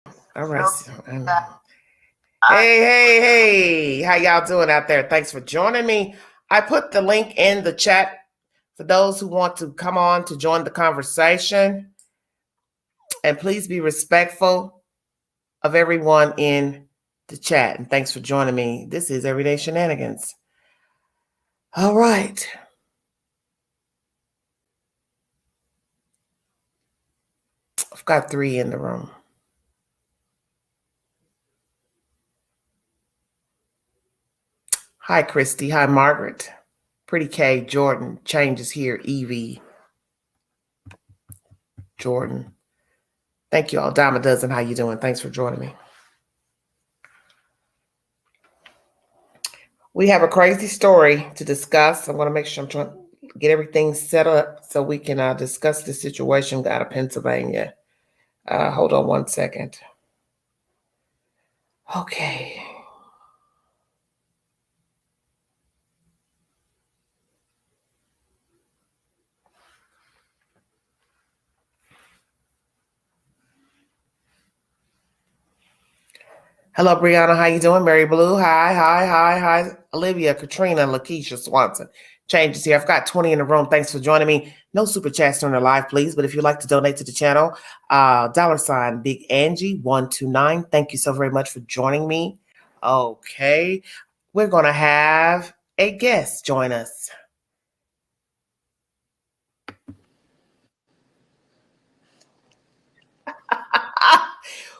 All right. Hey. How y'all doing out there? Thanks for joining me. I put the link in the chat for those who want to come on to join the conversation. And please be respectful of everyone in the chat. And thanks for joining me. This is Everyday Shenanigans. All right. I've got 3 in the room. Hi, Christy. Hi, Margaret. Pretty K, Jordan. Changes here. Evie. Jordan. Thank you all. Dime a dozen. How you doing? Thanks for joining me. We have a crazy story to discuss. I'm going to make sure I'm trying to get everything set up so we can discuss the situation out of Pennsylvania. Hold on one second. Okay. Hello, Brianna. How you doing? Mary Blue. Hi. Olivia, Katrina, Lakeisha, Swanson. Changes here. I've got 20 in the room. Thanks for joining me. No super chats during the live, please. But if you'd like to donate to the channel, $ Big Angie 129. Thank you so very much for joining me. Okay. We're going to have a guest join us.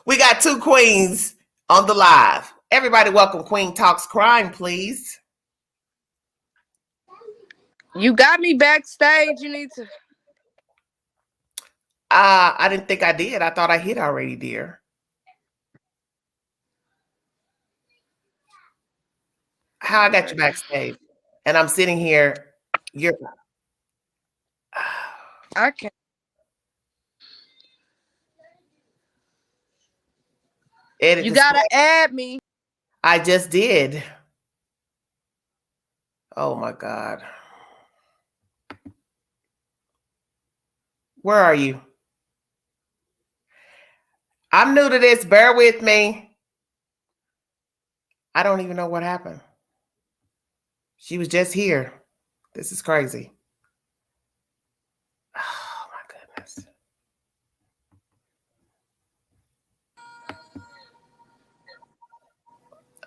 We got 2 queens on the live. Everybody welcome Queen Talks Crime, please. You got me backstage. You need to. I didn't think I did. I thought I hit already, dear. How I got you backstage, and I'm sitting here. You're. I can't. Edit you gotta add me. I just did. Oh my God. Where are you? I'm new to this. Bear with me. I don't even know what happened. She was just here. This is crazy. Oh my goodness.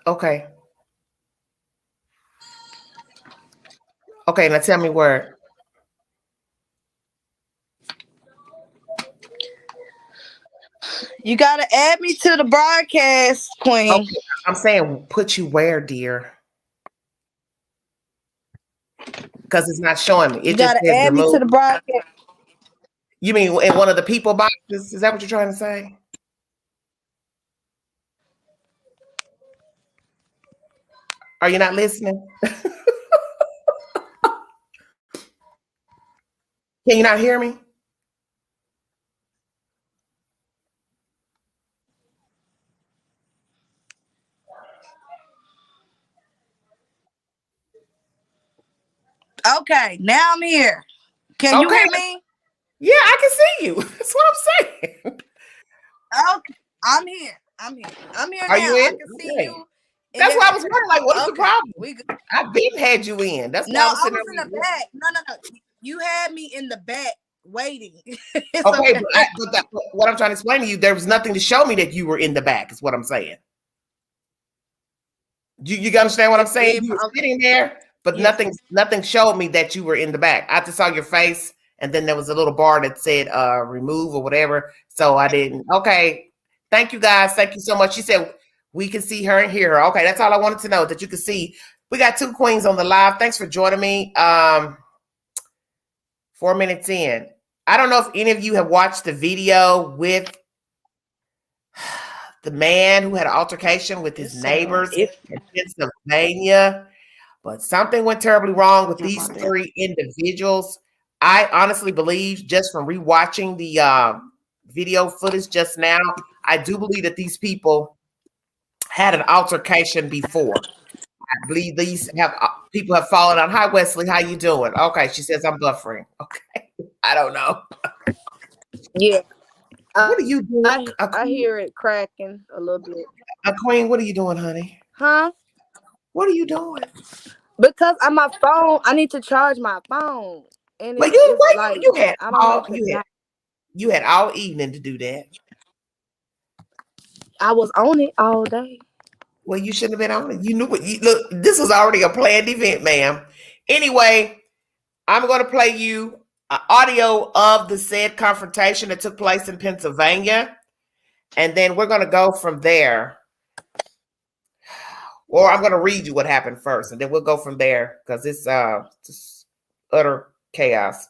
Okay. Okay, now tell me where. You gotta add me to the broadcast, Queen. Okay, I'm saying put you where, dear? Because it's not showing me. You gotta add me to the broadcast. You mean in one of the people boxes? Is that what you're trying to say? Are you not listening? Can you not hear me? Okay, now I'm here. Can you hear me? Yeah, I can see you. That's what I'm saying. Okay, I'm here. I'm here Are now. you in? I can see you. That's why I was wondering, like, what is the problem? We good. I've been had you in. That's why I was in the back. No. You had me in the back waiting. Okay, but what I'm trying to explain to you, there was nothing to show me that you were in the back, is what I'm saying. You understand what I'm saying? You were sitting there, but nothing showed me that you were in the back. I just saw your face, and then there was a little bar that said remove or whatever. So I didn't. Okay. Thank you guys. Thank you so much. She said we can see her and hear her. Okay, that's all I wanted to know, that you could see. We got 2 queens on the live. Thanks for joining me. 4 minutes in. I don't know if any of you have watched the video with the man who had an altercation with his neighbors in Pennsylvania, but something went terribly wrong with these 3 individuals. I honestly believe, just from rewatching the video footage just now, I do believe that these people had an altercation before. I believe these people have fallen out. Hi, Wesley. How you doing? Okay, she says I'm buffering. Okay, I don't know. Yeah. What are you doing? I hear it cracking a little bit. Queen, what are you doing, honey? Huh? What are you doing? Because on my phone, I need to charge my phone. And Well, I don't know if it's not. You had all evening to do that. I was on it all day. Well, you shouldn't have been on it. You knew what you look. This was already a planned event, ma'am. Anyway, I'm going to play you audio of the said confrontation that took place in Pennsylvania, and then we're going to go from there. Or I'm going to read you what happened first, and then we'll go from there because it's just utter chaos.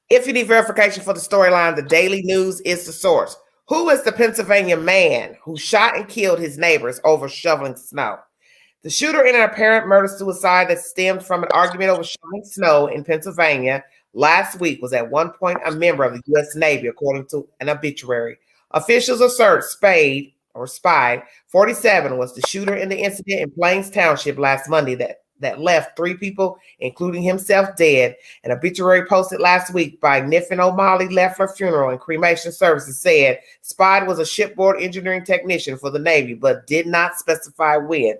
If you need verification for the storyline, the Daily News is the source. Who is the Pennsylvania man who shot and killed his neighbors over shoveling snow? The shooter in an apparent murder-suicide that stemmed from an argument over shoveling snow in Pennsylvania last week was at one point a member of the U.S. Navy, according to an obituary. Officials assert Spade, 47, was the shooter in the incident in Plains Township last Monday that left 3 people, including himself, dead. An obituary posted last week by Niffin O'Malley Leffler Funeral and Cremation Services said Spade was a shipboard engineering technician for the Navy, but did not specify when.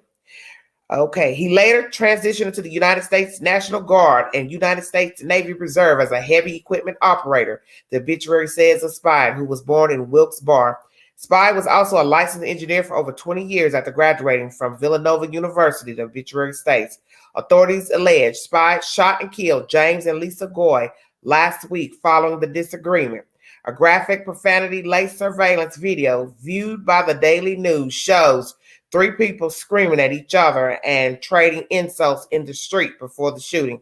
Okay, he later transitioned to the United States National Guard and United States Navy Reserve as a heavy equipment operator, the obituary says of Spade, who was born in Wilkes-Barre. Spade was also a licensed engineer for over 20 years after graduating from Villanova University, the obituary states. Authorities allege Spade shot and killed James and Lisa Goy last week following the disagreement. A graphic profanity-laced surveillance video viewed by the Daily News shows 3 people screaming at each other and trading insults in the street before the shooting,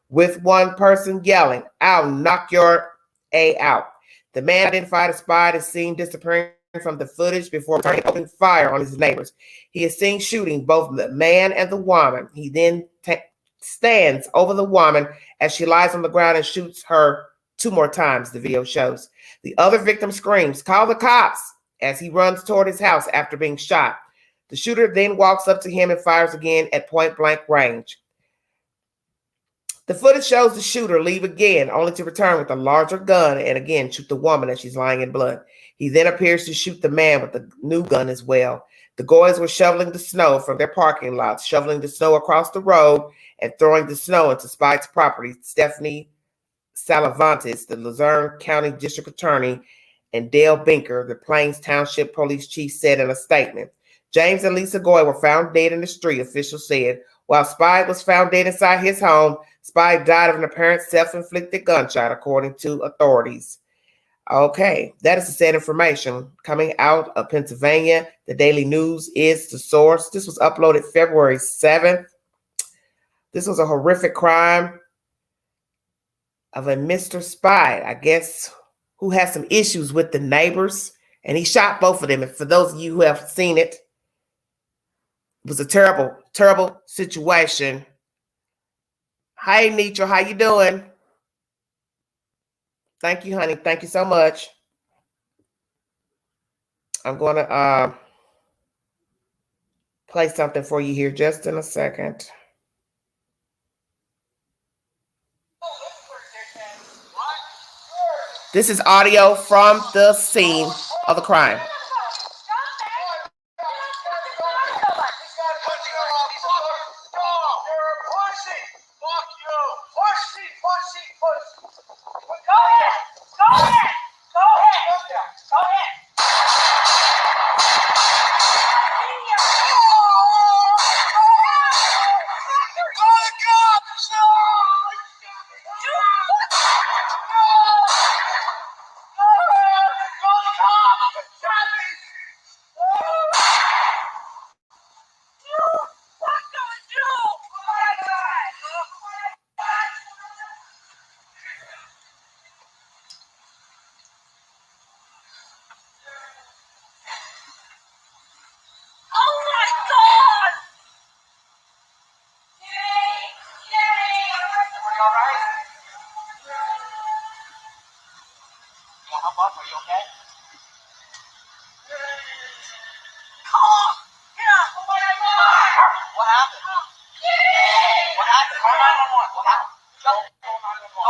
with one person yelling, "I'll knock your A out." The man identified as Spade is seen disappearing from the footage before opening fire on his neighbors. He is seen shooting both the man and the woman. He then stands over the woman as she lies on the ground and shoots her 2 more times, the video shows. The other victim screams, "Call the cops," as he runs toward his house after being shot. The shooter then walks up to him and fires again at point-blank range. The footage shows the shooter leave again, only to return with a larger gun and again shoot the woman as she's lying in blood. He then appears to shoot the man with the new gun as well. The Goys were shoveling the snow from their parking lots, shoveling the snow across the road and throwing the snow into Spade's property. Stephanie Salavantes, the Luzerne County District Attorney, and Dale Binker, the Plains Township Police Chief, said in a statement. James and Lisa Goy were found dead in the street, officials said. While Spade was found dead inside his home, Spade died of an apparent self-inflicted gunshot, according to authorities. Okay, that is the said information coming out of Pennsylvania. The Daily News is the source. This was uploaded February 7th. This was a horrific crime of a Mr. Spade, I guess, who has some issues with the neighbors, and he shot both of them. And for those of you who have seen it, it was a terrible, terrible situation. Hi, Nitra. How you doing? Thank you, honey. Thank you so much. I'm going to play something for you here just in a second. This is audio from the scene of the crime.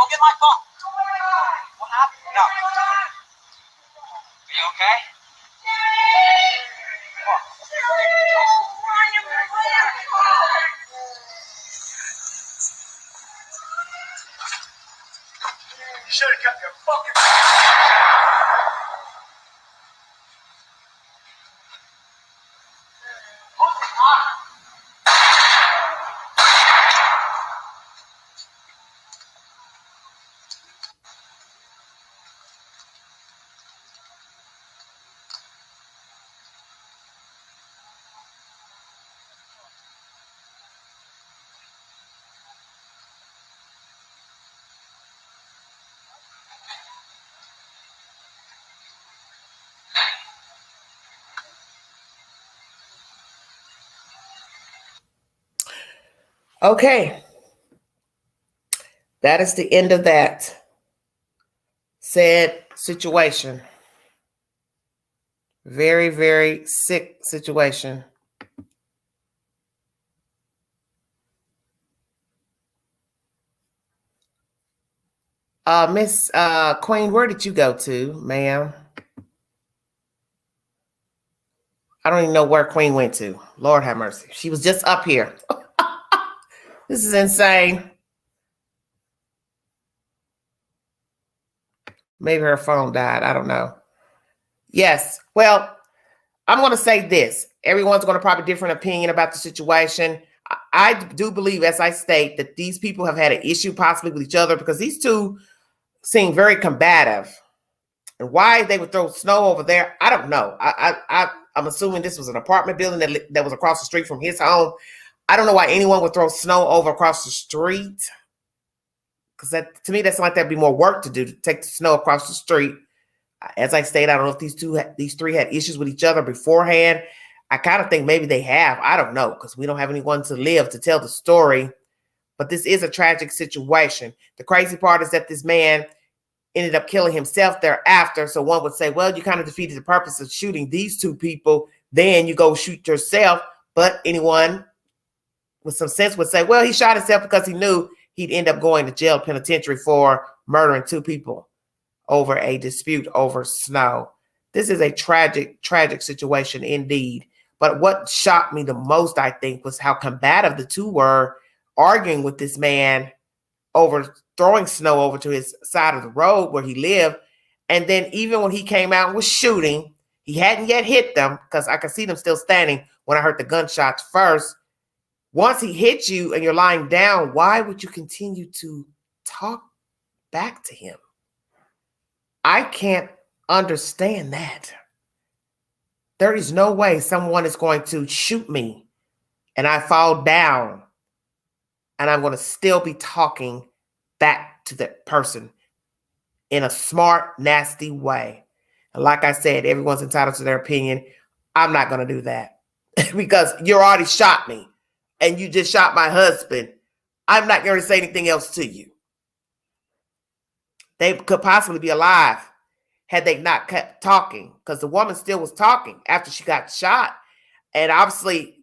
Go get my phone. What happened? No. Okay. That is the end of that said situation. Very, very sick situation. Miss Queen, where did you go to, ma'am? I don't even know where Queen went to. Lord have mercy. She was just up here. This is insane. Maybe her phone died. I don't know. Yes. Well, I'm going to say this. Everyone's going to probably different opinion about the situation. I do believe, as I state, that these people have had an issue possibly with each other because these two seem very combative. And why they would throw snow over there, I don't know. I'm assuming this was an apartment building that was across the street from his home. I don't know why anyone would throw snow over across the street. Because that, to me, that's like that'd be more work to do, to take the snow across the street. As I stated, I don't know if these three had issues with each other beforehand. I kind of think maybe they have. I don't know, because we don't have anyone to live to tell the story. But this is a tragic situation. The crazy part is that this man ended up killing himself thereafter. So one would say, well, you kind of defeated the purpose of shooting these two people. Then you go shoot yourself. But anyone with some sense would say, well, he shot himself because he knew he'd end up going to jail penitentiary for murdering two people over a dispute over snow. This is a tragic, tragic situation indeed. But what shocked me the most, I think, was how combative the two were, arguing with this man over throwing snow over to his side of the road where he lived. And then even when he came out and was shooting, he hadn't yet hit them, because I could see them still standing when I heard the gunshots first. Once he hits you and you're lying down, why would you continue to talk back to him? I can't understand that. There is no way someone is going to shoot me and I fall down and I'm going to still be talking back to that person in a smart, nasty way. And like I said, everyone's entitled to their opinion. I'm not going to do that because you already shot me and you just shot my husband. I'm not going to say anything else to you. They could possibly be alive had they not kept talking, because the woman still was talking after she got shot. And obviously,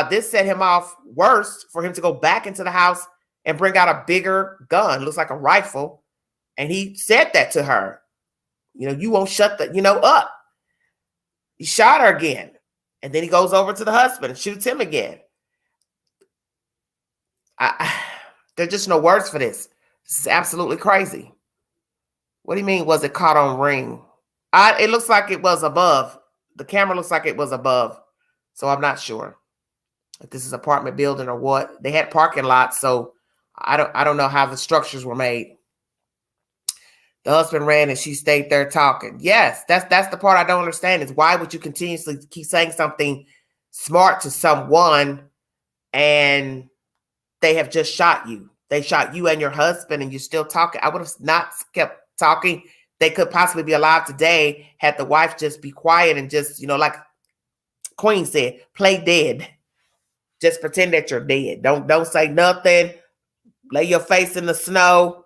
this set him off worse for him to go back into the house and bring out a bigger gun, looks like a rifle. And he said that to her. You won't shut the, up. He shot her again. And then he goes over to the husband and shoots him again. There's just no words for this. This is absolutely crazy. What do you mean, was it caught on ring? It looks like it was above. The camera looks like it was above. So I'm not sure if this is an apartment building or what. They had parking lots, so I don't know how the structures were made. The husband ran and she stayed there talking. Yes, that's the part I don't understand, is why would you continuously keep saying something smart to someone and they have just shot you? They shot you and your husband and you're still talking. I would have not kept talking. They could possibly be alive today had the wife just be quiet and just, like Queen said, play dead. Just pretend that you're dead. Don't say nothing. Lay your face in the snow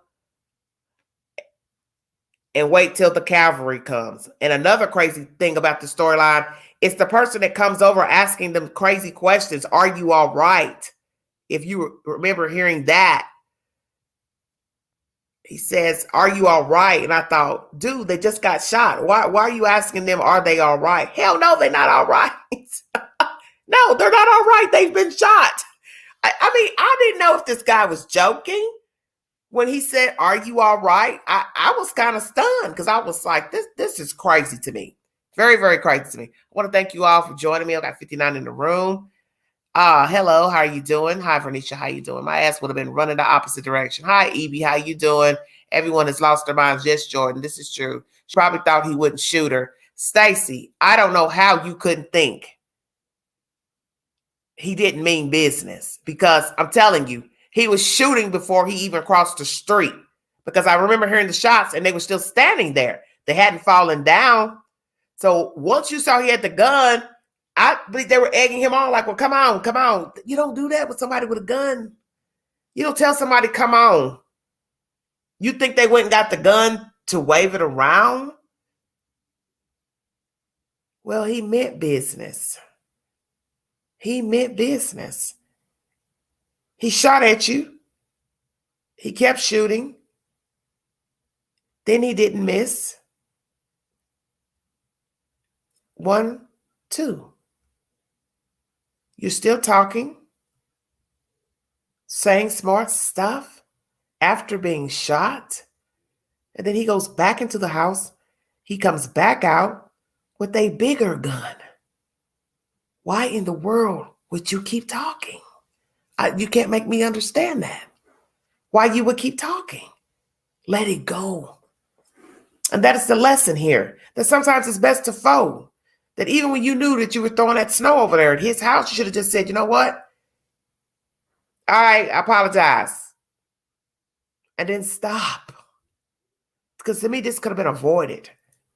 and wait till the cavalry comes. And another crazy thing about the storyline is the person that comes over asking them crazy questions. Are you all right? If you remember hearing that, he says, are you all right? And I thought, dude, they just got shot. Why are you asking them, are they all right? Hell no, they're not all right. No, they're not all right. They've been shot. I mean, I didn't know if this guy was joking. when he said, "Are you all right?" I was kind of stunned because I was like, this is crazy to me. Very, very crazy to me. I want to thank you all for joining me. I got 59 in the room. Hello, how are you doing? Hi, Vernisha, how you doing? My ass would have been running the opposite direction. Hi, Evie, how you doing? Everyone has lost their minds. Yes, Jordan, this is true. She probably thought he wouldn't shoot her. Stacy, I don't know how you couldn't think he didn't mean business, because I'm telling you, he was shooting before he even crossed the street, because I remember hearing the shots and they were still standing there. They hadn't fallen down. So once you saw he had the gun, I believe they were egging him on like, well, come on, come on. You don't do that with somebody with a gun. You don't tell somebody, come on. You think they went and got the gun to wave it around? Well, he meant business. He meant business. He shot at you. He kept shooting. Then he didn't miss. 1, 2. You're still talking, saying smart stuff after being shot. And then he goes back into the house. He comes back out with a bigger gun. Why in the world would you keep talking? You can't make me understand that. Why you would keep talking? Let it go. And that is the lesson here, that sometimes it's best to fold. That even when you knew that you were throwing that snow over there at his house, you should have just said, you know what? All right, I apologize. And then stop. Because to me, this could have been avoided.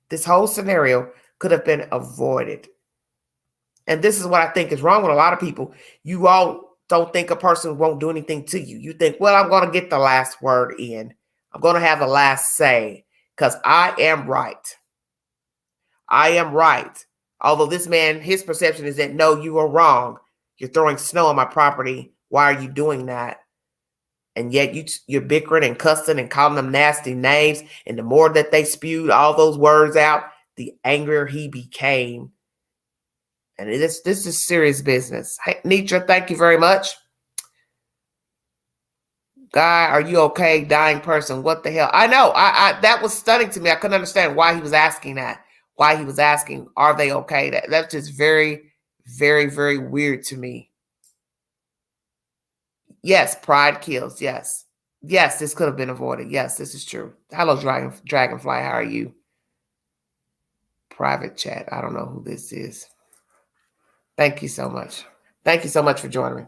This whole scenario could have been avoided. And this is what I think is wrong with a lot of people. You all don't think a person won't do anything to you. You think, well, I'm going to get the last word in. I'm going to have the last say because I am right. I am right. Although this man, his perception is that, no, you are wrong. You're throwing snow on my property. Why are you doing that? And yet you're bickering and cussing and calling them nasty names. And the more that they spewed all those words out, the angrier he became. And this is serious business. Hey, Nitra, thank you very much. Guy, are you okay? Dying person. What the hell? I know. I that was stunning to me. I couldn't understand why he was asking that. Why he was asking, are they okay? That's just very, very, very weird to me. Yes, pride kills. Yes. Yes, this could have been avoided. Yes, this is true. Hello, Dragonfly. How are you? Private chat. I don't know who this is. Thank you so much. Thank you so much for joining me.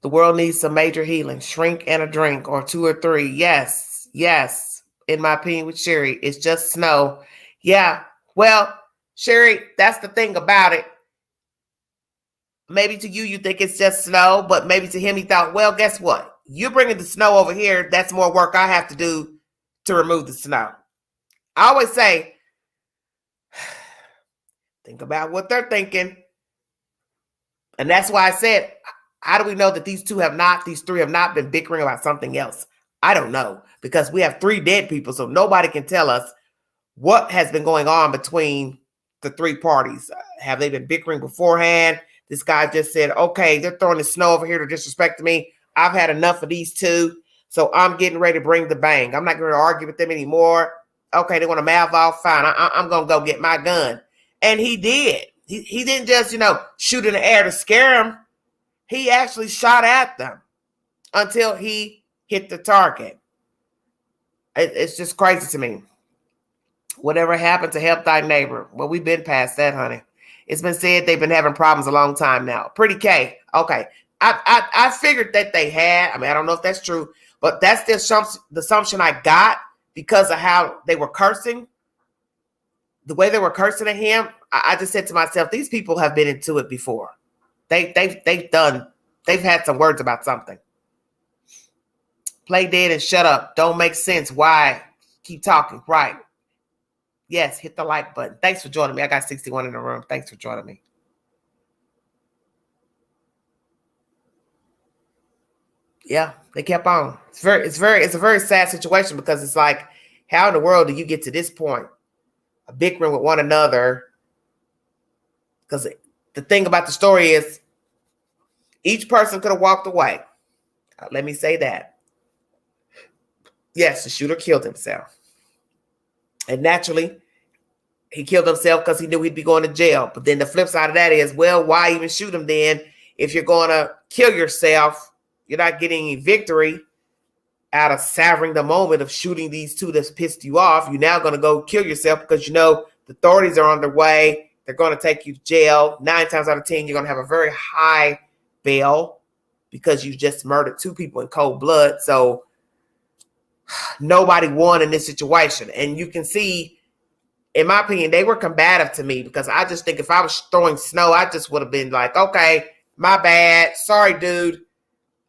The world needs some major healing. Shrink and a drink, or 2 or 3. Yes. Yes. In my opinion with Sherry, it's just snow. Yeah. Well, Sherry, that's the thing about it. Maybe to you think it's just snow, but maybe to him, he thought, well, guess what? You're bringing the snow over here. That's more work I have to do to remove the snow. I always say, think about what they're thinking. And that's why I said, how do we know that these three have not been bickering about something else? I don't know, because we have 3 dead people, so nobody can tell us what has been going on between the 3 parties. Have they been bickering beforehand? This guy just said, okay, they're throwing the snow over here to disrespect me. I've had enough of these 2, so I'm getting ready to bring the bang. I'm not going to argue with them anymore. Okay, they want to mouth off, fine. I'm going to go get my gun. And he did. He didn't just, shoot in the air to scare them. He actually shot at them until he hit the target. It's just crazy to me. Whatever happened to help thy neighbor? Well, we've been past that, honey. It's been said they've been having problems a long time now. Pretty K. Okay. I figured that they had. I mean, I don't know if that's true, but that's the assumption I got because of how they were cursing. The way they were cursing at him, I just said to myself, these people have been into it before. They've had some words about something. Play dead and shut up. Don't make sense. Why? Keep talking. Right. Yes, hit the like button. Thanks for joining me. I got 61 in the room. Thanks for joining me. Yeah, they kept on. It's a very sad situation because it's like, how in the world do you get to this point of bickering with one another Because the thing about the story is each person could have walked away. Let me say that. Yes, the shooter killed himself. And naturally, he killed himself because he knew he'd be going to jail. But then the flip side of that is, well, why even shoot him then? If you're going to kill yourself, you're not getting any victory out of savoring the moment of shooting these two that's pissed you off. You're now going to go kill yourself because you know the authorities are on their way. They're going to take you to jail. 9 times out of 10, you're going to have a very high bail because you just murdered 2 people in cold blood. So nobody won in this situation. And you can see, in my opinion, they were combative to me because I just think if I was throwing snow, I just would have been like, okay, my bad. Sorry, dude.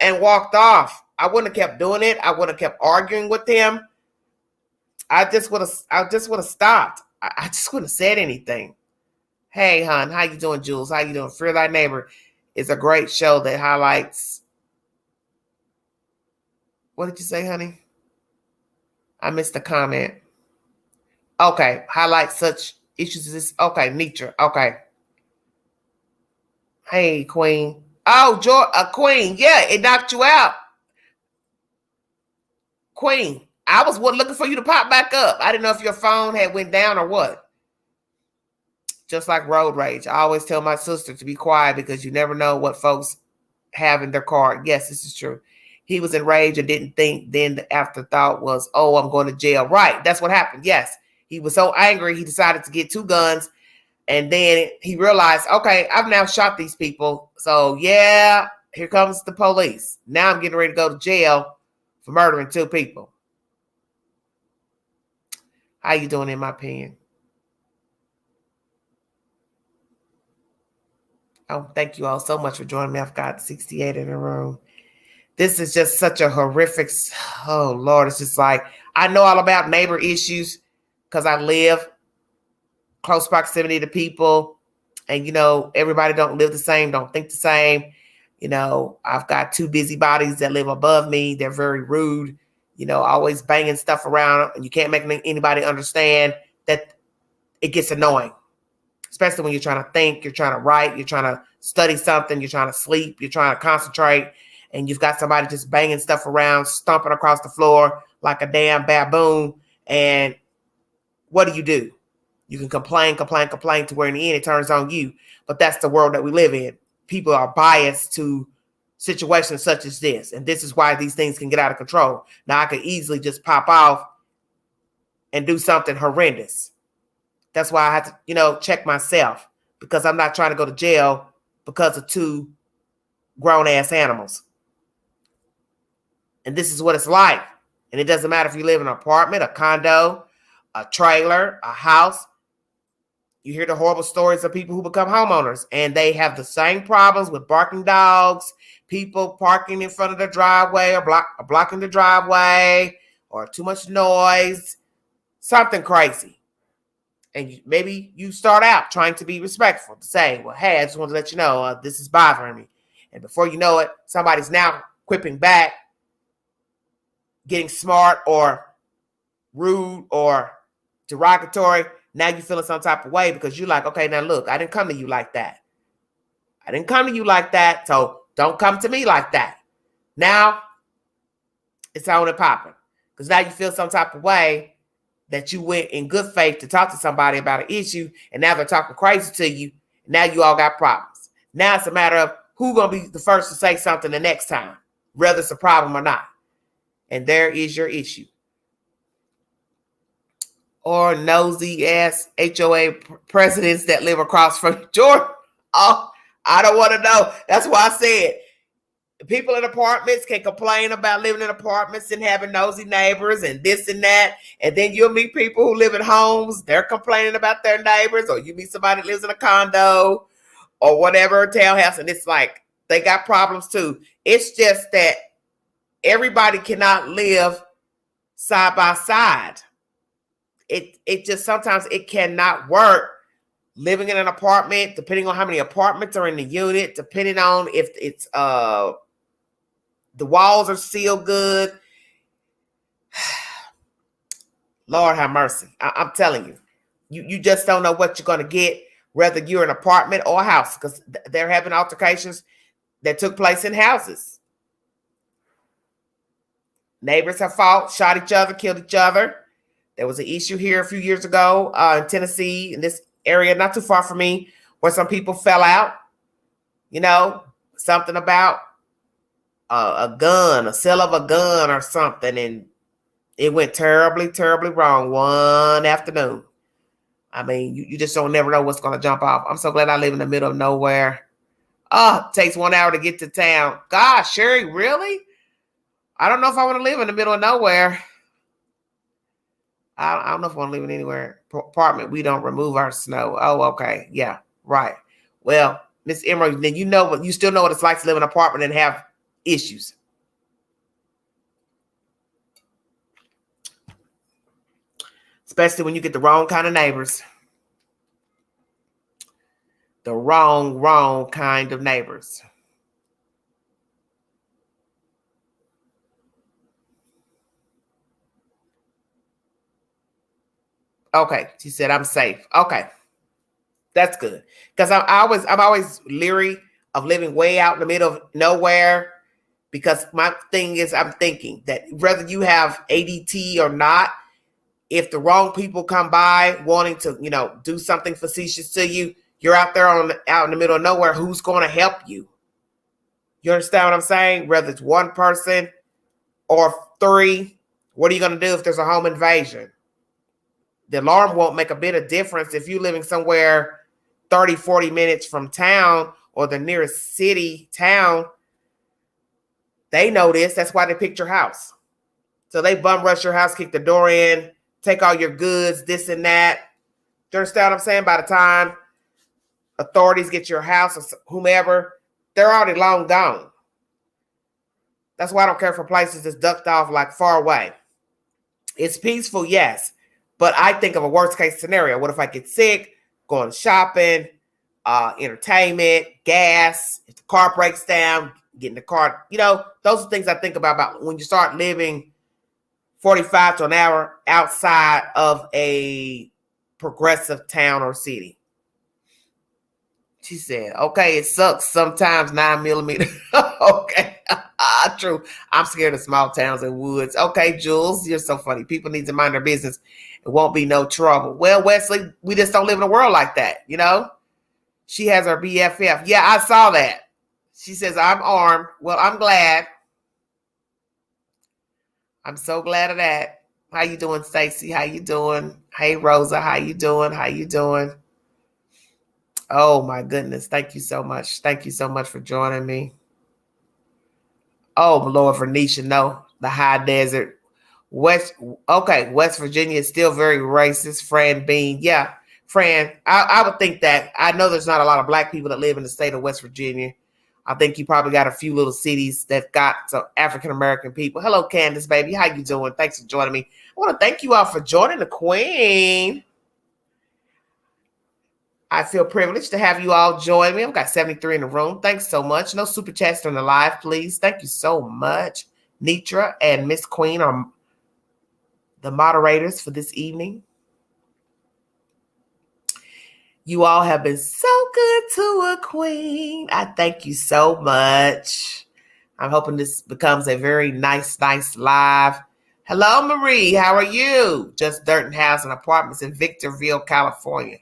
And walked off. I wouldn't have kept doing it. I would have kept arguing with him. I just would have stopped. I just wouldn't have said anything. Hey, hon, how you doing, Jules? How you doing? Fear Thy Neighbor is a great show that highlights. What did you say, honey? I missed the comment. Okay, highlight such issues as this. Okay, Nitra. Okay. Hey, Queen. Oh, Queen. Yeah, it knocked you out. Queen, I was looking for you to pop back up. I didn't know if your phone had went down or what. Just like road rage. I always tell my sister to be quiet because you never know what folks have in their car. Yes, this is true. He was enraged and didn't think. Then the afterthought was, oh, I'm going to jail. Right. That's what happened. Yes. He was so angry, he decided to get 2 guns. And then he realized, okay, I've now shot these people. So, yeah, here comes the police. Now I'm getting ready to go to jail for murdering 2 people. How you doing, in my opinion? Oh, thank you all so much for joining me. I've got 68 in the room. This is just such a horrific, oh, Lord. It's just like, I know all about neighbor issues because I live close proximity to people. And, you know, everybody don't live the same, don't think the same. You know, I've got 2 busybodies that live above me. They're very rude, you know, always banging stuff around. And you can't make anybody understand that it gets annoying, especially when you're trying to think, you're trying to write, you're trying to study something, you're trying to sleep, you're trying to concentrate. And you've got somebody just banging stuff around, stomping across the floor like a damn baboon. And what do? You can complain to where in the end it turns on you. But that's the world that we live in. People are biased to situations such as this. And this is why these things can get out of control. Now, I could easily just pop off and do something horrendous. That's why I have to, you know, check myself because I'm not trying to go to jail because of 2 grown-ass animals. And this is what it's like. And it doesn't matter if you live in an apartment, a condo, a trailer, a house. You hear the horrible stories of people who become homeowners and they have the same problems with barking dogs, people parking in front of the driveway or blocking the driveway, or too much noise, something crazy. And maybe you start out trying to be respectful, to say, well, hey, I just want to let you know this is bothering me. And before you know it, somebody's now quipping back, getting smart or rude or derogatory. Now you're feeling some type of way because you're like, okay, now look, I didn't come to you like that. So don't come to me like that. Now it's on and popping because now you feel some type of way that you went in good faith to talk to somebody about an issue, and now they're talking crazy to you. Now you all got problems. Now it's a matter of who's going to be the first to say something the next time, whether it's a problem or not. And there is your issue. Or nosy ass HOA presidents that live across from Jordan. Oh, I don't want to know. That's why I said people in apartments can complain about living in apartments and having nosy neighbors and this and that. And then you'll meet people who live in homes. They're complaining about their neighbors. Or you meet somebody that lives in a condo or whatever, townhouse. And it's like they got problems too. It's just that everybody cannot live side by side. It just sometimes it cannot work living in an apartment, depending on how many apartments are in the unit, depending on if it's the walls are sealed good. Lord have mercy. I'm telling you, you just don't know what you're going to get whether you're an apartment or a house, because there have been altercations that took place in houses. Neighbors have fought, shot each other, killed each other. There was an issue here a few years ago in Tennessee, in this area, not too far from me, where some people fell out. You know, something about a gun, a sale of a gun or something, and it went terribly, terribly wrong one afternoon. I mean, you just don't never know what's going to jump off. I'm so glad I live in the middle of nowhere. Oh, it takes 1 hour to get to town. Gosh, Sherry, really? I don't know if I want to live in the middle of nowhere. I don't know if I want to live in anywhere. Apartment, we don't remove our snow. Oh, okay. Yeah, right. Well, Miss Emerald, then you still know what it's like to live in an apartment and have issues. Especially when you get the wrong kind of neighbors. The wrong kind of neighbors. Okay, she said I'm safe. Okay, that's good, because I'm always leery of living way out in the middle of nowhere, because my thing is I'm thinking that whether you have ADT or not, if the wrong people come by wanting to do something facetious to you, you're out there out in the middle of nowhere. Who's going to help you? You understand what I'm saying? Whether it's one person or three, what are you going to do if there's a home invasion? The alarm won't make a bit of difference if you're living somewhere 30, 40 minutes from town or the nearest city, town. They know this. That's why they picked your house. So they bum rush your house, kick the door in, take all your goods, this and that. Do you understand what I'm saying? By the time authorities get your house or whomever, they're already long gone. That's why I don't care for places that's ducked off like far away. It's peaceful, yes. But I think of a worst case scenario. What if I get sick, going shopping, entertainment, gas, if the car breaks down, getting the car, those are things I think about when you start living 45 to an hour outside of a progressive town or city. She said, okay, it sucks sometimes 9mm. Okay. True. I'm scared of small towns and woods. Okay, Jules, you're so funny. People need to mind their business. It won't be no trouble. Well, Wesley, we just don't live in a world like that, She has her BFF. Yeah, I saw that. She says, I'm armed. Well, I'm glad. I'm so glad of that. How you doing, Stacy? How you doing? Hey, Rosa, how you doing? How you doing? Oh, my goodness. Thank you so much. Thank you so much for joining me. Oh, Lord, Venetia, no. The high desert. West Virginia is still very racist. Fran Bean. Yeah, Fran, I would think that. I know there's not a lot of black people that live in the state of West Virginia. I think you probably got a few little cities that got some African-American people. Hello, Candace, baby. How you doing? Thanks for joining me. I want to thank you all for joining the Queen. I feel privileged to have you all join me. I've got 73 in the room. Thanks so much. No super chats on the live, please. Thank you so much. Nitra and Miss Queen are the moderators for this evening. You all have been so good to a queen. I thank you so much. I'm hoping this becomes a very nice live. Hello, Marie. How are you? Just Dirt and Housing Apartments in Victorville, California.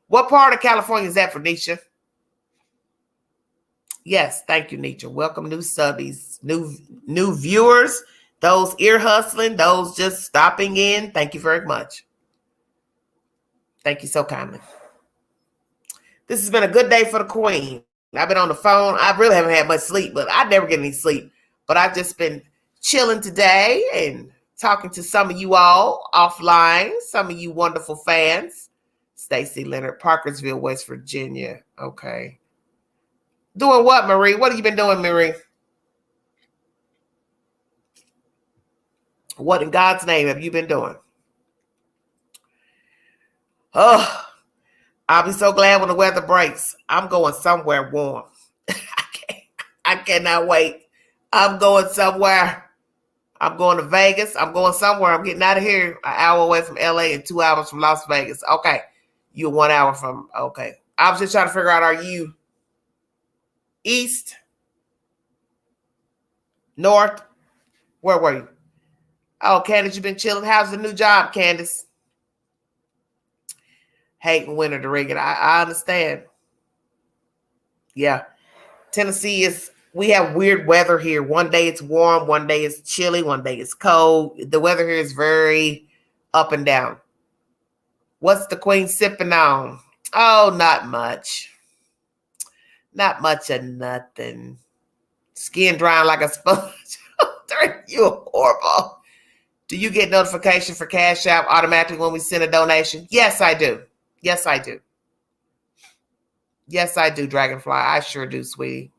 What part of California is that, Phoenicia? Yes, thank you, Nietzsche. Welcome, new subbies, new viewers, those ear hustling, those just stopping in. Thank you very much. Thank you so kindly. This has been a good day for the Queen. I've been on the phone. I really haven't had much sleep, but I never get any sleep. But I've just been chilling today and talking to some of you all offline, some of you wonderful fans. Stacy Leonard, Parkersville, West Virginia. Okay. Doing what, Marie? What have you been doing, Marie? What in God's name have you been doing? Oh, I'll be so glad when the weather breaks. I'm going somewhere warm. I cannot wait. I'm going somewhere. I'm going to Vegas. I'm going somewhere. I'm getting out of here an hour away from LA and 2 hours from Las Vegas. Okay. You're 1 hour from, okay. I was just trying to figure out, are you east, north? Where were you? Oh, Candace, you've been chilling. How's the new job, Candace? Hating winter to rig it. I understand. Yeah. Tennessee we have weird weather here. One day it's warm, one day it's chilly, one day it's cold. The weather here is very up and down. What's the queen sipping on? Oh, not much. Not much of nothing. Skin drying like a sponge. You're horrible. Do you get notification for Cash App automatically when we send a donation? Yes, I do. Yes, I do. Yes, I do, Dragonfly. I sure do, sweetie.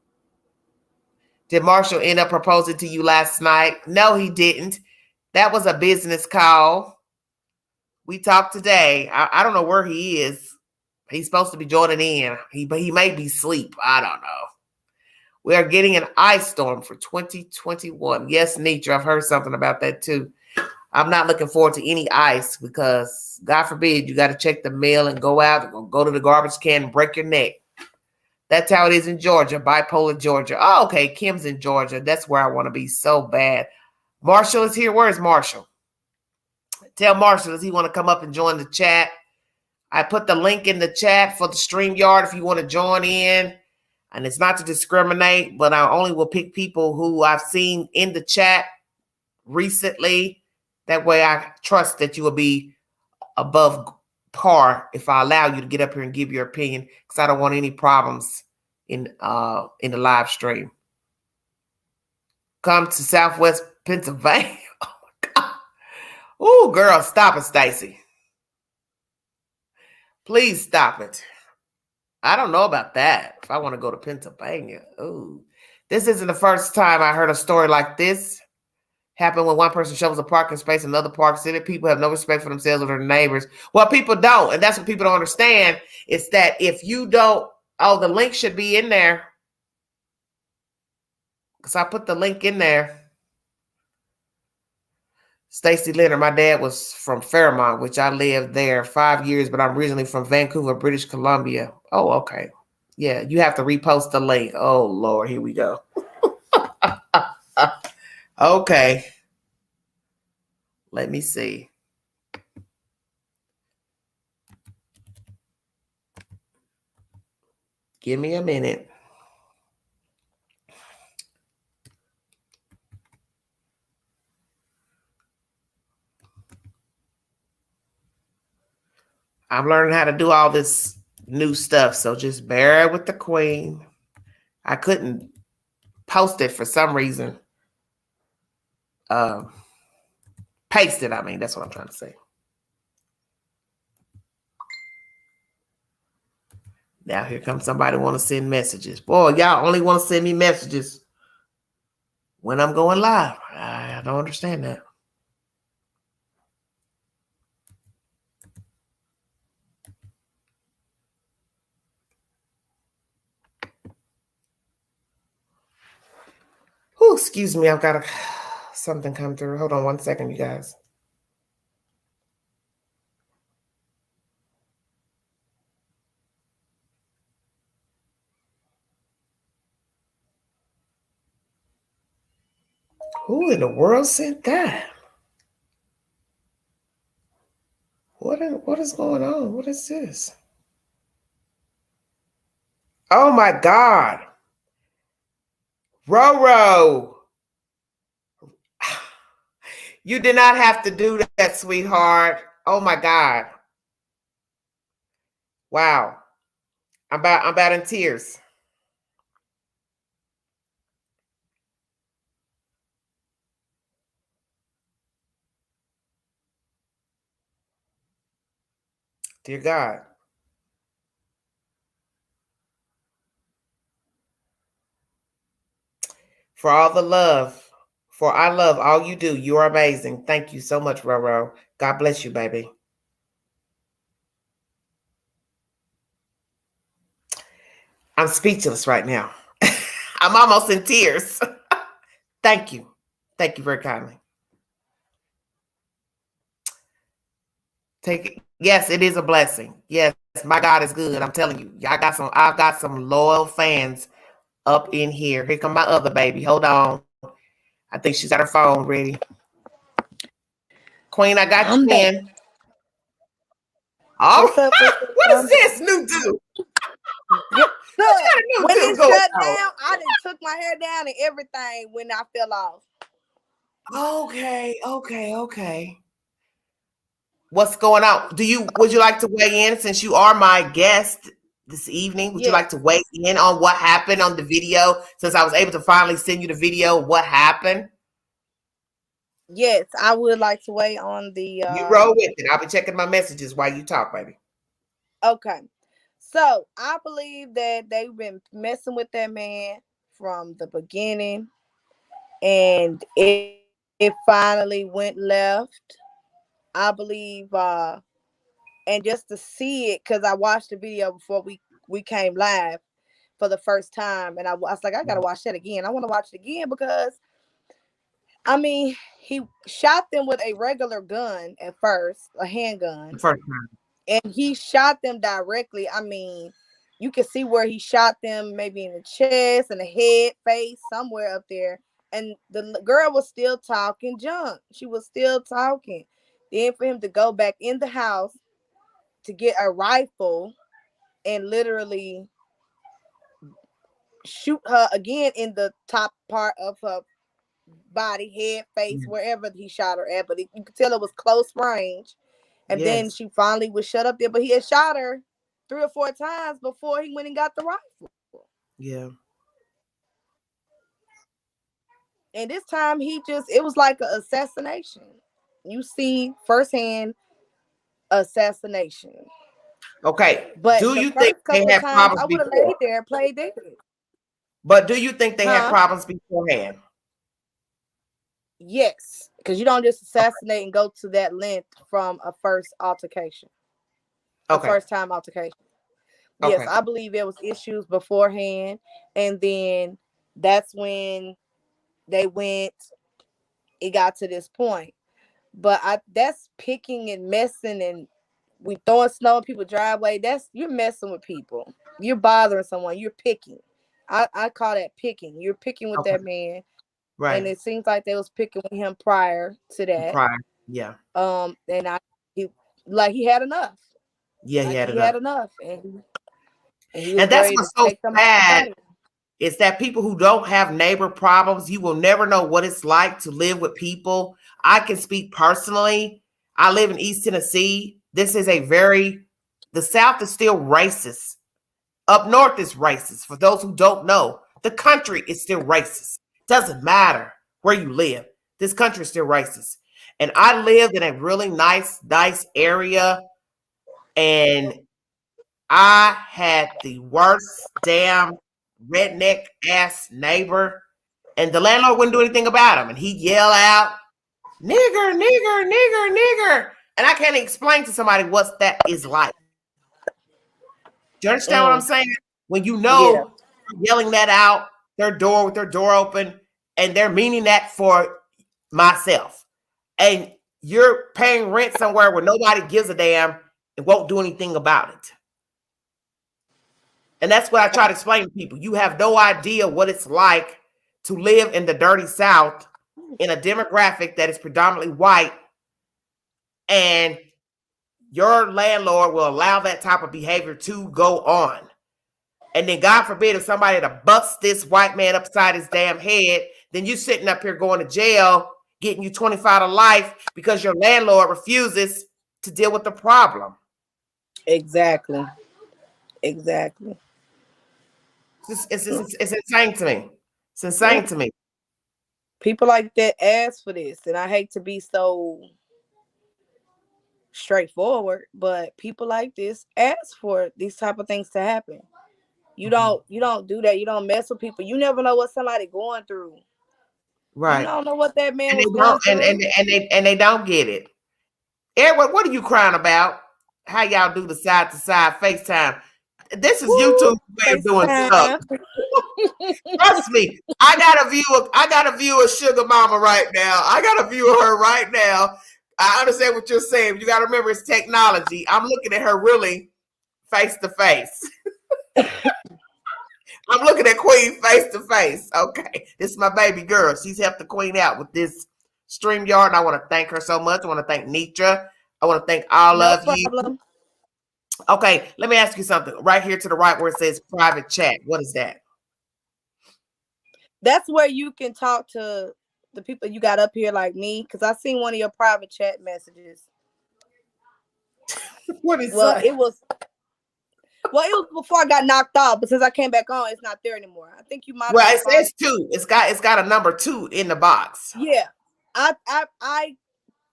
Did Marshall end up proposing to you last night? No, he didn't. That was a business call. We talked today. I don't know where he is. He's supposed to be joining in. He may be asleep. I don't know. We are getting an ice storm for 2021. Yes, Nitra, I've heard something about that too. I'm not looking forward to any ice because, God forbid, you got to check the mail and go out and go to the garbage can and break your neck. That's how it is in Georgia, bipolar Georgia. Oh, okay, Kim's in Georgia. That's where I want to be so bad. Marshall is here. Where's Marshall? Tell Marshall, does he want to come up and join the chat? I put the link in the chat for the StreamYard if you want to join in. And it's not to discriminate, but I only will pick people who I've seen in the chat recently. That way I trust that you will be above par if I allow you to get up here and give your opinion, because I don't want any problems in the live stream. Come to Southwest Pennsylvania. Oh my God. Oh, girl, stop it, Stacy. Please stop it. I don't know about that. If I want to go to Pennsylvania. Oh, this isn't the first time I heard a story like this. Happened when one person shovels a parking space, another parks in it. People have no respect for themselves or their neighbors. Well, people don't. And that's what people don't understand. It's that if you don't, the link should be in there. Because I put the link in there. Stacy Leonard, my dad was from Fairmont, which I lived there 5 years, but I'm originally from Vancouver, British Columbia. Oh, okay. Yeah, you have to repost the link. Oh, Lord, here we go. Okay. Let me see. Give me a minute. I'm learning how to do all this new stuff, so just bear with the queen. I couldn't post it for some reason. Paste it, I mean, that's what I'm trying to say. Now here comes somebody want to send messages. Boy, y'all only want to send me messages when I'm going live. I don't understand that. Oh, excuse me, I've got something come through. Hold on 1 second, you guys. Who in the world sent that? What is going on? What is this? Oh my God. Roro. You did not have to do that, sweetheart. Oh my God. Wow. I'm about in tears. Dear God. For all the love. For I love all you do. You are amazing. Thank you so much, Roro. God bless you, baby. I'm speechless right now. I'm almost in tears. Thank you. Thank you very kindly. Take it. Yes, it is a blessing. Yes, my God is good. I'm telling you, I've got some loyal fans up in here. Here come my other baby. Hold on. I think she's got her phone ready. Queen, I got you in. Oh, What's up? what is this new do? Yep. Look, when it shut down, I done took my hair down and everything when I fell off. Okay. What's going on? Would you like to weigh in since you are my guest this evening? Would you like to weigh in on what happened on the video since I was able to finally send you the video? What happened? Yes, I would like to weigh on the. You roll with it. I'll be checking my messages while you talk, baby. Okay. So I believe that they've been messing with that man from the beginning, and it finally went left. I believe, and just to see it, because I watched the video before we came live for the first time, and I was like, I gotta watch that again. I want to watch it again because, I mean, he shot them with a regular gun at first, a handgun. First time. And he shot them directly. I mean, you can see where he shot them, maybe in the chest and the head, face, somewhere up there. And the girl was still talking junk. She was still talking. Then for him to go back in the house to get a rifle and literally shoot her again in the top part of her body, head, face, wherever he shot her at. But you could tell it was close range. And then she finally was shut up there. But he had shot her 3 or 4 times before he went and got the rifle. Yeah. And this time it was like an assassination. You see firsthand assassination. Okay. But do you think they had problems I would have laid there and played dead. But do you think they had problems beforehand? Yes, because you don't just assassinate and go to that length from a first altercation. First time altercation. Yes, I believe there was issues beforehand, and then that's when it got to this point. But that's picking and messing, and we throwing snow in people's driveway. You're messing with people. You're bothering someone. You're picking. I call that picking. You're picking with that man. Right. And it seems like they was picking with him prior to that. Yeah. And he had enough. Yeah, he had enough. And that's what's so sad is that people who don't have neighbor problems, you will never know what it's like to live with people. I can speak personally. I live in East Tennessee. The South is still racist. Up north is racist. For those who don't know, the country is still racist. Doesn't matter where you live. This country is still racist. And I lived in a really nice area. And I had the worst damn redneck ass neighbor. And the landlord wouldn't do anything about him. And he'd yell out, nigger, nigger, nigger, nigger. And I can't explain to somebody what that is like. Do you understand what I'm saying? When you know yelling that out, with their door open, and they're meaning that for myself. And you're paying rent somewhere where nobody gives a damn and won't do anything about it. And that's what I try to explain to people. You have no idea what it's like to live in the dirty South in a demographic that is predominantly white, and your landlord will allow that type of behavior to go on. And then God forbid if somebody to bust this white man upside his damn head, then you sitting up here going to jail, getting you 25 to life because your landlord refuses to deal with the problem. Exactly. It's insane to me. It's insane to me. People like that ask for this, and I hate to be so straightforward, but people like this ask for these type of things to happen. You don't do that. You don't mess with people. You never know what somebody going through. Right. You don't know what that man was going through. And they don't get it. Edward, what are you crying about? How y'all do the side to side FaceTime? This is YouTube way of doing stuff. Trust me, I got a view of Sugar Mama right now. I got a view of her right now. I understand what you're saying. You got to remember it's technology. I'm looking at her really face to face. I'm looking at Queen face to face. Okay, this is my baby girl. She's helped the Queen out with this StreamYard, and I want to thank her so much. I want to thank Nitra. I want to thank all of you. Okay, let me ask you something. Right here to the right where it says private chat. What is that? That's where you can talk to the people you got up here like me, because I seen one of your private chat messages. What is that? It was before I got knocked off, but since I came back on, it's not there anymore. I think you might. Well, it says 2. It's got a number 2 in the box. Yeah, I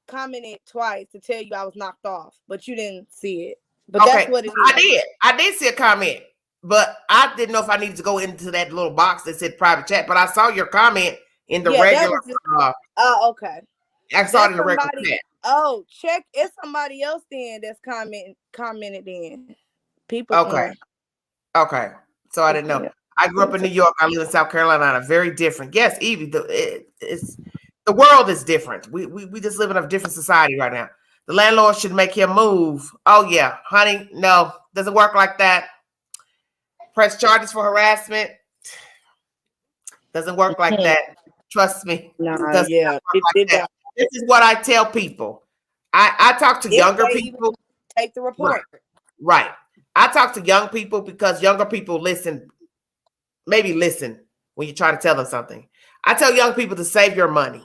commented twice to tell you I was knocked off, but you didn't see it. But okay, that's what it is. I did see a comment, but I didn't know if I needed to go into that little box that said private chat. But I saw your comment in the regular. Oh, okay. I saw it in the regular chat. Oh, check. It's somebody else then that's commented in. People. Okay. So I didn't know. I grew up in New York. I live in South Carolina. Very different. Yes, Evie. The world is different. We just live in a different society right now. The landlord should make him move. Oh yeah, honey. No, doesn't work like that. Press charges for harassment. Doesn't work like that. Trust me. Yeah. This is what I tell people. I talk to younger people. Take the report. Right. I talk to young people because younger people listen when you try to tell them something. I tell young people to save your money.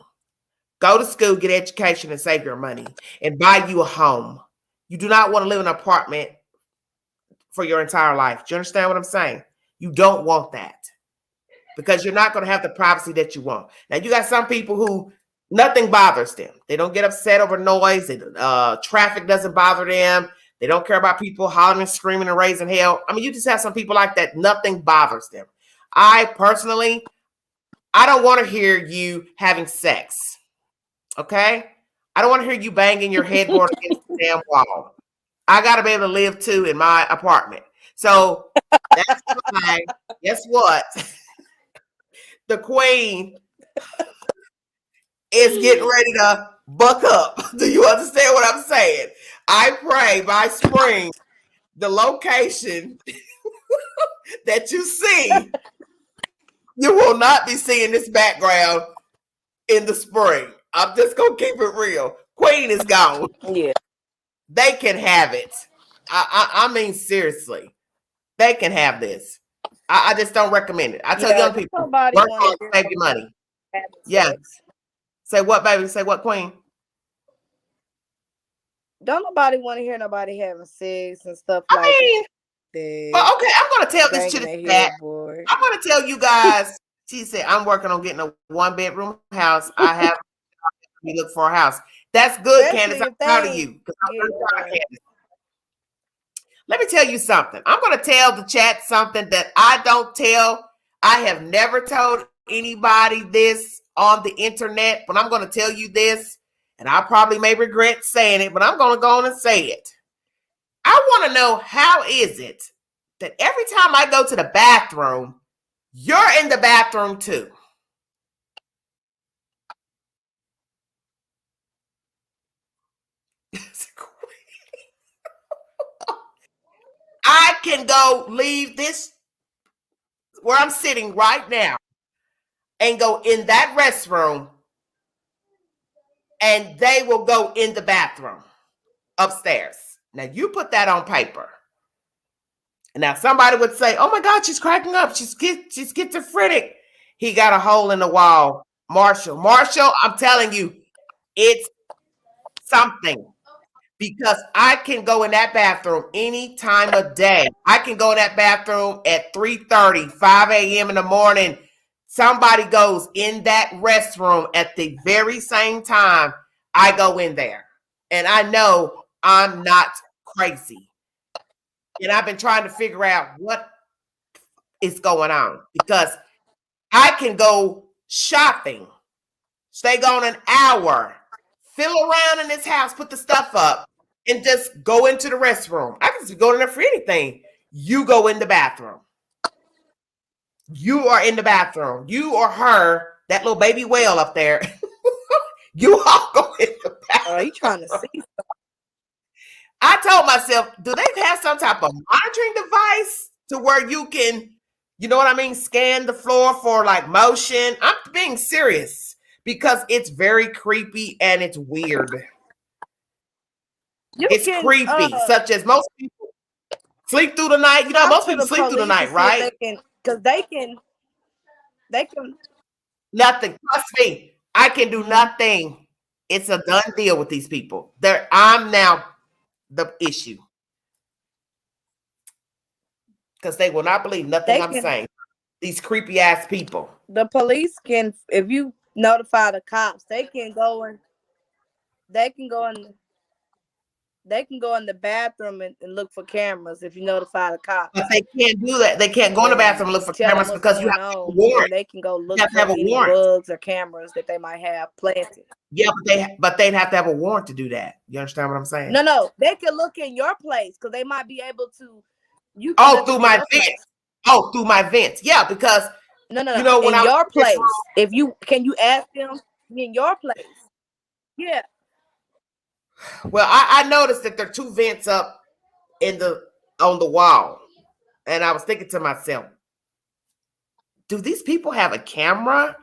Go to school, get education, and save your money, and buy you a home. You do not want to live in an apartment for your entire life. Do you understand what I'm saying? You don't want that because you're not going to have the privacy that you want. Now, you got some people who nothing bothers them. They don't get upset over noise. Traffic doesn't bother them. They don't care about people hollering, screaming, and raising hell. I mean, you just have some people like that. Nothing bothers them. I personally, I don't want to hear you having sex. Okay? I don't want to hear you banging your headboard against the damn wall. I got to be able to live too in my apartment. So that's why, guess what? The Queen is getting ready to buck up. Do you understand what I'm saying? I pray by spring, the location that you see, you will not be seeing this background in the spring. I'm just going to keep it real. Queen is gone. Yeah. They can have it. I mean, seriously. They can have this. I just don't recommend it. I tell young people, work hard, save your money. Yeah. Say what, baby? Say what, Queen? Don't nobody want to hear nobody having sex and stuff like that. Well, okay, I'm going to tell this to the chat. I'm going to tell you guys. She said, I'm working on getting a 1-bedroom house. I have to look for a house. That's good, Candace. I'm proud of you. Let me tell you something. I'm going to tell the chat something that I don't tell. I have never told anybody this on the internet, but I'm going to tell you this, and I probably may regret saying it, but I'm going to go on and say it. I want to know, how is it that every time I go to the bathroom, you're in the bathroom too? I can go leave this where I'm sitting right now and go in that restroom, and they will go in the bathroom upstairs. Now, you put that on paper. And now somebody would say, oh my God, she's cracking up. She's schizophrenic. He got a hole in the wall. Marshall, I'm telling you, it's something. Because I can go in that bathroom any time of day. I can go in that bathroom at 3:30, 5 a.m. in the morning. Somebody goes in that restroom at the very same time I go in there. And I know I'm not crazy. And I've been trying to figure out what is going on. Because I can go shopping, stay gone an hour, fill around in this house, put the stuff up, and just go into the restroom. I can just go in there for anything. You go in the bathroom. You are in the bathroom. You or her, that little baby whale up there. You all go in the bathroom. Are you trying to see something? I told myself, do they have some type of monitoring device to where you can, you know what I mean, scan the floor for like motion? I'm being serious because it's very creepy and it's weird. It's creepy, such as most people sleep through the night. You know, most people sleep through the night, right? Because they can. Nothing. Trust me, I can do nothing. It's a done deal with these people. I'm now the issue because they will not believe nothing I'm saying. These creepy ass people. The police can, if you notify the cops, they can go in the bathroom and look for cameras if you notify the cops. But they can't do that. They can't go in the bathroom and look for cameras because you have to have a warrant. They can go look for any bugs or cameras that they might have planted. Yeah, but they'd have to have a warrant to do that. You understand what I'm saying? No. They can look in your place because they might be able to. Through my vents. Oh, through my vents. Yeah, because no. You know, when in your place, if you ask them in your place? Yeah. Well, I noticed that there are 2 vents up on the wall, and I was thinking to myself, do these people have a camera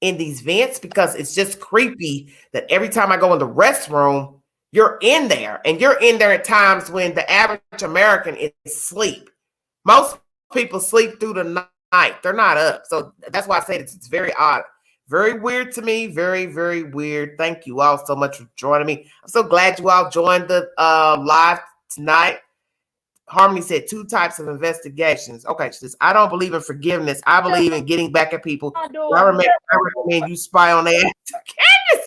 in these vents? Because it's just creepy that every time I go in the restroom, you're in there, and you're in there at times when the average American is asleep. Most people sleep through the night. They're not up. So that's why I say it's very odd. Very weird to me. Very, very weird. Thank you all so much for joining me. I'm so glad you all joined the live tonight. Harmony said 2 types of investigations. Okay, I don't believe in forgiveness. I believe in getting back at people. I recommend you spy on their ass.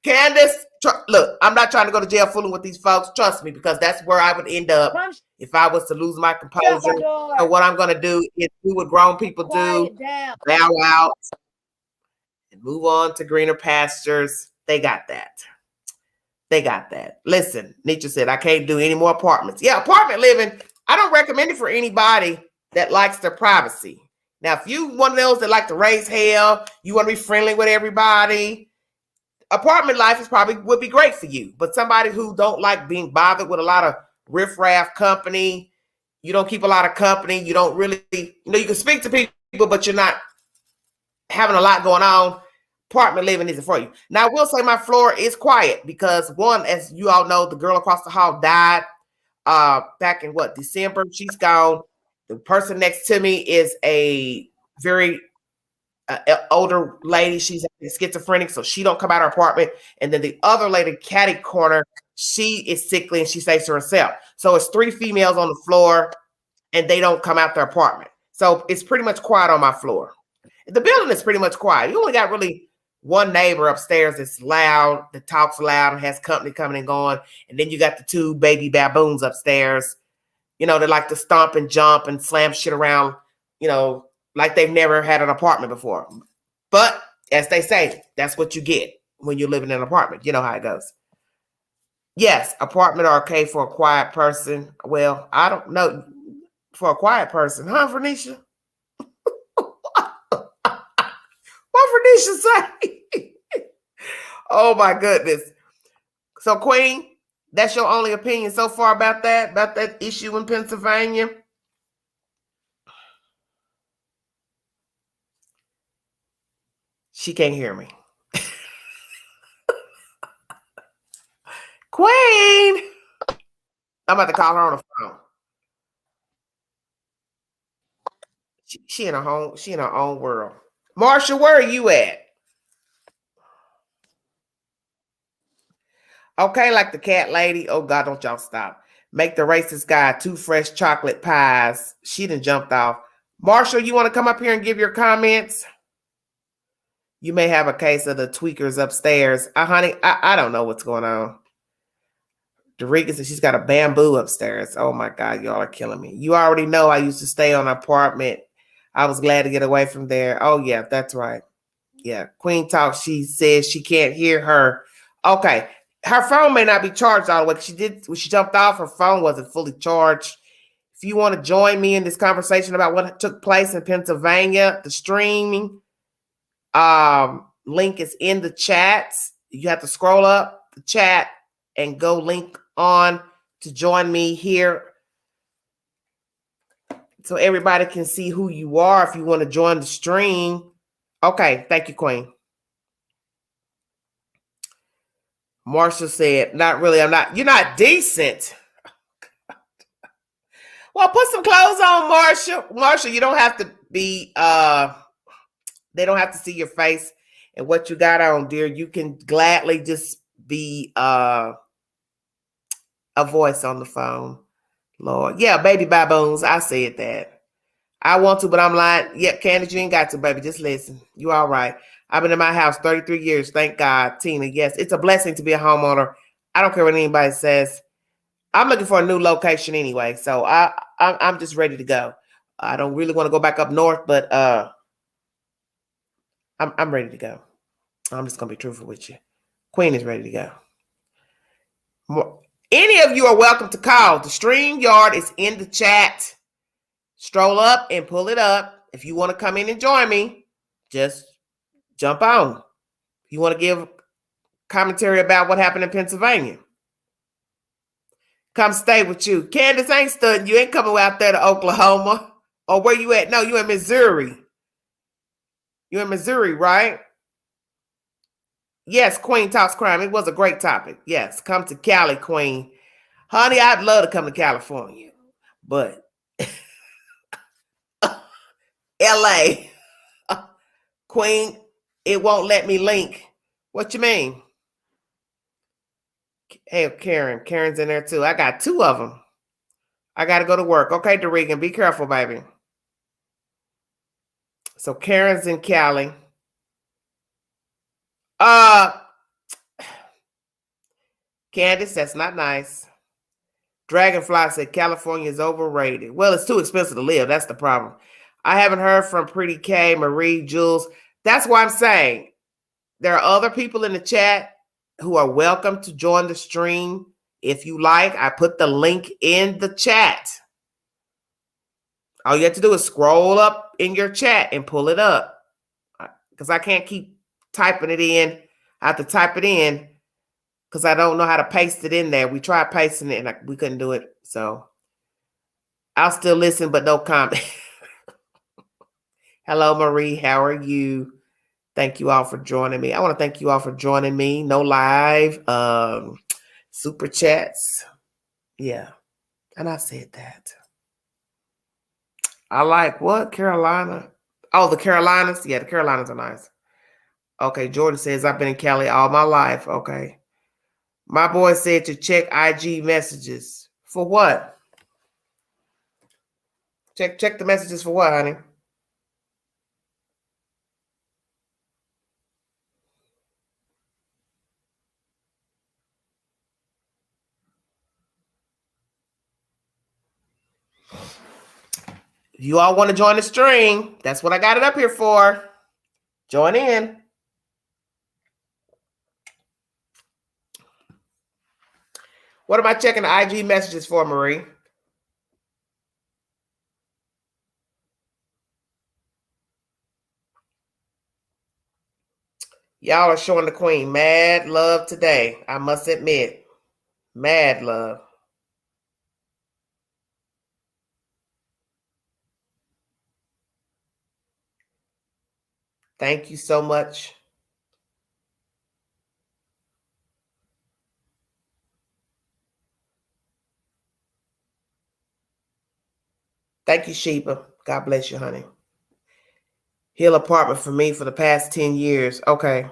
Candace, look, I'm not trying to go to jail fooling with these folks. Trust me, because that's where I would end up if I was to lose my composure. So what I'm going to do is do what grown people do. Bow out and move on to greener pastures. They got that. Listen, Nietzsche said, I can't do any more apartments. Yeah, apartment living, I don't recommend it for anybody that likes their privacy. Now, if you one of those that like to raise hell, you want to be friendly with everybody, apartment life would be great for you. But somebody who don't like being bothered with a lot of riffraff company, you don't keep a lot of company, you don't really, you can speak to people, but you're not having a lot going on, apartment living isn't for you. Now, I will say my floor is quiet because, one, as you all know, the girl across the hall died back in December. She's gone. The person next to me is a very older lady. She's schizophrenic, so she don't come out of her apartment. And then the other lady, catty corner, she is sickly and she stays to herself. So it's 3 females on the floor and they don't come out their apartment. So it's pretty much quiet on my floor. The building is pretty much quiet. You only got really one neighbor upstairs that's loud, that talks loud and has company coming and going. And then you got the 2 baby baboons upstairs, that like to stomp and jump and slam shit around, like they've never had an apartment before. But as they say, that's what you get when you're living in an apartment. You know how it goes. Yes, apartment are okay for a quiet person. Well, I don't know. For a quiet person, huh, Vernisha? What Vernisha say? Oh my goodness. So Queen, that's your only opinion so far about that issue in Pennsylvania? She can't hear me. Queen, I'm about to call her on the phone. She in her own world. Marsha, where are you at? Okay, like the cat lady. Oh God, don't y'all stop. Make the racist guy 2 fresh chocolate pies. She done jumped off. Marsha, you want to come up here and give your comments? You may have a case of the tweakers upstairs. Honey, I don't know what's going on. Dorica says she's got a bamboo upstairs. Oh my God, y'all are killing me. You already know I used to stay on an apartment. I was glad to get away from there. Oh yeah, that's right. Yeah, Queen Talk, she says she can't hear her. Okay, her phone may not be charged all the way. When she jumped off, her phone wasn't fully charged. If you want to join me in this conversation about what took place in Pennsylvania, the streaming link is in the chat. You have to scroll up the chat and go link on to join me here so everybody can see who you are if you want to join the stream. Okay, thank you, Queen. Marsha said, not really, you're not decent. Well, put some clothes on, Marsha. Marsha, you don't have to be, they don't have to see your face and what you got on, dear. You can gladly just be a voice on the phone. Lord. Yeah, baby baboons. I said that. I want to, but I'm lying. Yep, Candace, you ain't got to, baby. Just listen. You all right. I've been in my house 33 years. Thank God. Tina, yes. It's a blessing to be a homeowner. I don't care what anybody says. I'm looking for a new location anyway. So I'm just ready to go. I don't really want to go back up north, but I'm ready to go. I'm just gonna be truthful with you. Queen is ready to go. Any of you are welcome to call. The StreamYard is in the chat. Stroll up and pull it up. If you want to come in and join me, just jump on. If you want to give commentary about what happened in Pennsylvania, come stay with you. Candace ain't studying. You ain't coming out there to Oklahoma. Or where you at? No, you in Missouri. You in Missouri, right? Yes, Queen Talks Crime. It was a great topic. Yes, come to Cali, Queen. Honey, I'd love to come to California, but LA, Queen, it won't let me link. What you mean? Hey, Karen. Karen's in there too. I got two of them. I got to go to work. Okay, DeRegan, be careful, baby. So Karen's in Cali. Candace, that's not nice. Dragonfly said California is overrated. Well, it's too expensive to live. That's the problem. I haven't heard from Pretty K, Marie, Jules. That's why I'm saying there are other people in the chat who are welcome to join the stream. If you like, I put the link in the chat. All you have to do is scroll up in your chat and pull it up. Because I can't keep typing it in. I have to type it in because I don't know how to paste it in there. We tried pasting it and we couldn't do it. So I'll still listen, but no comment. Hello, Marie. How are you? Thank you all for joining me. I want to thank you all for joining me. No live, super chats. Yeah. And I said that. I like what? Carolina? Oh, the Carolinas? Yeah, the Carolinas are nice. Okay, Jordan says, I've been in Cali all my life. Okay. My boy said to check IG messages. For what? Check the messages for what, honey? You all want to join the stream? That's what I got it up here for. Join in. What am I checking the IG messages for, Marie? Y'all are showing the queen mad love today. I must admit. Mad love. Thank you so much. Thank you, Sheba. God bless you, honey. Hill apartment for me for the past 10 years. Okay.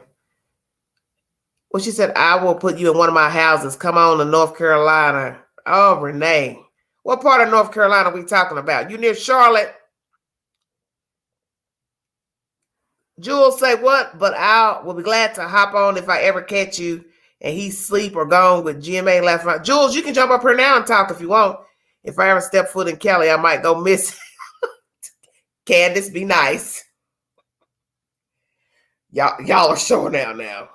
Well, she said, I will put you in one of my houses. Come on to North Carolina. Oh, Renee. What part of North Carolina are we talking about? You near Charlotte? Jules say what? But I will be glad to hop on if I ever catch you and he's asleep or gone with GMA last night. Jules, you can jump up here now and talk if you want. If I ever step foot in Cali, I might go miss. Candace, be nice. Y'all are showing out now.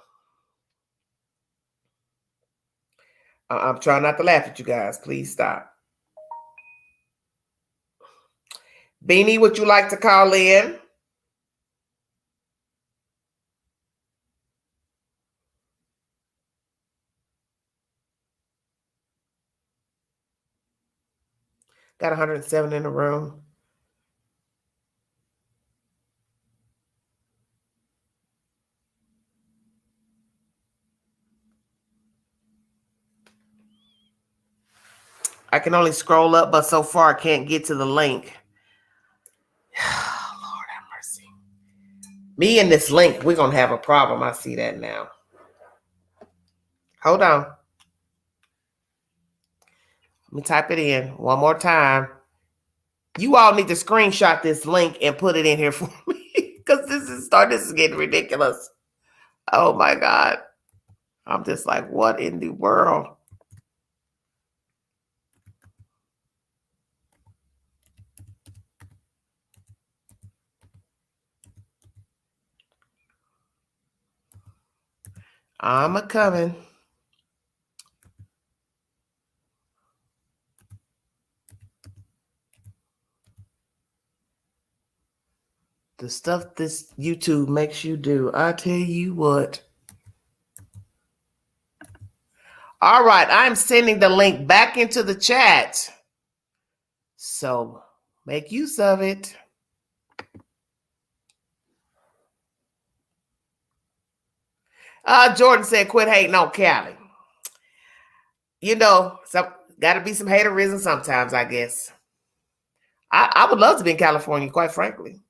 I'm trying not to laugh at you guys. Please stop. Beanie, would you like to call in? Got 107 in the room. I can only scroll up, but so far I can't get to the link. Lord have mercy. Me and this link, we're going to have a problem. I see that now. Hold on. Let me type it in one more time. You all need to screenshot this link and put it in here for me because this is getting ridiculous. Oh my God. I'm just like, what in the world? I'm a coming. The stuff this YouTube makes you do, I tell you what. All right, I'm sending the link back into the chat. So make use of it. Jordan said, quit hating on Cali. You know, got to be some haterism sometimes, I guess. I would love to be in California, quite frankly.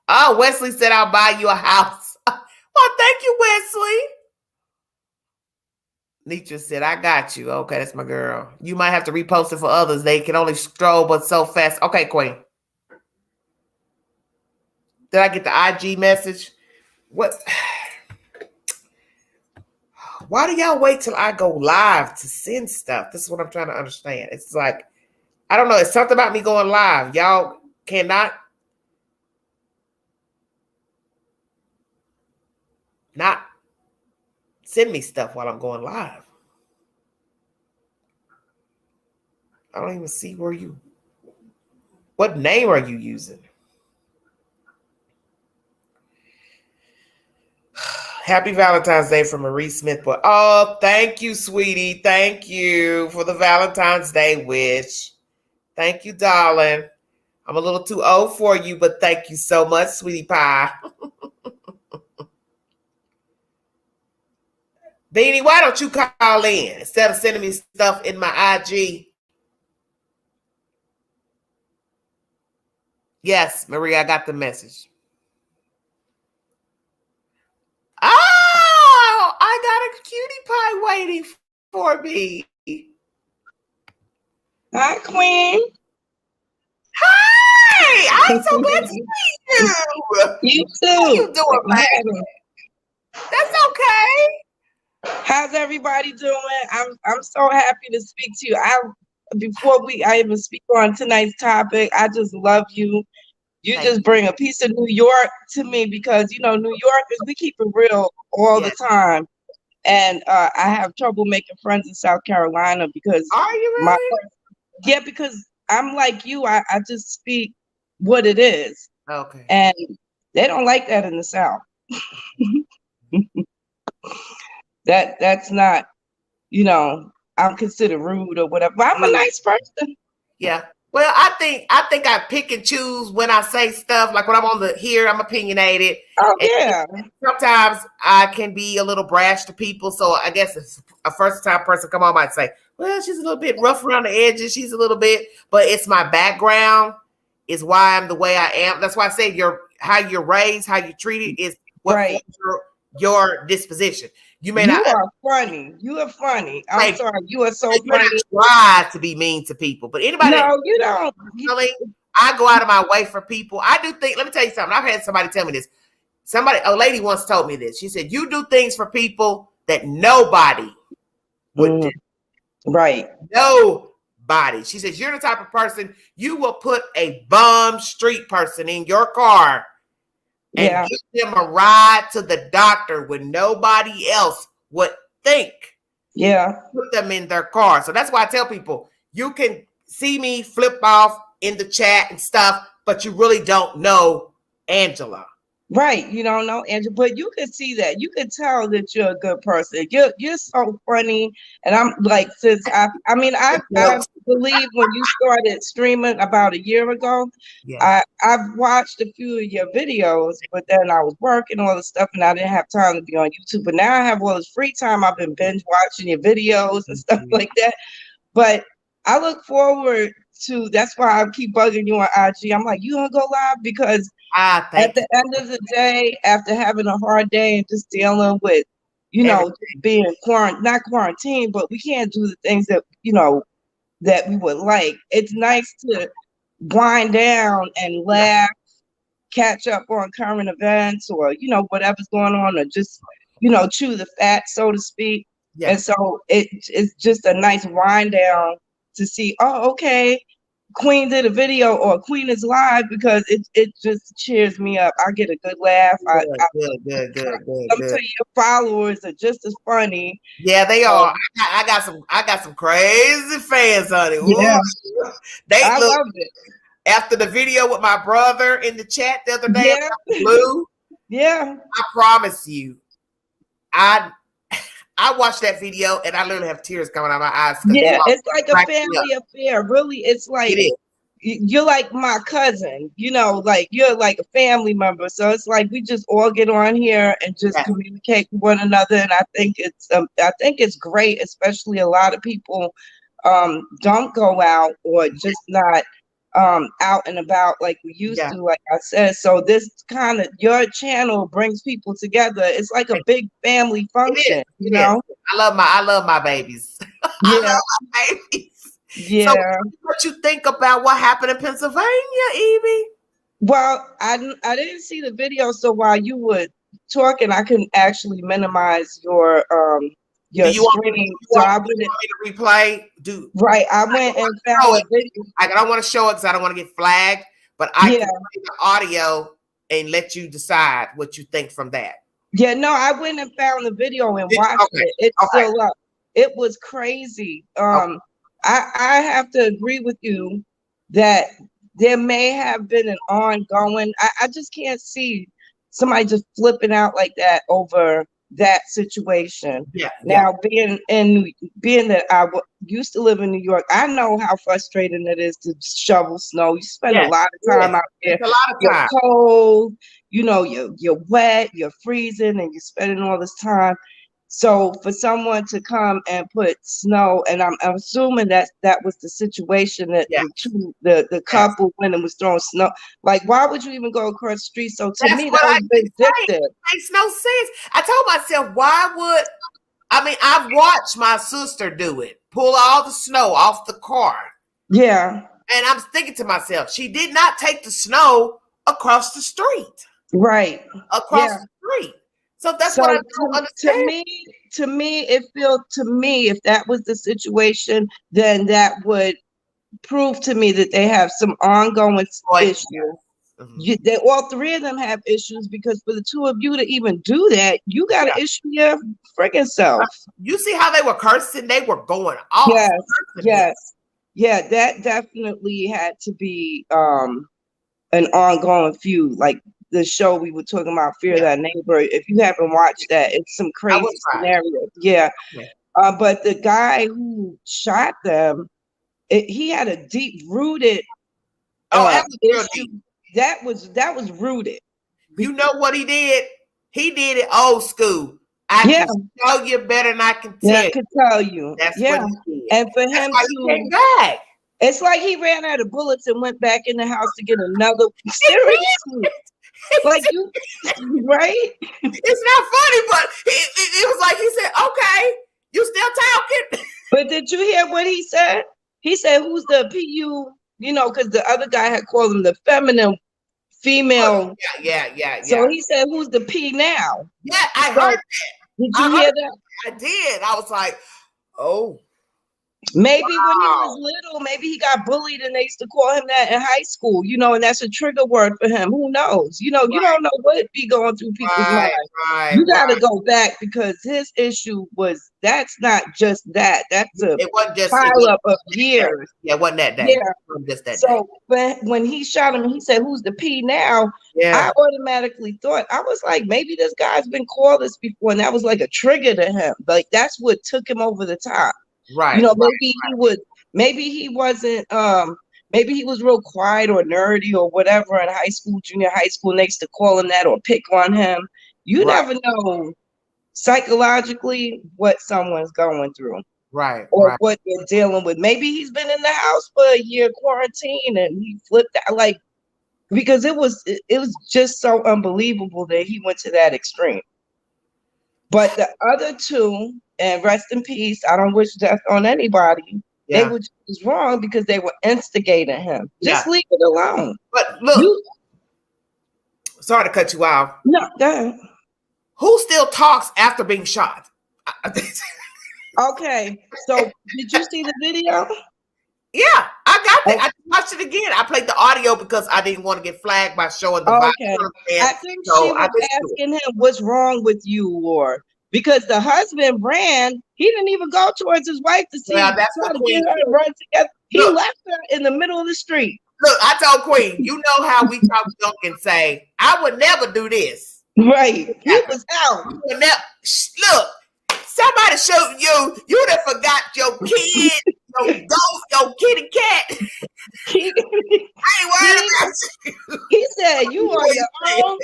Oh, Wesley said, I'll buy you a house. Well, thank you, Wesley. Nietzsche said, I got you. Okay, that's my girl. You might have to repost it for others. They can only stroll, but so fast. Okay, Queen. Did I get the IG message? What? Why do y'all wait till I go live to send stuff? This is what I'm trying to understand. It's like, I don't know. It's something about me going live. Y'all cannot not send me stuff while I'm going live. I don't even see what name are you using? Happy Valentine's Day from Marie Smith. But oh, thank you, sweetie. Thank you for the Valentine's Day wish. Thank you, darling. I'm a little too old for you, but thank you so much, sweetie pie. Beanie, why don't you call in instead of sending me stuff in my IG? Yes, Maria, I got the message. Oh, I got a cutie pie waiting for me. Hi, Queen. Hi, I'm so glad to meet you. You too. How you doing, baby? That's okay. How's everybody doing? I'm so happy to speak to you. Before I even speak on tonight's topic, I just love you. You just bring a piece of New York to me because you know New Yorkers, we keep it real all the time. And I have trouble making friends in South Carolina because are you really? Yeah, because I'm like you. I just speak what it is. Okay. And they don't like that in the South. That's not, you know, I'm considered rude or whatever. But I'm a nice person. Yeah. Well, I think I pick and choose when I say stuff. Like when I'm on here, I'm opinionated. Oh, yeah. Sometimes I can be a little brash to people. So I guess if a first-time person come on might say, well, she's a little bit rough around the edges. She's a little bit, but it's my background is why I'm the way I am. That's why I say how you're raised, how you're treated is what right. your disposition. You may not. You are funny. You are funny. I'm sorry. You are so funny. Try to be mean to people, but anybody. No, you don't. I go out of my way for people. I do think. Let me tell you something. I've had somebody tell me this. A lady once told me this. She said, "You do things for people that nobody would do." Right. Nobody. She says, "You're the type of person you will put a bum street person in your car." And give them a ride to the doctor when nobody else would think. Yeah. Put them in their car. So that's why I tell people, you can see me flip off in the chat and stuff, but you really don't know Angela. Right, you don't know Andrew, but you could see that. You could tell that you're a good person. You're so funny, and I'm like, since I believe when you started streaming about a year ago, Yeah. I've watched a few of your videos, but then I was working all the stuff, and I didn't have time to be on YouTube. But now I have all this free time. I've been binge watching your videos and stuff like that. But I look forward to. That's why I keep bugging you on IG. I'm like, you gonna go live because. At the end of the day, after having a hard day and just dealing with, being not quarantined, but we can't do the things that, that we would like. It's nice to wind down and laugh, catch up on current events or, whatever's going on, or just, chew the fat, so to speak. Yeah. And so it's just a nice wind down to see, oh, okay, Queen did a video or Queen is live, because it just cheers me up. I get a good laugh. Good. Some of your followers are just as funny. Yeah, they are. I got some crazy fans on it. Yeah. I love it. After the video with my brother in the chat the other day, Blue. Yeah. I promise you, I watched that video and I literally have tears coming out of my eyes. Yeah, it's like a family affair. Really, it's like you're like my cousin, like you're like a family member. So it's like we just all get on here and just communicate with one another. And I think it's great, especially a lot of people don't go out or just not out and about like we used to, like I said. So this kind of, your channel brings people together. It's like a big family function, you know. I love my babies. I love my babies. Yeah. So what you think about what happened in Pennsylvania, Evie? Well, I didn't see the video, so while you were talking, I couldn't actually minimize your screen. So I went to replay. Right, I went and found the video. I don't want to show it because I don't want to get flagged, but I can play the audio and let you decide what you think from that. Yeah, no, I went and found the video and watched it. It's still up. It was crazy. I have to agree with you that there may have been an ongoing. I just can't see somebody just flipping out like that over that situation. Now, being that I used to live in New York, I know how frustrating it is to shovel snow. You spend a lot of time out there. A lot of time. You're cold. You're wet. You're freezing, and you're spending all this time. So for someone to come and put snow, and I'm assuming that was the situation that the couple went and was throwing snow. Like, why would you even go across the street? So to me, that was vindictive. It makes no sense. I told myself, I've watched my sister do it, pull all the snow off the car. Yeah. And I'm thinking to myself, she did not take the snow across the street. Right. Across the street. So that's what I don't understand. To me, if that was the situation, then that would prove to me that they have some ongoing issues. Mm-hmm. All three of them have issues, because for the two of you to even do that, you got to issue your freaking self. You see how they were cursing? They were going off. Yes. Yeah, that definitely had to be an ongoing feud. Like the show we were talking about, Fear Thy Neighbor. If you haven't watched that, it's some crazy scenarios. Yeah. But the guy who shot them, he had a deep rooted issue. That was rooted. You know what he did? He did it old school. I can show you better than I can tell you. I can tell you. That's what he did. And for him to came back. It's like he ran out of bullets and went back in the house to get another. Seriously. Like you, right? It's not funny, but it was like he said, "Okay, you still talking?" But did you hear what he said? He said, "Who's the PU?" Because the other guy had called him the female. Yeah. So he said, "Who's the P now?" Yeah, I heard that. Did you hear that? I did. I was like, "Oh." Maybe when he was little, maybe he got bullied and they used to call him that in high school, and that's a trigger word for him. Who knows? You don't know what be going through people's minds. You got to go back because his issue that's not just that. That's it wasn't just pile up of years. Yeah, it wasn't that day. Yeah. Wasn't just that so when he shot him and he said, "Who's the P now?" I automatically thought, I was like, maybe this guy's been called this before, and that was like a trigger to him. Like that's what took him over the top. Right. Maybe he wasn't maybe he was real quiet or nerdy or whatever in high school, junior high school, next to call him that or pick on him. You never know psychologically what someone's going through. Right. Or what they're dealing with. Maybe he's been in the house for a year quarantine and he flipped out, like, because it was just so unbelievable that he went to that extreme. But the other two, and rest in peace, I don't wish death on anybody. They were just wrong because they were instigating him. Just leave it alone. But look, sorry to cut you off. No, go ahead. Who still talks after being shot? Okay, so did you see the video? Yeah, I got that. I watched it again. I played the audio because I didn't want to get flagged by showing the violence. I think she was asking him, "What's wrong with you?" Or because the husband ran, he didn't even go towards his wife to see that's what to get her to run together. He left her in the middle of the street. Look, I told Queen, you know how we talk junk and say, "I would never do this." Right. He was out. Look, somebody showed you. You done forgot your kid, your ghost, your kitty cat. I ain't worried about you. He said, "You on your own."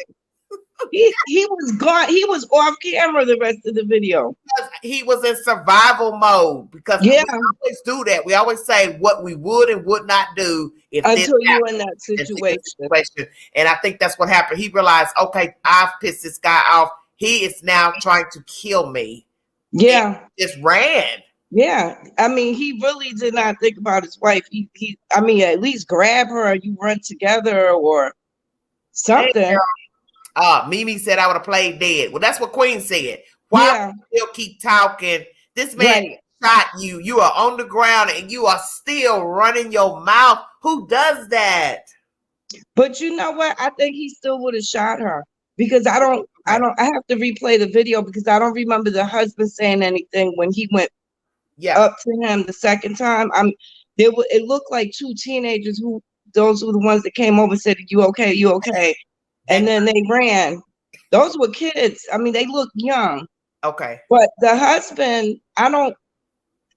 He was gone. He was off camera the rest of the video. Because he was in survival mode. Because we always do that. We always say what we would and would not do if until you're in that situation. And I think that's what happened. He realized, okay, I've pissed this guy off. He is now trying to kill me. Yeah, and just ran. Yeah, I mean, he really did not think about his wife. I mean, at least grab her. You run together or something. Mimi said I would have played dead. Well, that's what Queen said. Why still keep talking? This man shot you. You are on the ground and you are still running your mouth. Who does that? But you know what? I think he still would have shot her because I have to replay the video because I don't remember the husband saying anything when he went up to him the second time. It looked like two teenagers those were the ones that came over and said, "You okay? You okay?" And then they ran. Those were kids. I mean, they look young. Okay. But the husband, I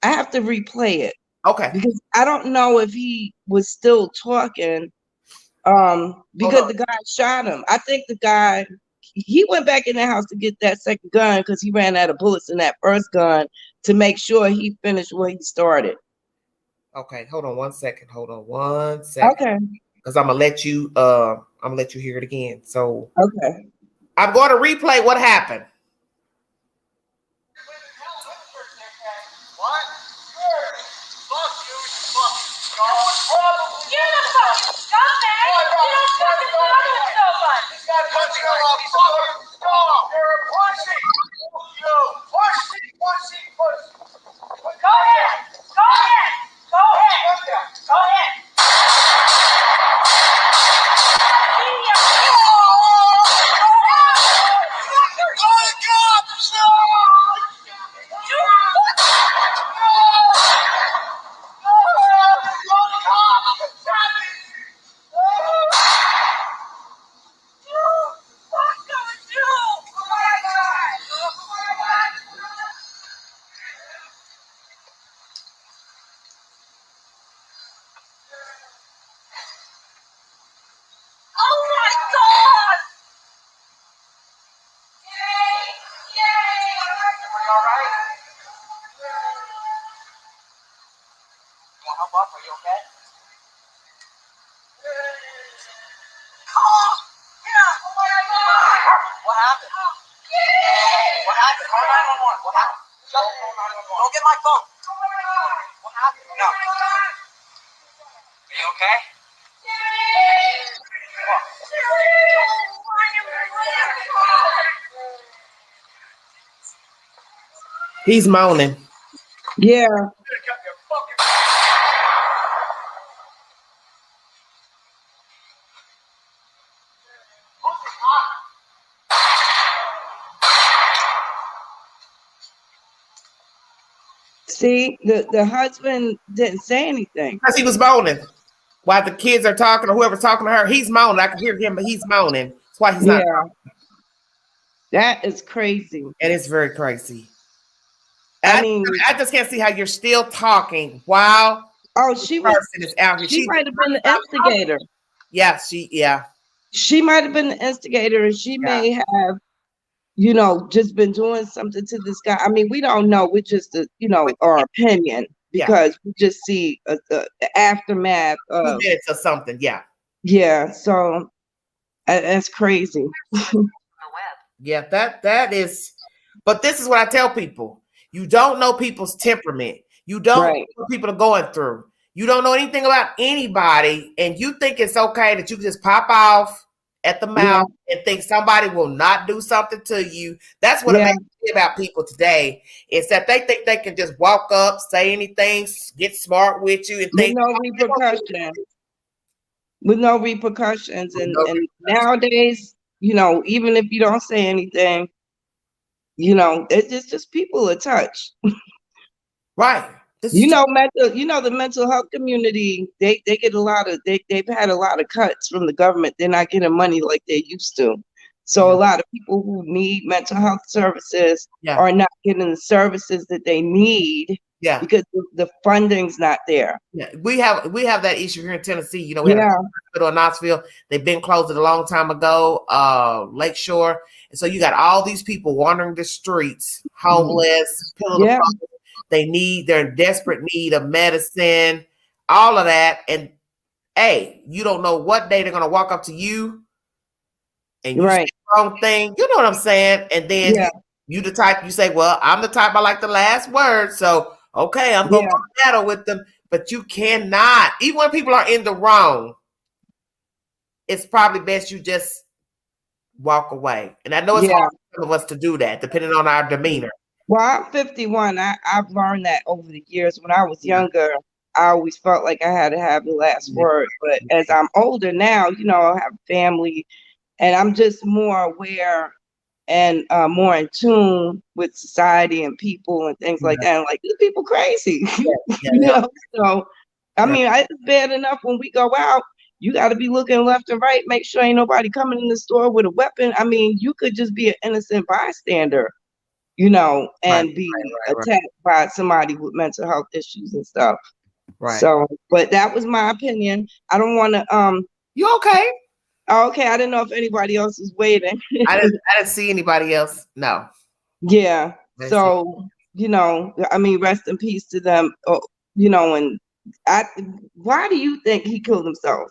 have to replay it. Okay. Because I don't know if he was still talking because the guy shot him. I think the guy, he went back in the house to get that second gun because he ran out of bullets in that first gun to make sure he finished what he started. Okay, hold on one second. Okay. Because I'm gonna let you hear it again. So okay. I'm going to replay what happened. He's moaning. Yeah. See, the husband didn't say anything because he was moaning while the kids are talking or whoever's talking to her. He's moaning. I can hear him, but he's moaning. That's why he's not talking. That is crazy. And it's very crazy. I just can't see how you're still talking while she is out here. She might have been the instigator. Yeah, she might have been the instigator, and she may have, just been doing something to this guy. I mean, we don't know. We're just, our opinion, because we just see the aftermath of it or something. Yeah. So that's crazy. Yeah, that is. But this is what I tell people: you don't know people's temperament. You don't know what people are going through. You don't know anything about anybody, and you think it's okay that you can just pop off at the mouth and think somebody will not do something to you. That's what amazes me about people today, is that they think they can just walk up, say anything, get smart with you, and think no repercussions. With no repercussions. And nowadays, even if you don't say anything, it's just people are touched. Right. The mental health community, they get a lot of, they've had a lot of cuts from the government. They're not getting money like they used to. So a lot of people who need mental health services are not getting the services that they need. Because the funding's not there. We have that issue here in Tennessee. We have a hospital in Knoxville. They've been closed a long time ago, Lakeshore. And so you got all these people wandering the streets, homeless, they're in desperate need of medicine, all of that. And hey, you don't know what day they're gonna walk up to you and you say the wrong thing. You know what I'm saying? And then you the type, you say, well, I'm the type I like the last word. So okay, I'm gonna battle with them. But you cannot, even when people are in the wrong, it's probably best you just walk away. And I know it's hard for some of us to do that, depending on our demeanor. Well, I'm 51. I've learned that over the years. When I was younger, I always felt like I had to have the last word. But as I'm older now, I have family, and I'm just more aware and more in tune with society and people and things like that. And like, these people crazy. So I mean, it's bad enough when we go out, you got to be looking left and right, make sure ain't nobody coming in the store with a weapon. I mean, you could just be an innocent bystander, and be attacked by somebody with mental health issues and stuff. So, but that was my opinion. I don't want to You okay? Okay, I didn't know if anybody else was waiting. I didn't see anybody else. No. Yeah. So, I mean, rest in peace to them. And why do you think he killed himself?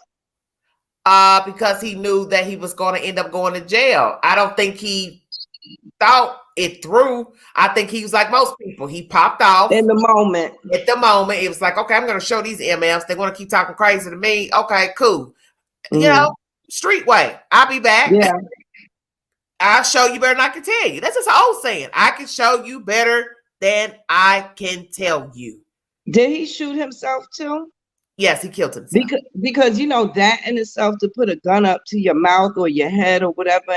Because he knew that he was going to end up going to jail. I don't think he thought it through. I think he was like most people. He popped off in the moment. At the moment, it was like, okay, I'm going to show these MFs. They want to keep talking crazy to me. Okay, cool. Street way. I'll be back. Yeah. I'll show you better than I can tell you. That's just an old saying. I can show you better than I can tell you. Did he shoot himself too? Yes, he killed himself. Because that in itself, to put a gun up to your mouth or your head or whatever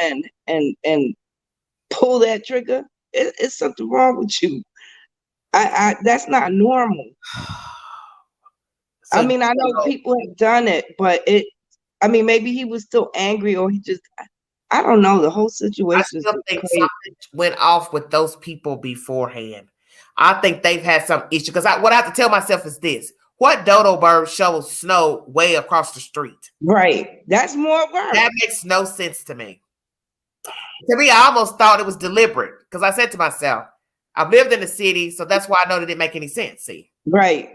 and pull that trigger, it's something wrong with you. That's not normal. So, I mean, I know people have done it, but maybe he was still angry, or he just, I don't know. The whole situation. I still think something went off with those people beforehand. I think they've had some issue, because what I have to tell myself is this: what dodo bird shovels snow way across the street? Right. That's more work. That makes no sense to me. To me, I almost thought it was deliberate, because I said to myself, I've lived in the city, so that's why I know that it didn't make any sense. See? Right.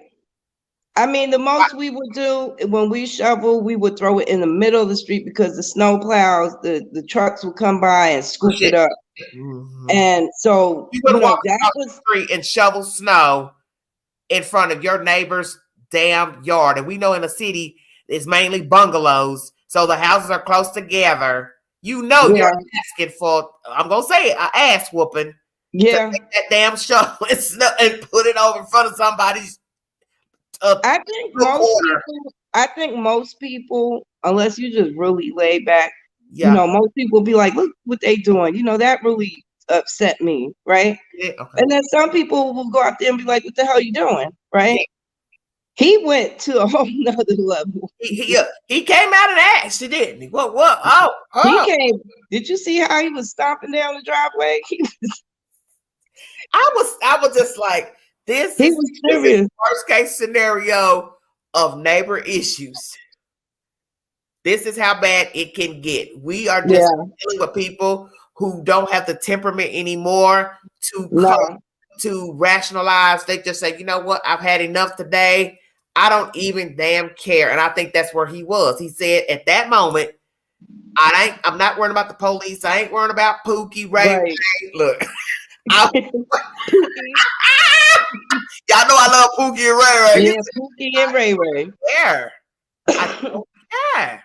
I mean, the most we would do when we shovel, we would throw it in the middle of the street, because the snow plows, the trucks would come by and scoop it up. Mm-hmm. And so you would walk across the street and shovel snow in front of your neighbor's damn yard. And we know in the city it's mainly bungalows, so the houses are close together. You're asking for, I'm gonna say it, an ass whooping. Yeah, to take that damn shovel and put it over in front of somebody's. I think most people, unless you just really lay back, most people be like, look what they doing. That really upset me, right? Yeah, okay. And then some people will go out there and be like, what the hell are you doing, right? Yeah. He went to a whole nother level. He came out of that, didn't he? What? Oh. He came. Did you see how he was stomping down the driveway? I was just like, this is worst case scenario of neighbor issues. This is how bad it can get. We are just dealing with people who don't have the temperament anymore to rationalize. They just say, you know what, I've had enough today. I don't even damn care. And I think that's where he was. He said at that moment, I'm not worrying about the police. I ain't worrying about Pookie, Ray. Look. Y'all know I love Pookie and Ray, right? Yeah, Pookie and Ray. Yeah.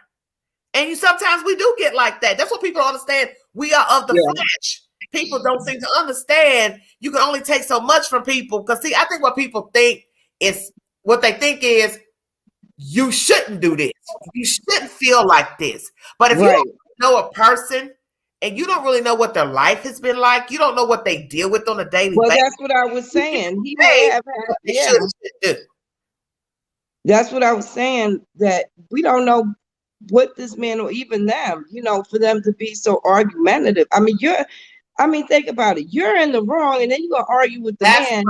And sometimes we do get like that. That's what people don't understand. We are of the flesh. People don't seem to understand you can only take so much from people. Because see, I think what people think is you shouldn't do this. You shouldn't feel like this. But if you don't know a person and you don't really know what their life has been like, you don't know what they deal with on a daily basis. Well, that's what I was saying. He may have had, that's what I was saying, that we don't know what this man or even them, for them to be so argumentative. I mean, think about it. You're in the wrong, and then you're gonna argue with the man.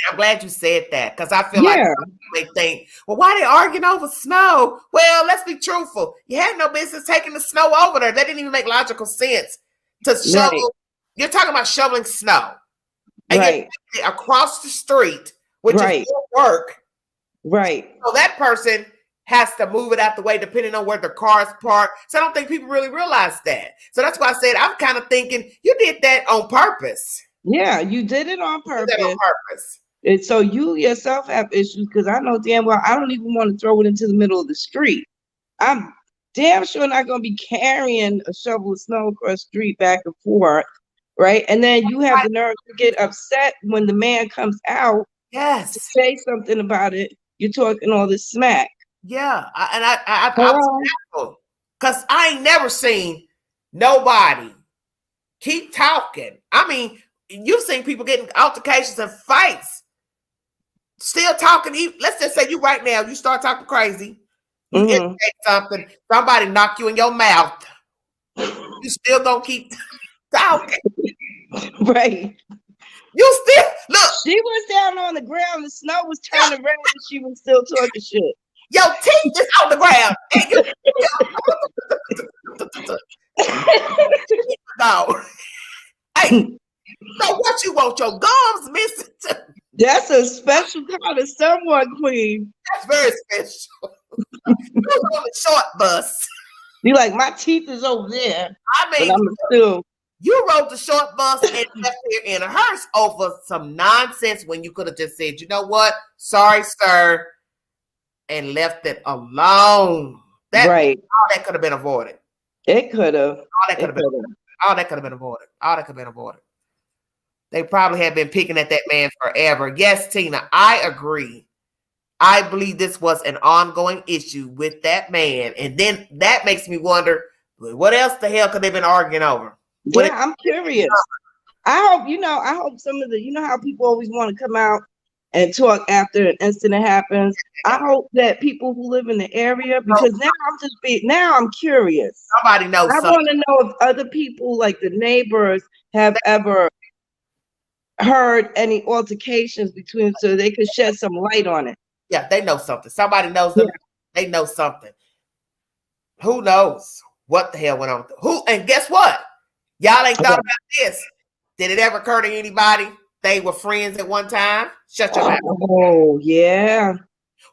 I'm glad you said that, because I feel like they think, well, why are they arguing over snow? Well, let's be truthful. You had no business taking the snow over there. That didn't even make logical sense to shovel. Right. You're talking about shoveling snow, and you're across the street, which is your work. Right. So that person has to move it out the way depending on where the car's parked. So I don't think people really realize that. So that's why I said I'm kind of thinking you did that on purpose. Yeah, you did it on purpose. And so you yourself have issues, because I know damn well I don't even want to throw it into the middle of the street. I'm damn sure not going to be carrying a shovel of snow across the street back and forth, right? And then you have the nerve to get upset when the man comes out to say something about it. You're talking all this smack. Yeah, I was careful, because I ain't never seen nobody keep talking. I mean, you've seen people getting altercations and fights, still talking. Let's just say you right now, you start talking crazy, you get something, somebody knock you in your mouth, you still gonna keep talking. Right. You still look. She was down on the ground, the snow was turning red, and she was still talking shit. Your teeth is on the ground. No. Hey, so what you want? Your gums missing? That's a special kind of someone, queen. That's very special. You're on the short bus. You like, my teeth is over there. I mean, you rode the short bus and left here in a hearse over some nonsense when you could have just said, you know what? Sorry, sir. And left it alone. All that could have been avoided. It could have. All that could have been avoided. They probably had been picking at that man forever. Yes, Tina, I agree. I believe this was an ongoing issue with that man. And then that makes me wonder, what else the hell could they have been arguing over? I'm curious. I hope some of the, how people always want to come out and talk after an incident happens. I hope that people who live in the area, because now I'm curious. Somebody knows. I want to know if other people, like the neighbors, have ever heard any altercations between them, so they could shed some light on it. Yeah, they know something. Somebody knows them. Yeah. They know something. Who knows what the hell went on? And guess what? Y'all ain't thought about this. Did it ever occur to anybody they were friends at one time? Shut your mouth. Oh, yeah.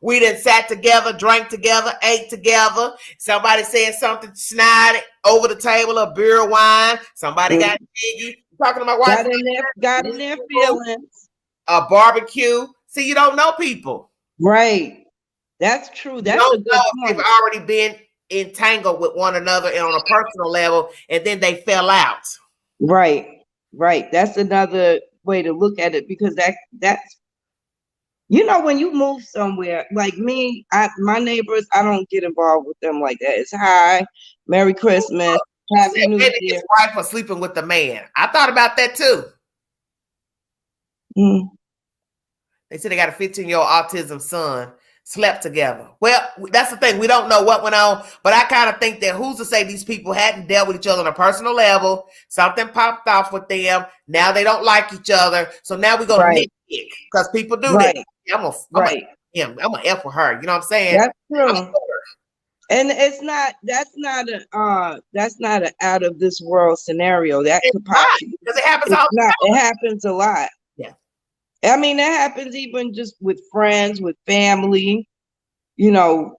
We done sat together, drank together, ate together. Somebody said something snide over the table of beer or wine. Somebody got jiggy. Talking about why got in their feelings. A barbecue. See, you don't know people. Right. That's true. That's a good point. They've already been entangled with one another and on a personal level, and then they fell out. Right. That's another way to look at it, because that's when you move somewhere, like me, my neighbors, I don't get involved with them like that. It's hi, Merry Christmas, Happy New Maybe Year. his wife was sleeping with the man. I thought about that too. They said they got a 15-year-old autism son, slept together. Well, that's the thing. We don't know what went on, but I kind of think that who's to say these people hadn't dealt with each other on a personal level. Something popped off with them. Now they don't like each other. So now we're going to nitpick because people do that. I'm gonna F with her. You know what I'm saying? That's true. And that's not an out of this world scenario. That could possibly, because it happens all the time. It happens a lot. Yeah. I mean, that happens even just with friends, with family, you know,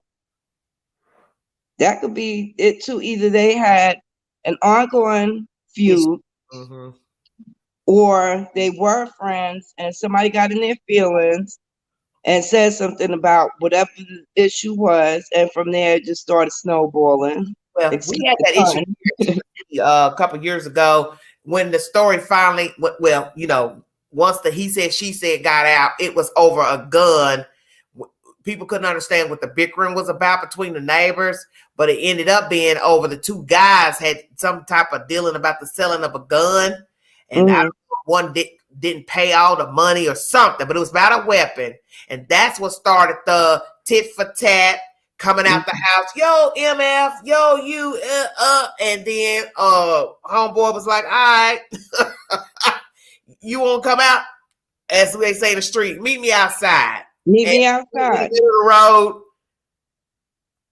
that could be it too. Either they had an ongoing feud or they were friends and somebody got in their feelings and said something about whatever the issue was. And from there, it just started snowballing. Well, we had that issue a couple of years ago when the story finally, well, you know, once the he said, she said got out, it was over a gun. People couldn't understand what the bickering was about between the neighbors, but it ended up being over the two guys had some type of dealing about the selling of a gun. And one didn't pay all the money or something, but it was about a weapon. And that's what started the tit for tat coming out the house. Yo, MF, yo, you, and then homeboy was like, all right, you won't come out? As they say in the street, meet me outside. Meet me outside. The road,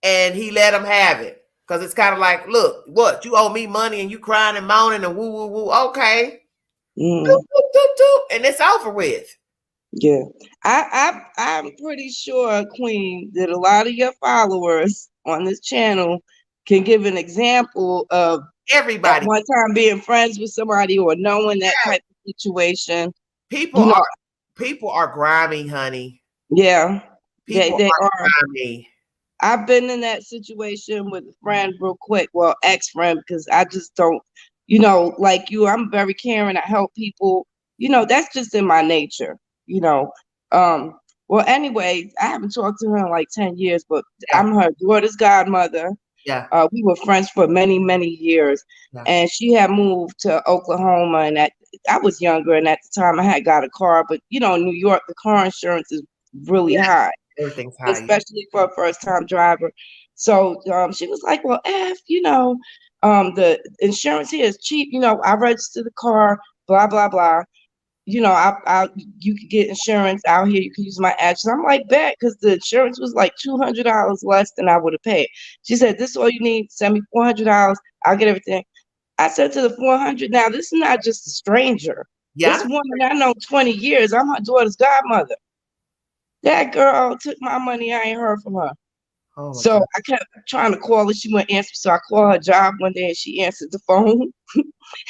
and he let him have it. Because it's kind of like, look, what? You owe me money and you crying and moaning and woo, woo, woo. Okay. Doop, doop, doop, doop, and it's over with. Yeah. I'm pretty sure, Queen, that a lot of your followers on this channel can give an example of everybody at one time being friends with somebody or knowing that type of situation. People are grimy, honey. Yeah. People they are grimy. I've been in that situation with a friend real quick. Well, ex-friend, because I just don't, you know, like you, I'm very caring. I help people. You know, that's just in my nature, you know. Well, anyway, I haven't talked to her in like 10 years, but I'm her daughter's godmother. Yeah. We were friends for many, many years. Yeah. And she had moved to Oklahoma, and I was younger, and at the time I had got a car, but you know, in New York, the car insurance is really high. Everything's high. Especially for a first-time driver. So she was like, well, you know, the insurance here is cheap. You know, I register the car, blah, blah, blah. You know, you could get insurance out here. You can use my address. I'm like, bet, because the insurance was like $200 less than I would have paid. She said, this is all you need. Send me $400. I'll get everything. I said to the 400, now this is not just a stranger. Yeah. This woman I know 20 years. I'm her daughter's godmother. That girl took my money. I ain't heard from her. Oh, so God. I kept trying to call her. She wouldn't answer. So I called her job one day and she answered the phone.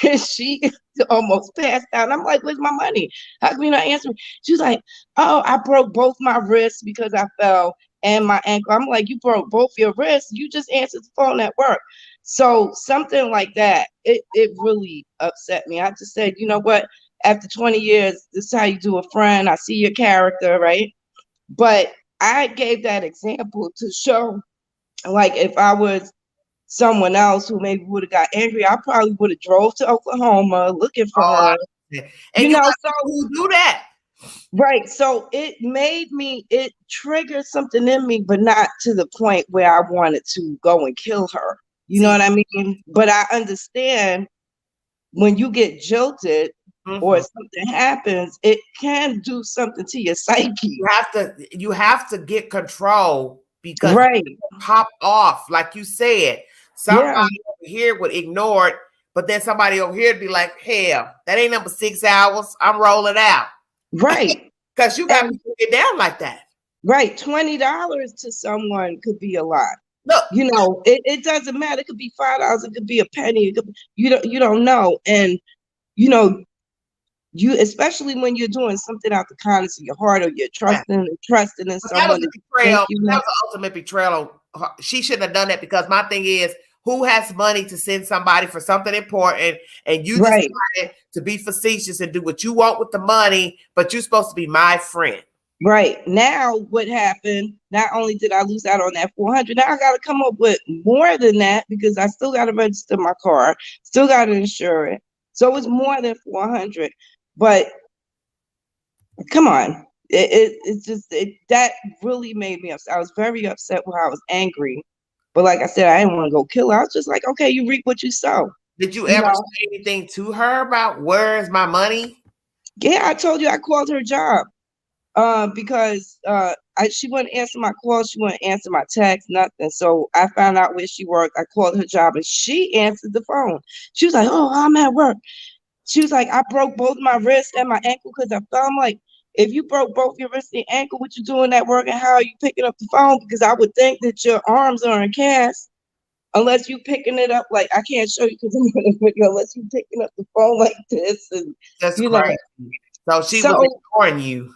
And she almost passed out. I'm like, where's my money? How come you not answering? She was like, oh, I broke both my wrists because I fell and my ankle. I'm like, you broke both your wrists. You just answered the phone at work. So something like that, it really upset me. I just said, you know what? After 20 years, this is how you do a friend. I see your character, right? But I gave that example to show, like, if I was someone else who maybe would have got angry, I probably would have drove to Oklahoma looking for her. And you know, so who do that? Right. So it triggered something in me, but not to the point where I wanted to go and kill her. You know what I mean? But I understand when you get jilted, or if something happens, it can do something to your psyche. You have to get control because you pop off, like you said. Somebody over here would ignore it, but then somebody over here would be like, hell, that ain't number 6 hours. I'm rolling out. Right. Because you got to get down like that. Right. $20 to someone could be a lot. Look, you know, it doesn't matter. It could be $5. It could be a penny. It could be, you don't know. And, you know, you, especially when you're doing something out the kindness of your heart, or you're trusting in someone. That was the ultimate betrayal. She shouldn't have done that, because my thing is, who has money to send somebody for something important, and you decided to be facetious and do what you want with the money, but you're supposed to be my friend. Right. Now what happened, not only did I lose out on that 400, now I got to come up with more than that because I still got to register my car, still got to insure it. So it's more than 400. But come on. It's just that really made me upset. I was very upset when I was angry. But like I said, I didn't want to go kill her. I was just like, okay, you reap what you sow. Did you ever say anything to her about where is my money? Yeah, I told you I called her job. Because she wouldn't answer my calls, she wouldn't answer my text, nothing. So I found out where she worked. I called her job and she answered the phone. She was like, "Oh, I'm at work." She was like, "I broke both my wrists and my ankle because I fell." I'm like, if you broke both your wrist and ankle, what you doing at work and how are you picking up the phone? Because I would think that your arms are in cast unless you picking it up. Like, I can't show you because I'm gonna pick it up unless you picking up the phone like this. And that's crazy. So she was ignoring you.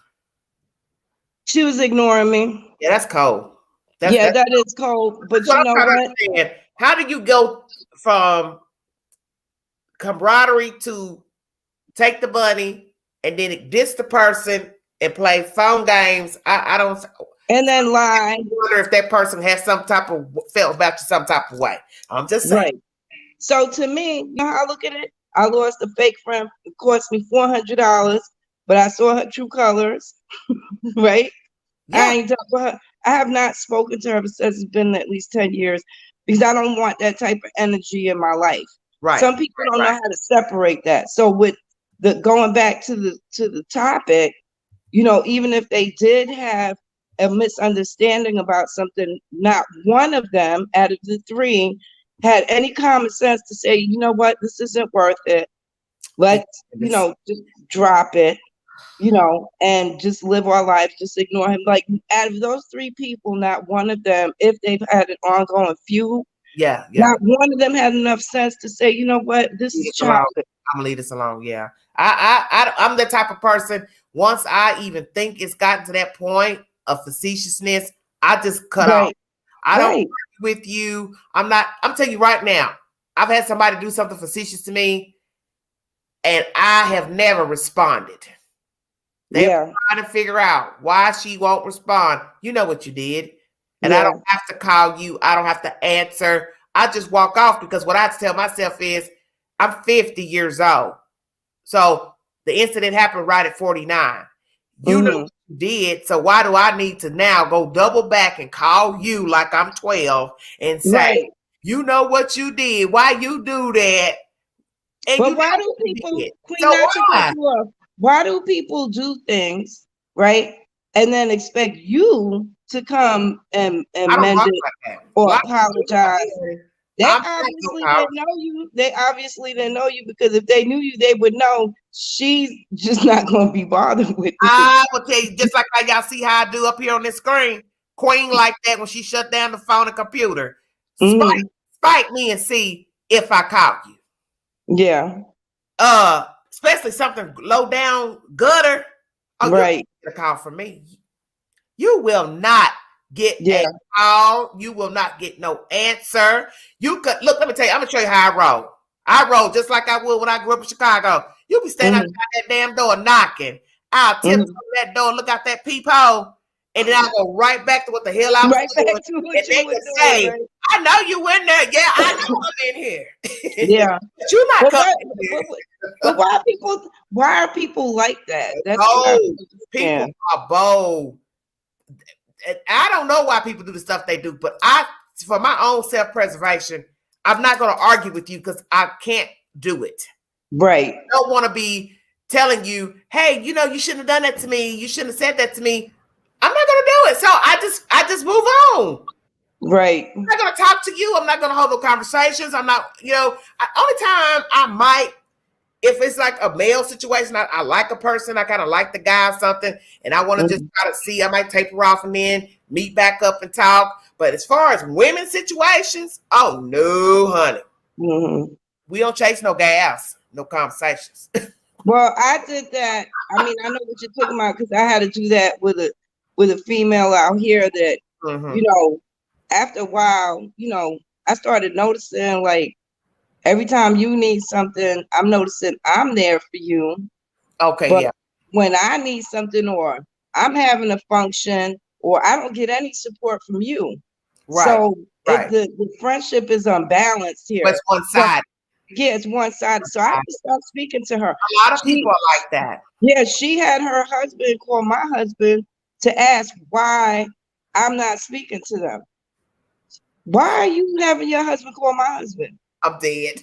She was ignoring me. Yeah, that's cold. That is cold. But you know what? How do you go from camaraderie to take the money and then diss the person and play phone games? I don't. And then lie. I wonder if that person has some type of felt about you some type of way. I'm just saying. Right. So to me, you know how I look at it? I lost a fake friend. It cost me $400, but I saw her true colors. Right? Yeah. I ain't talking about her. I have not spoken to her since it's been at least 10 years because I don't want that type of energy in my life. Right. Some people don't know how to separate that. So with the going back to the topic, you know, even if they did have a misunderstanding about something, not one of them out of the three had any common sense to say, you know what, this isn't worth it. Let's, you know, just drop it. You know, and just live our lives, just ignore him. Like, out of those three people, not one of them, if they've had an ongoing feud, not one of them had enough sense to say, you know what, this is childish. I'm gonna leave this alone. Yeah, I'm the type of person. Once I even think it's gotten to that point of facetiousness, I just cut off. I don't argue with you. I'm telling you right now. I've had somebody do something facetious to me, and I have never responded. They're trying to figure out why she won't respond. You know what you did. And I don't have to call you. I don't have to answer. I just walk off because what I tell myself is I'm 50 years old. So the incident happened right at 49. You know what you did. So why do I need to now go double back and call you like I'm 12 and say, you know what you did? Why you do that? And but why do people, why do people do things, right? And then expect you to come and mend it or apologize. They obviously didn't know you. They obviously didn't know you because if they knew you, they would know she's just not going to be bothered with it. I will tell you, just like how y'all see how I do up here on this screen, Queen like that when she shut down the phone and computer. Spike me and see if I caught you. Yeah. Especially something low down gutter. Oh, right. You get a call from me. You will not get a call. You will not get no answer. You could look. Let me tell you. I'm gonna show you how I roll. I roll just like I would when I grew up in Chicago. You be standing outside that damn door knocking. I'll tiptoe that door, look out that peephole, and then I'll go right back to what the hell I was doing. And they can say, right? I know you in there. Yeah, I know I'm in here. Yeah. But you're not coming here. But why are people like that? That's people are bold. I don't know why people do the stuff they do, but for my own self-preservation, I'm not going to argue with you because I can't do it. Right. I don't want to be telling you, hey, you know, you shouldn't have done that to me. You shouldn't have said that to me. I'm not going to do it. So I just move on. Right. I'm not going to talk to you. I'm not going to hold no conversations. I'm not, you know, only time I might, if it's like a male situation, I like a person, I kind of like the guy or something, and I want to just try to see, I might taper off and then meet back up and talk. But as far as women situations, oh no, honey. We don't chase no gas, no conversations. Well, I did that. I mean, I know what you're talking about because I had to do that with a female out here that, you know, after a while, you know, I started noticing like, every time you need something, I'm noticing I'm there for you. Okay, but when I need something or I'm having a function, or I don't get any support from you. Right. So right. the friendship is unbalanced here. But it's one sided. Yeah, it's one sided. So I have to stop speaking to her. A lot of people are like that. Yeah, she had her husband call my husband to ask why I'm not speaking to them. Why are you having your husband call my husband? I'm dead.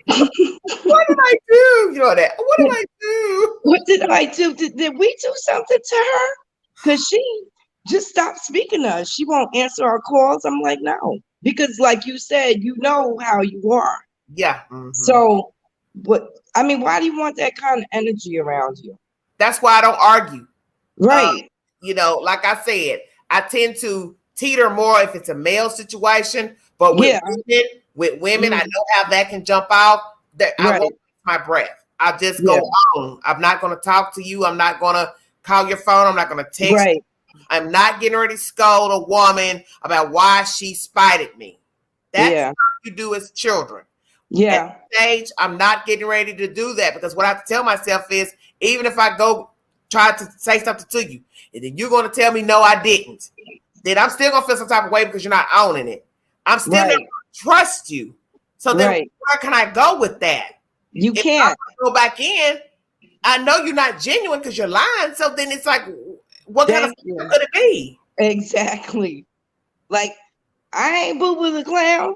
What did I do? You know that. What did I do? What did I do? Did we do something to her? Because she just stopped speaking to us. She won't answer our calls. I'm like, no. Because like you said, you know how you are. Yeah. Mm-hmm. So, why do you want that kind of energy around you? That's why I don't argue. Right. Like I said, I tend to teeter more if it's a male situation, but with women, I know how that can jump out. That I won't waste my breath. I just go on. I'm not going to talk to you. I'm not going to call your phone. I'm not going to text. Right. I'm not getting ready to scold a woman about why she spited me. That's what you do as children. Yeah. At this age, I'm not getting ready to do that, because what I have to tell myself is, even if I go try to say something to you, and then you're going to tell me, no, I didn't, then I'm still going to feel some type of way because you're not owning it. I'm still not going to trust you. So then where can I go with that? You if can't I go back in. I know you're not genuine because you're lying. So then it's like, what kind of could it be? Exactly. Like, I ain't Boo-Boo the Clown.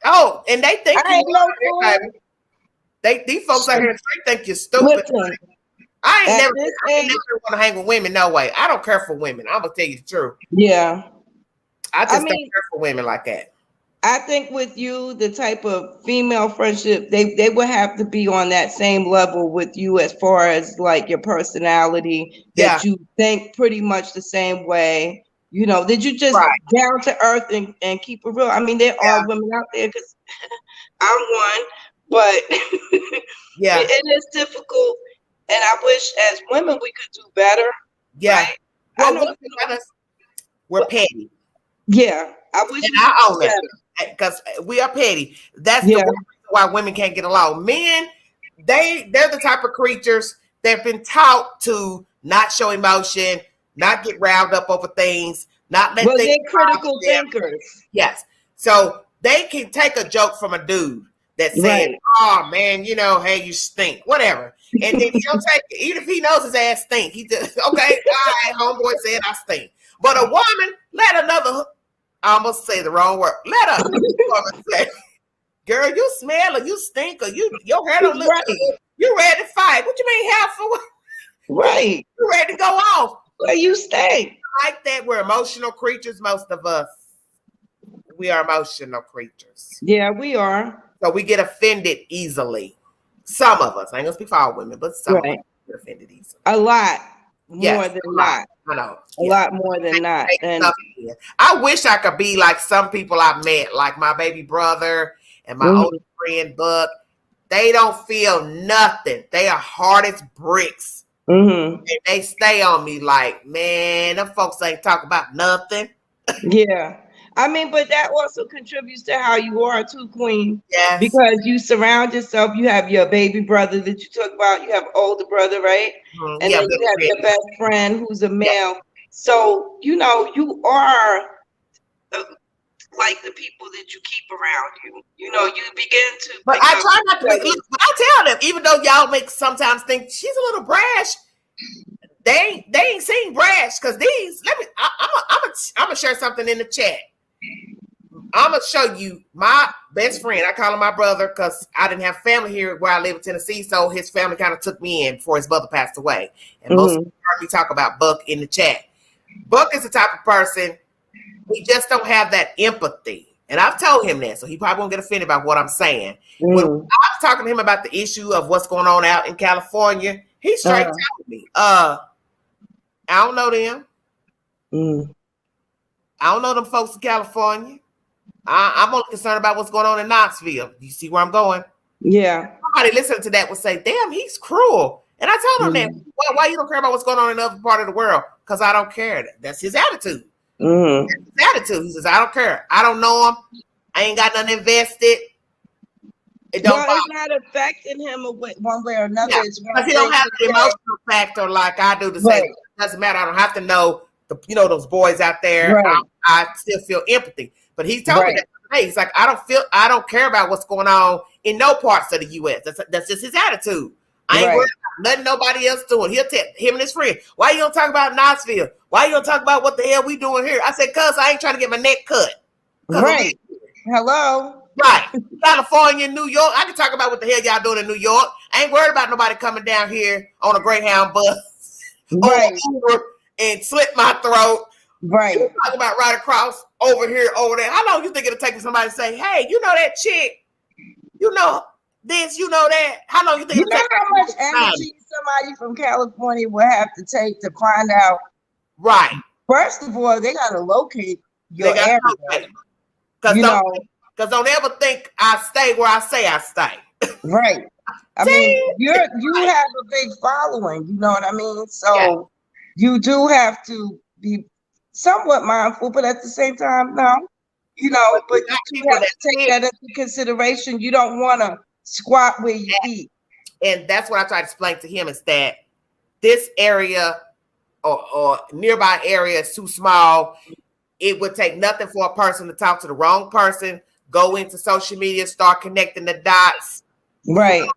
Oh, and they think I ain't no fool. These folks out here think you're stupid. Listen, I ain't never want to hang with women. No way. I don't care for women. I'm gonna tell you the truth. Yeah. I don't care for women like that. I think with you, the type of female friendship, they would have to be on that same level with you as far as like your personality, that you think pretty much the same way. Did you just down to earth and keep it real? I mean, there are women out there, because I'm one, but it is difficult. And I wish as women we could do better. Yeah. Right? Well, we're petty. Yeah. I wish I own that, because we are petty. That's the reason why women can't get along. Men, they're the type of creatures that've been taught to not show emotion, not get riled up over things, not let things. They're critical thinkers. Yes. So they can take a joke from a dude that said, oh man, hey, you stink, whatever. And then he'll take it, even if he knows his ass stink. He just, okay, all right, homeboy said I stink. But a woman, let another, I almost say the wrong word, let a woman say, girl, you smell or you stink, or your hair don't look good. You ready to fight. What you mean half for what? Right. You ready to go off. Well, you stink. Like that, we're emotional creatures, most of us. We are emotional creatures. Yeah, we are. So we get offended easily. Some of us. I ain't gonna speak for all women, but some of us get offended easily. A lot more than not. I know. A lot more than not. And I wish I could be like some people I met, like my baby brother and my old friend Buck. They don't feel nothing. They are hard as bricks. And they stay on me like, man, them folks ain't talk about nothing. Yeah. I mean, but that also contributes to how you are too, Queen. Yes. Because you surround yourself. You have your baby brother that you talk about. You have older brother, right? And then you have your best friend who's a male. So, you are like the people that you keep around you. You begin to. But I try not to be. But I tell them, even though y'all make sometimes think she's a little brash, they ain't seen brash, because these. I'm gonna share something in the chat. I'm gonna show you my best friend. I call him my brother because I didn't have family here where I live in Tennessee, so his family kind of took me in before his brother passed away. And most of me talk about Buck in the chat. Buck is the type of person, he just don't have that empathy. And I've told him that, so he probably won't get offended by what I'm saying. When I was talking to him about the issue of what's going on out in California, he straight told me, I don't know them. I don't know them folks in California. I'm only concerned about what's going on in Knoxville. You see where I'm going? Yeah. Somebody listening to that would say, damn, he's cruel. And I told him that, why you don't care about what's going on in another part of the world? Because I don't care. That's his attitude. That's his attitude. He says, I don't care. I don't know him. I ain't got nothing invested. It's not affecting him one way or another. Because he don't have the emotional factor like I do to say, doesn't matter. I don't have to know those boys out there. Right. I still feel empathy. But he told me that today. He's like, I don't care about what's going on in no parts of the U.S. That's just his attitude. I ain't worried about nothing nobody else doing. He'll tell him and his friend, why you gonna talk about Knoxville? Why you gonna talk about what the hell we doing here? I said, cuz I ain't trying to get my neck cut. Right. Hello. Right. California, New York. I can talk about what the hell y'all doing in New York. I ain't worried about nobody coming down here on a Greyhound bus or Uber and slit my throat. Right. You talk about right across over here, over there. How long you think it'll take for somebody to say, hey, you know that chick? You know this, you know that? How long you think it'll take? How much energy somebody from California will have to take to find out? Right. First of all, they gotta locate your area. Because don't ever think I stay where I say I stay. Right. I mean, you have a big following, you know what I mean? So you do have to be somewhat mindful, but at the same time, no. But you have to take that into consideration. You don't want to squat where you eat. And that's what I try to explain to him is that this area or nearby area is too small. It would take nothing for a person to talk to the wrong person, go into social media, start connecting the dots. Right.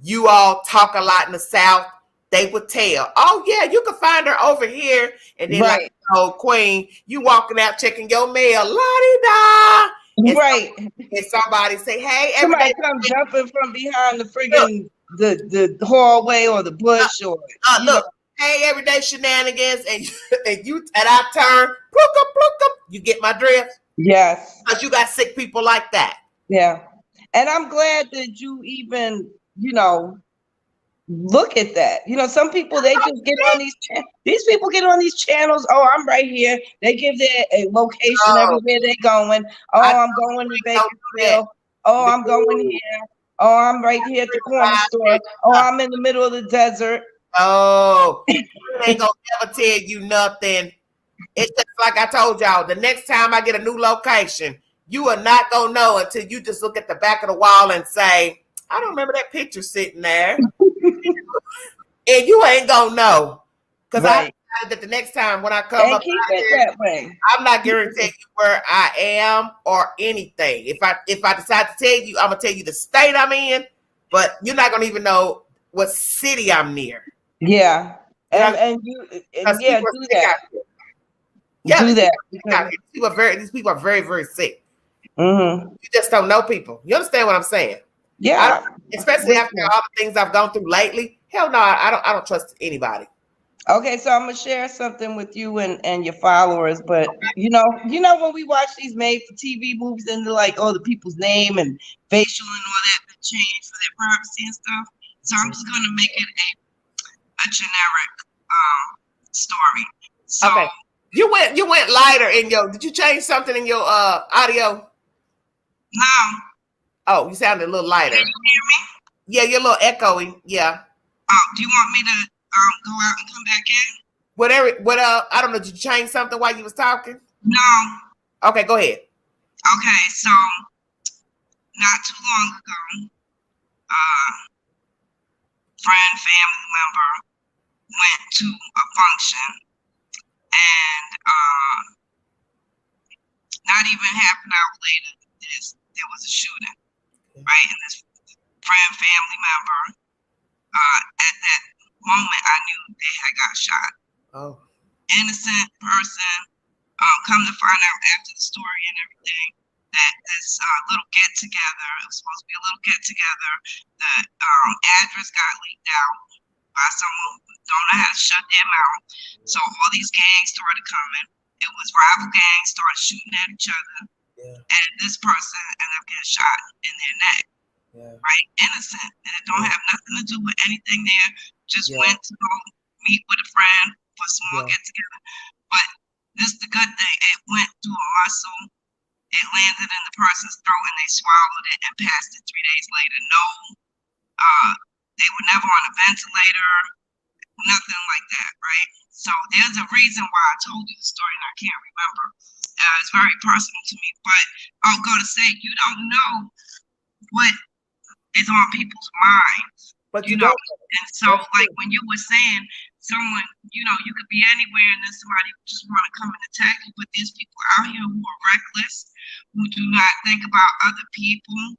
You all talk a lot in the South. They would tell, oh, yeah, you can find her over here. And then like Queen, you walking out checking your mail, la-di-da. And somebody say, hey, somebody come jumping from behind the friggin' the hallway or the bush or look. Hey, everyday shenanigans, and I turn, plooka, you get my drift? Yes. Because you got sick people like that. Yeah. And I'm glad that you even, look at that. Some people, they just get on these people get on these channels. Oh, I'm right here. They give their location everywhere they're going. Oh, I'm going to Bakersfield. Oh, I'm going here. Oh, I'm right here at the corner store. Oh, I'm in the middle of the desert. Oh, they ain't gonna never tell you nothing. It's just like I told y'all, the next time I get a new location, you are not gonna know until you just look at the back of the wall and say, I don't remember that picture sitting there. And you ain't gonna know. Because I decided that the next time when I come up here, that way. I'm not guaranteeing you where I am or anything. If I decide to tell you, I'm gonna tell you the state I'm in, but you're not gonna even know what city I'm near. Yeah. And do that. Yeah, do that. These people are very, very sick. Mm-hmm. You just don't know people. You understand what I'm saying? Yeah. Especially after all the things I've gone through lately. Hell no, I don't trust anybody. Okay, so I'm gonna share something with you and your followers. But when we watch these made-for-TV movies and they're like, the people's name and facial and all that been changed for their privacy and stuff. So I'm just gonna make it a generic story. So okay. You went lighter in did you change something in your audio? No. Oh, you sounded a little lighter. Can you hear me? Yeah, you're a little echoey. Yeah. Oh, do you want me to go out and come back in? Whatever, I don't know, did you change something while you was talking? No. Okay, go ahead. Okay, so not too long ago, family member went to a function and not even half an hour later there was a shooting, right? And this family member, at that moment I knew they had got shot. Oh. Innocent person. Come to find out after the story and everything that this little get together, it was supposed to be a little get together. The address got leaked out by someone who don't know how to shut their mouth. So all these gangs started coming. It was rival gangs started shooting at each other. Yeah. And this person ended up getting shot in their neck. Yeah. Right? Innocent. And it don't have nothing to do with anything there. Just went to go meet with a friend for a small get together. But this is the good thing. It went through a muscle. It landed in the person's throat and they swallowed it and passed it 3 days later. No, they were never on a ventilator, nothing like that, right? So there's a reason why I told you the story and I can't remember. It's very personal to me, but I'll go to say you don't know what is on people's minds. But you know, and so like when you were saying someone, you could be anywhere and then somebody just want to come and attack you. But there's people out here who are reckless, who do not think about other people,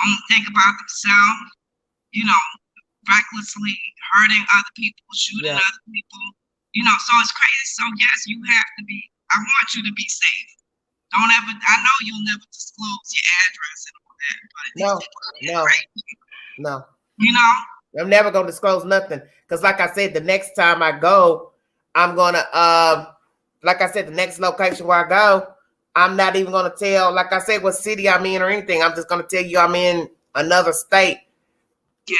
only think about themselves, recklessly hurting other people, shooting other people, so it's crazy. So yes, you have to be, I want you to be safe. Don't ever, I know you'll never disclose your address and all that, but no. I'm never gonna disclose nothing. Because like I said, the next time I go, I'm gonna like I said, the next location where I go, I'm not even gonna tell, like I said, what city I'm in or anything. I'm just gonna tell you I'm in another state. Yeah.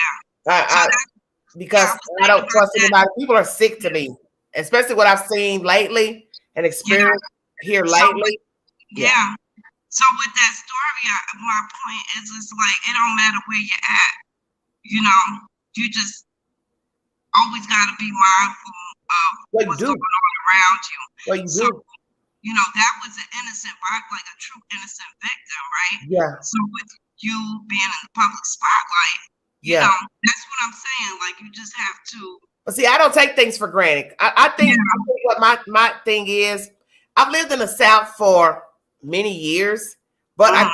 Because I don't trust anybody. People are sick to me, especially what I've seen lately and experienced here lately. Yeah. So with that story, my point is, it's like, it don't matter where you're at. You just always got to be mindful of what's going on around you. What you do. That was an innocent, like a true innocent victim, right? Yeah. So with you being in the public spotlight, that's what I'm saying. Like, you just have to. But see, I don't take things for granted. I think what my thing is, I've lived in the South for many years, but I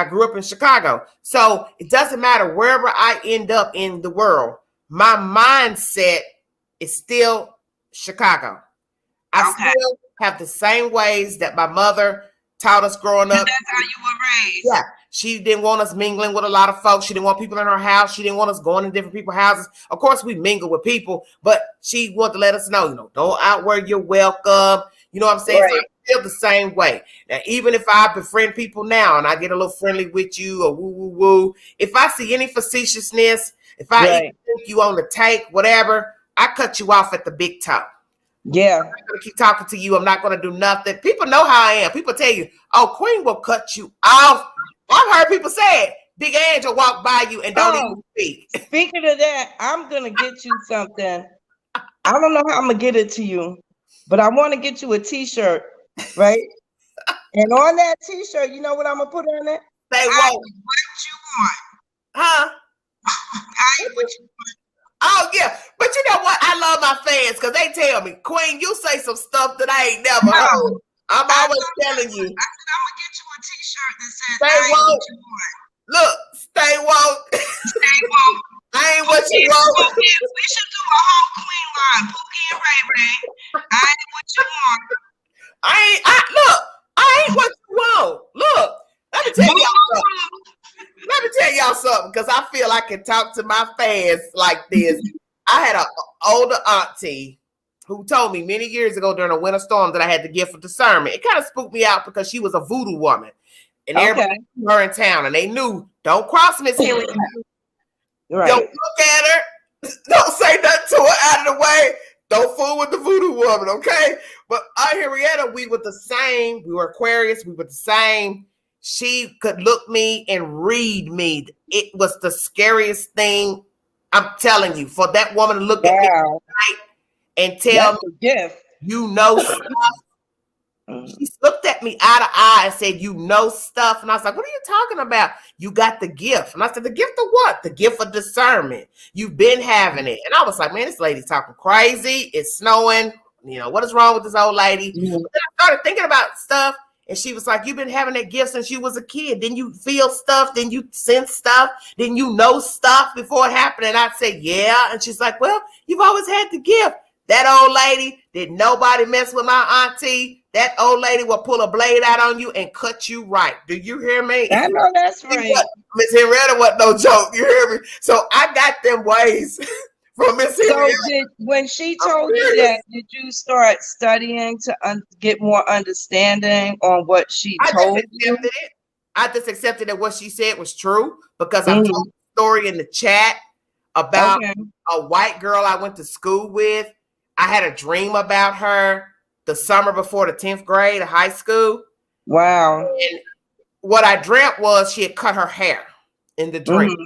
grew up in Chicago. So it doesn't matter wherever I end up in the world, my mindset is still Chicago. I still have the same ways that my mother taught us growing up. That's how you were raised. Yeah. She didn't want us mingling with a lot of folks. She didn't want people in her house. She didn't want us going to different people's houses. Of course, we mingle with people, but she wanted to let us know, don't outwear your welcome. You know what I'm saying? Right. So I feel the same way. Now, even if I befriend people now and I get a little friendly with you or woo, if I see any facetiousness, if I even think you on the take, whatever, I cut you off at the big top. Yeah. I'm not going to keep talking to you. I'm not going to do nothing. People know how I am. People tell you, oh, Queen will cut you off. I've heard people say it. Big Angel walk by you and don't even speak. Speaking of that, I'm going to get you something. I don't know how I'm going to get it to you, but I want to get you a t-shirt, right? And on that t-shirt, you know what I'm going to put on it? Say what what? you want. Huh? I what you want. Oh, yeah. But you know what? I love my fans because they tell me, Queen, you say some stuff that I ain't never heard. I'm always telling you. I said, I'm going to get you a t-shirt that says, stay woke. What you want. Look, stay woke. Stay woke. I ain't what you want. We should do a whole Queen line. Pookie and Ray Ray. I ain't what you want. I ain't what you want. Look, let me tell y'all something. Let me tell y'all something, because I feel I can talk to my fans like this. I had an older auntie who told me many years ago during a winter storm that I had the gift of discernment. It kind of spooked me out because she was a voodoo woman. And everybody knew her in town, and they knew, don't cross Miss Henrietta. Right. Don't look at her. Don't say nothing to her out of the way. Don't fool with the voodoo woman, okay? But Henrietta, we were the same. We were Aquarius. We were the same. She could look me and read me. It was the scariest thing. I'm telling you, for that woman to look at me tonight and tell me, you know stuff. She looked at me eye to eye and said, you know stuff. And I was like, what are you talking about? You got the gift. And I said, the gift of what? The gift of discernment. You've been having it. And I was like, man, this lady's talking crazy. It's snowing. What is wrong with this old lady? Mm-hmm. But then I started thinking about stuff. And she was like, you've been having that gift since you was a kid. Then you feel stuff. Then you sense stuff. Then you know stuff before it happened. And I said, yeah. And she's like, well, you've always had the gift. That old lady, did nobody mess with my auntie? That old lady will pull a blade out on you and cut you right. Do you hear me? I know that's right. Miss Henrietta wasn't no joke. You hear me? So I got them ways from Miss Henrietta. So when she told you that, did you start studying to get more understanding on what she told you? I just accepted that what she said was true because I told the story in the chat about a white girl I went to school with. I had a dream about her the summer before the 10th grade of high school. Wow. And what I dreamt was she had cut her hair in the dream. Mm-hmm.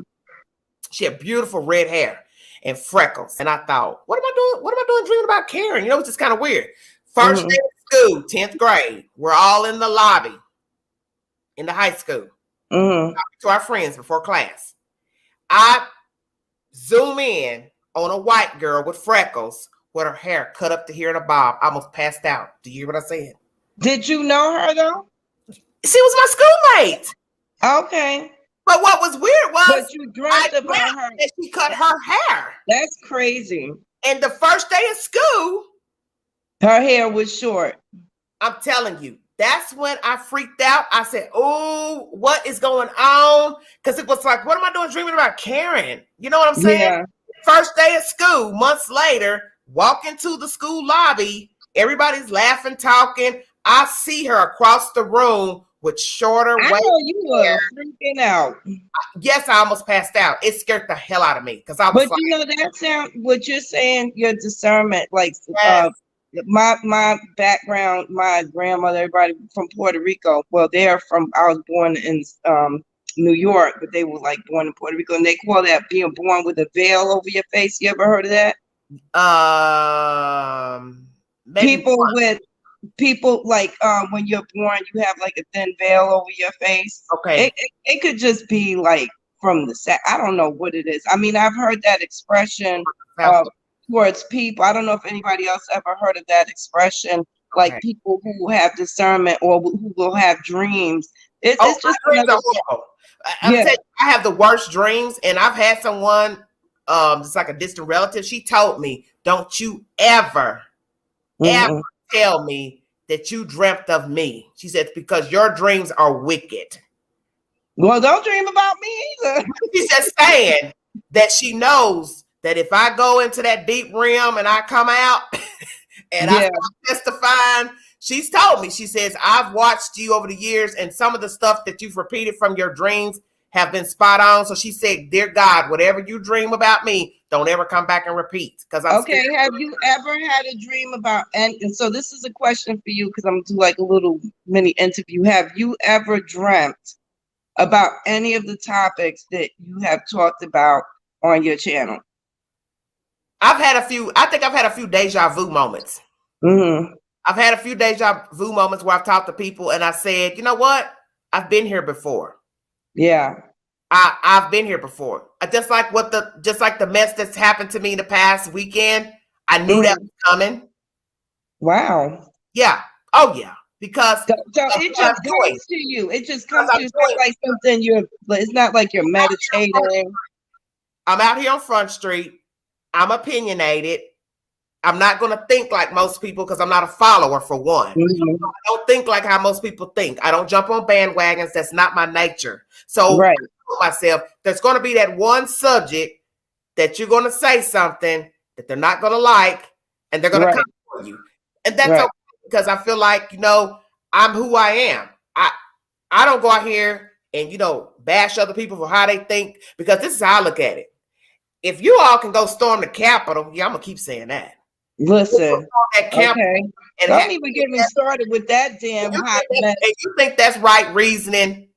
She had beautiful red hair and freckles. And I thought, what am I doing? What am I doing dreaming about Karen? It's just kind of weird. First day of school, 10th grade. We're all in the lobby in the high school. Talking to our friends before class. I zoom in on a white girl with freckles with her hair cut up to here in a bob. I almost passed out. Do you hear what I said? Did you know her though? She was my schoolmate. Okay. But what was weird was but you dreamt about her. That she cut her hair. That's crazy. And the first day of school, her hair was short. I'm telling you, that's when I freaked out. I said, oh, what is going on? Because it was like, what am I doing dreaming about Karen? You know what I'm saying? Yeah. First day of school, months later, walk into the school lobby. Everybody's laughing, talking. I see her across the room with shorter I know you were freaking out. Yes, I almost passed out. It scared the hell out of me because I was. But like, you know that sound. What you're saying, your discernment, like my background, my grandmother, everybody from Puerto Rico. Well, they're from. I was born in New York, but they were like born in Puerto Rico, and they call that being born with a veil over your face. You ever heard of that? People like when you're born, you have like a thin veil over your face. Okay. It could just be like from the set. I don't know what it is. I mean, I've heard that expression towards people. I don't know if anybody else ever heard of that expression, like people who have discernment or who will have dreams. It's just another. I have the worst dreams, and I've had someone, it's like a distant relative. She told me, "Don't you ever tell me that you dreamt of me." She said, "Because your dreams are wicked." Well, don't dream about me either. She's just saying that she knows that if I go into that deep realm and I come out and I start testifying, she's told me, she says, "I've watched you over the years, and some of the stuff that you've repeated from your dreams have been spot on." So she said, "Dear God, whatever you dream about me, don't ever come back and repeat." Because I'm okay. Have you ever had a dream about? And so this is a question for you because I'm gonna do like a little mini interview. Have you ever dreamt about any of the topics that you have talked about on your channel? I've had a few. I think I've had a few deja vu moments. I've had a few deja vu moments where I've talked to people and I said, you know what? I've been here before. Yeah. I've been here before. Just like the mess that's happened to me in the past weekend. I knew that was coming. Wow. Yeah. Oh yeah. Because so it just comes to you. It just comes to you. It's not like something it's not like you're meditating. I'm out here on Front Street. I'm opinionated. I'm not going to think like most people because I'm not a follower, for one. I don't think like how most people think. I don't jump on bandwagons. That's not my nature. So I told myself, there's going to be that one subject that you're going to say something that they're not going to like, and they're going to come for you. And that's okay, because I feel like, I'm who I am. I don't go out here and, bash other people for how they think, because this is how I look at it. If you all can go storm the Capitol, I'm going to keep saying that. Listen, and don't even get me started with that damn hot mess. And you think that's right reasoning?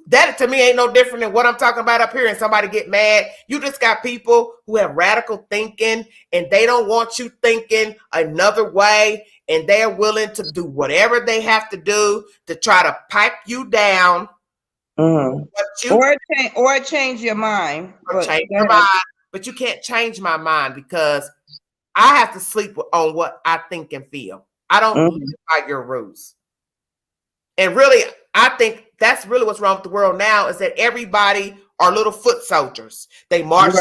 That to me ain't no different than what I'm talking about up here, and somebody get mad. You just got people who have radical thinking, and they don't want you thinking another way, and they're willing to do whatever they have to do to try to pipe you down. Or change your mind. But you can't change my mind because I have to sleep on what I think and feel. I don't live by your rules. And really, I think that's really what's wrong with the world now, is that everybody are little foot soldiers. They march,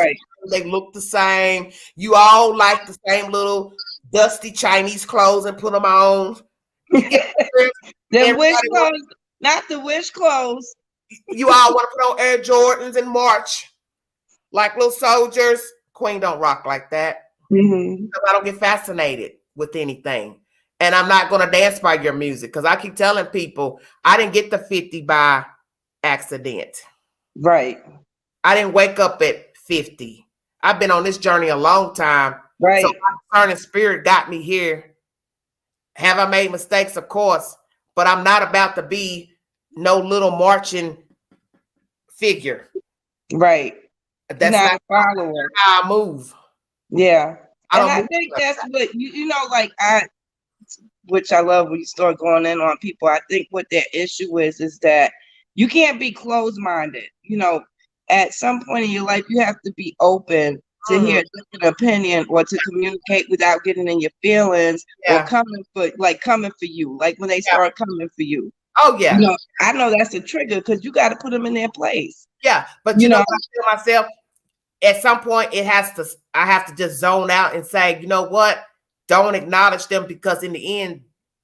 they look the same. You all like the same little dusty Chinese clothes and put them on. The wish clothes, not the wish clothes. You all want to put on Air Jordans and march like little soldiers. Queen don't rock like that. Because I don't get fascinated with anything. And I'm not going to dance by your music, because I keep telling people I didn't get to 50 by accident. Right. I didn't wake up at 50. I've been on this journey a long time. Right. So my discerning spirit got me here. Have I made mistakes? Of course. But I'm not about to be no little marching figure. Right. That's not follower. How I move. Yeah. I think that's what which I love when you start going in on people. I think what their issue is that you can't be closed-minded. At some point in your life, you have to be open to hear a different opinion or to communicate without getting in your feelings or coming for you, like when they start coming for you. Oh yeah. You know, I know that's a trigger because you got to put them in their place. Yeah, but you know what I feel myself, at some point I have to just zone out and say, you know what? Don't acknowledge them, because in the end,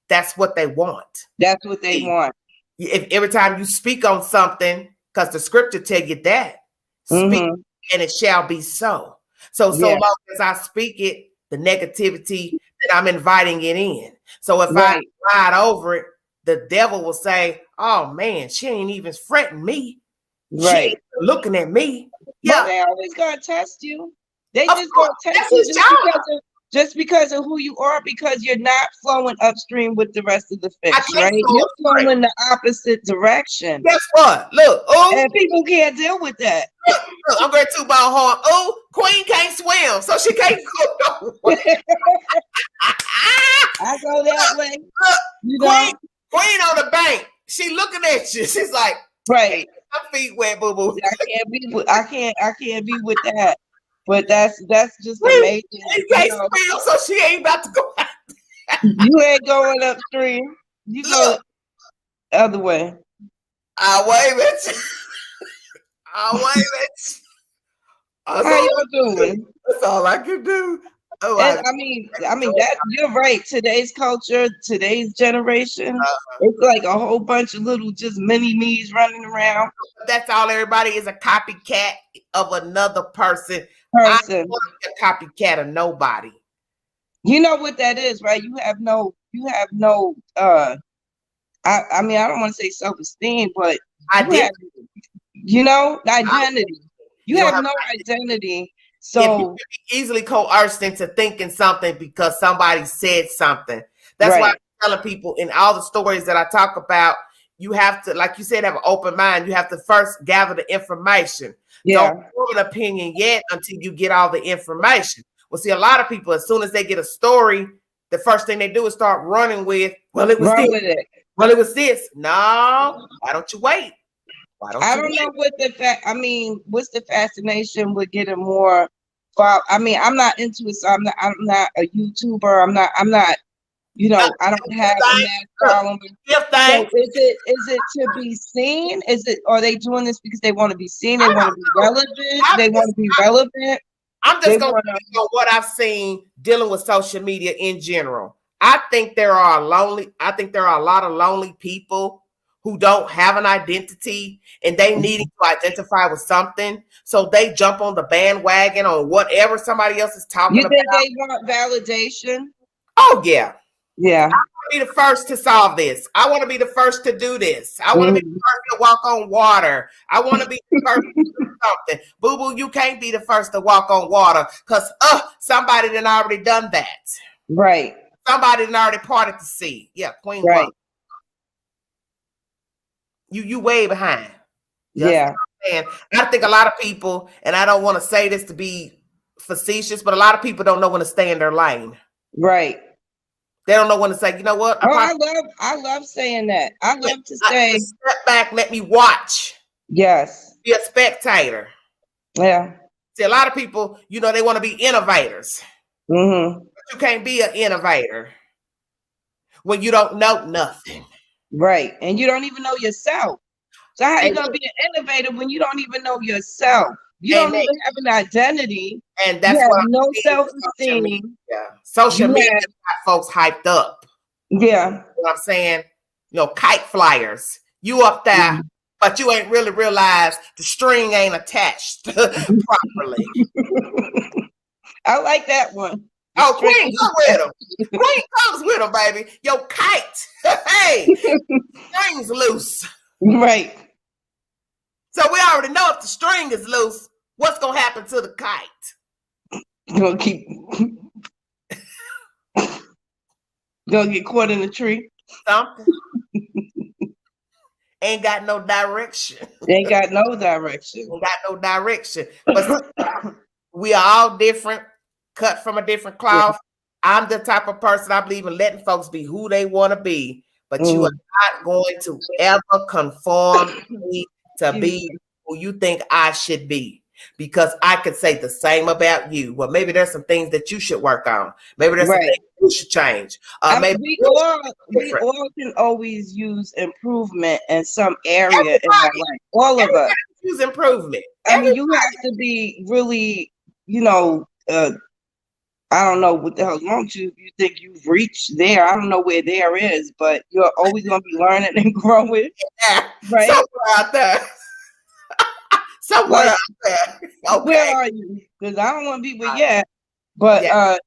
that's what they want. That's what they want. If every time you speak on something, because the scripture tell you that, speak and it shall be so. So long as I speak it, the negativity, that I'm inviting it in. So if I ride over it, the devil will say, oh man, she ain't even fretting me. She ain't looking at me. Yeah, they always gonna test you. They just gonna test you just because of who you are, because you're not flowing upstream with the rest of the fish, right? You're flowing the opposite direction. Guess what? Look, and people can't deal with that. Look, I'm going to ball horn. Oh, Queen can't swim, so she can't go nowhere. I go that way. Look, Queen on the bank. She looking at you. She's like, right. My feet wet, boo boo. I can't be with that. But that's just amazing. She can't swim, so she ain't about to go out there. You ain't going upstream. You go the other way. I'll wave at you. I'll wave at you. How y'all doing? That's all I can do. Oh, I mean that you're right. Today's culture, today's generation, it's like a whole bunch of little just mini me's running around. That's all. Everybody is a copycat of another person. I don't want to be a copycat of nobody. You know what that is, right? You have no I mean, I don't want to say self-esteem, but identity. You have no identity. So you can be easily coerced into thinking something because somebody said something. That's why I'm telling people in all the stories that I talk about, you have to, like you said, have an open mind. You have to first gather the information. Don't form an opinion yet until you get all the information. Well, see, a lot of people, as soon as they get a story, the first thing they do is start running with, well, it was this. Well, it was this. No, why don't you wait? I don't know what what's the fascination with getting more? I mean, I'm not into it, so I'm not a YouTuber. I'm not. I don't have a mass following. So is it to be seen? Are they doing this because they want to be seen? They want to be relevant. I'm just going to tell you what I've seen dealing with social media in general. I think there are a lot of lonely people who don't have an identity and they need to identify with something. So they jump on the bandwagon on whatever somebody else is talking about. You think they want validation? Oh, yeah. Yeah. I want to be the first to solve this. I want to be the first to do this. I want to be the first to walk on water. I want to be the first to do something. Boo boo, you can't be the first to walk on water because somebody done already done that. Right. Somebody done already parted the sea. Yeah, Queen. Right. You way behind. Yeah. And I think a lot of people, and I don't want to say this to be facetious, but a lot of people don't know when to stay in their lane. Right. They don't know when to say, you know what? I love saying that. I love to say, step back, let me watch. Yes. Be a spectator. Yeah. See, a lot of people, they want to be innovators. Mm-hmm. But you can't be an innovator when you don't know nothing. Right. And you don't even know yourself. So how are you going to be an innovator when you don't even know yourself? You don't even have an identity. And that's why no self-esteem. Social media got folks hyped up. Yeah. You know what I'm saying? Kite flyers. You up there, but you ain't really realized the string ain't attached properly. I like that one. Oh, Queen comes with him. Queen comes with him, baby. Your kite. Hey, string's loose. Right. So we already know if the string is loose, what's going to happen to the kite? Gonna get caught in the tree. Something. Ain't got no direction. Ain't got no direction. Ain't got no direction. But we are all different, cut from a different cloth. Yeah. I'm the type of person I believe in letting folks be who they want to be, but you are not going to ever conform me to be who you think I should be. because I could say the same about you. Well, maybe there's some things that you should work on. Maybe there's some things you should change. Maybe we all can always use improvement in some area in our life. All of us use improvement. I mean, you have to be really, I don't know what the hell's wrong with you. You think you've reached there. I don't know where there is, but you're always going to be learning and growing. Yeah, right? Somewhere out there. Somewhere out there. Okay. Where are you? Because I don't want to be where you're at. But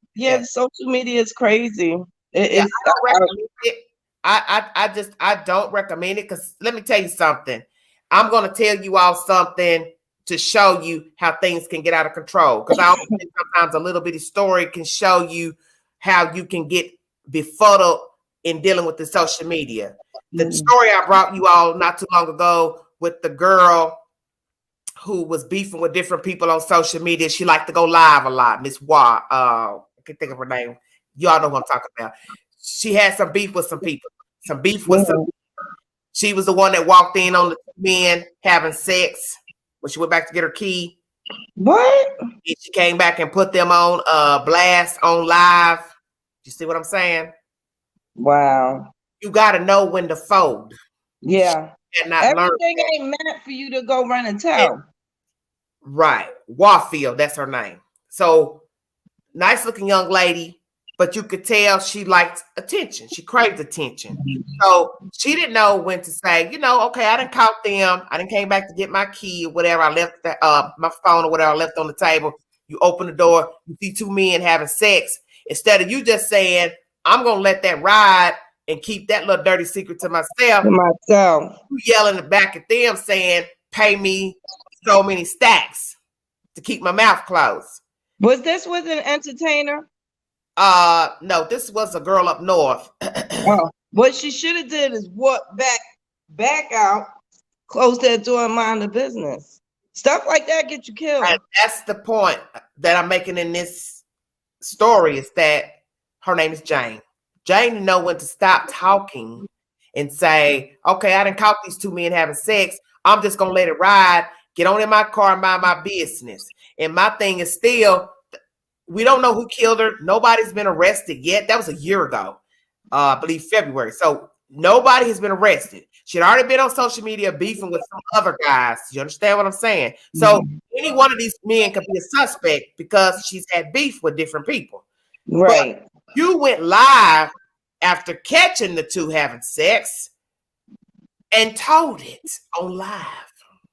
social media is crazy. I don't recommend it. I don't recommend it because let me tell you something. I'm going to tell you all something to show you how things can get out of control. Because I also think sometimes a little bitty story can show you how you can get befuddled in dealing with the social media. The story I brought you all not too long ago with the girl who was beefing with different people on social media. She liked to go live a lot. Miss Wah, I can't think of her name. Y'all know who I'm talking about. She had some beef with some people. She was the one that walked in on the men having sex when she went back to get her key. What? And she came back and put them on blast on live. You see what I'm saying? Wow. You got to know when to fold. Yeah. Everything ain't meant for you to go run and tell. Right. Warfield, that's her name. So nice looking young lady, but you could tell she liked attention. She craved attention. So she didn't know when to say, okay, I didn't caught them. I didn't came back to get my key or whatever. I left my phone or whatever I left on the table. You open the door, you see two men having sex. Instead of you just saying, I'm going to let that ride and keep that little dirty secret to myself. You yelling back at them saying, pay me so many stacks to keep my mouth closed. Was this with an entertainer? No, this was a girl up north. What she should have did is walk back out, close that door and mind the business. Stuff like that get you killed. And that's the point that I'm making in this story is that her name is Jane. Jane didn't know when to stop talking and say, okay, I done caught these two men having sex. I'm just going to let it ride, get on in my car and mind my business. And my thing is still, we don't know who killed her. Nobody's been arrested yet. That was a year ago, I believe February. So nobody has been arrested. She had already been on social media beefing with some other guys. You understand what I'm saying? So any one of these men could be a suspect because she's had beef with different people. Right. But you went live after catching the two having sex and told it on live.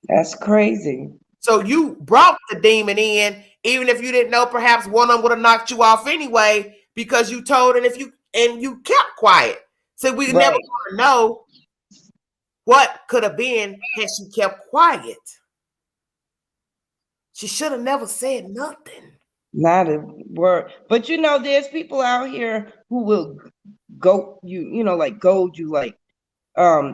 That's crazy. So you brought the demon in, even if you didn't know, perhaps one of them would have knocked you off anyway, because you told and you kept quiet. So we never want to know what could have been had she kept quiet. She should have never said nothing. Not a word. But there's people out here who will goad you, goad you I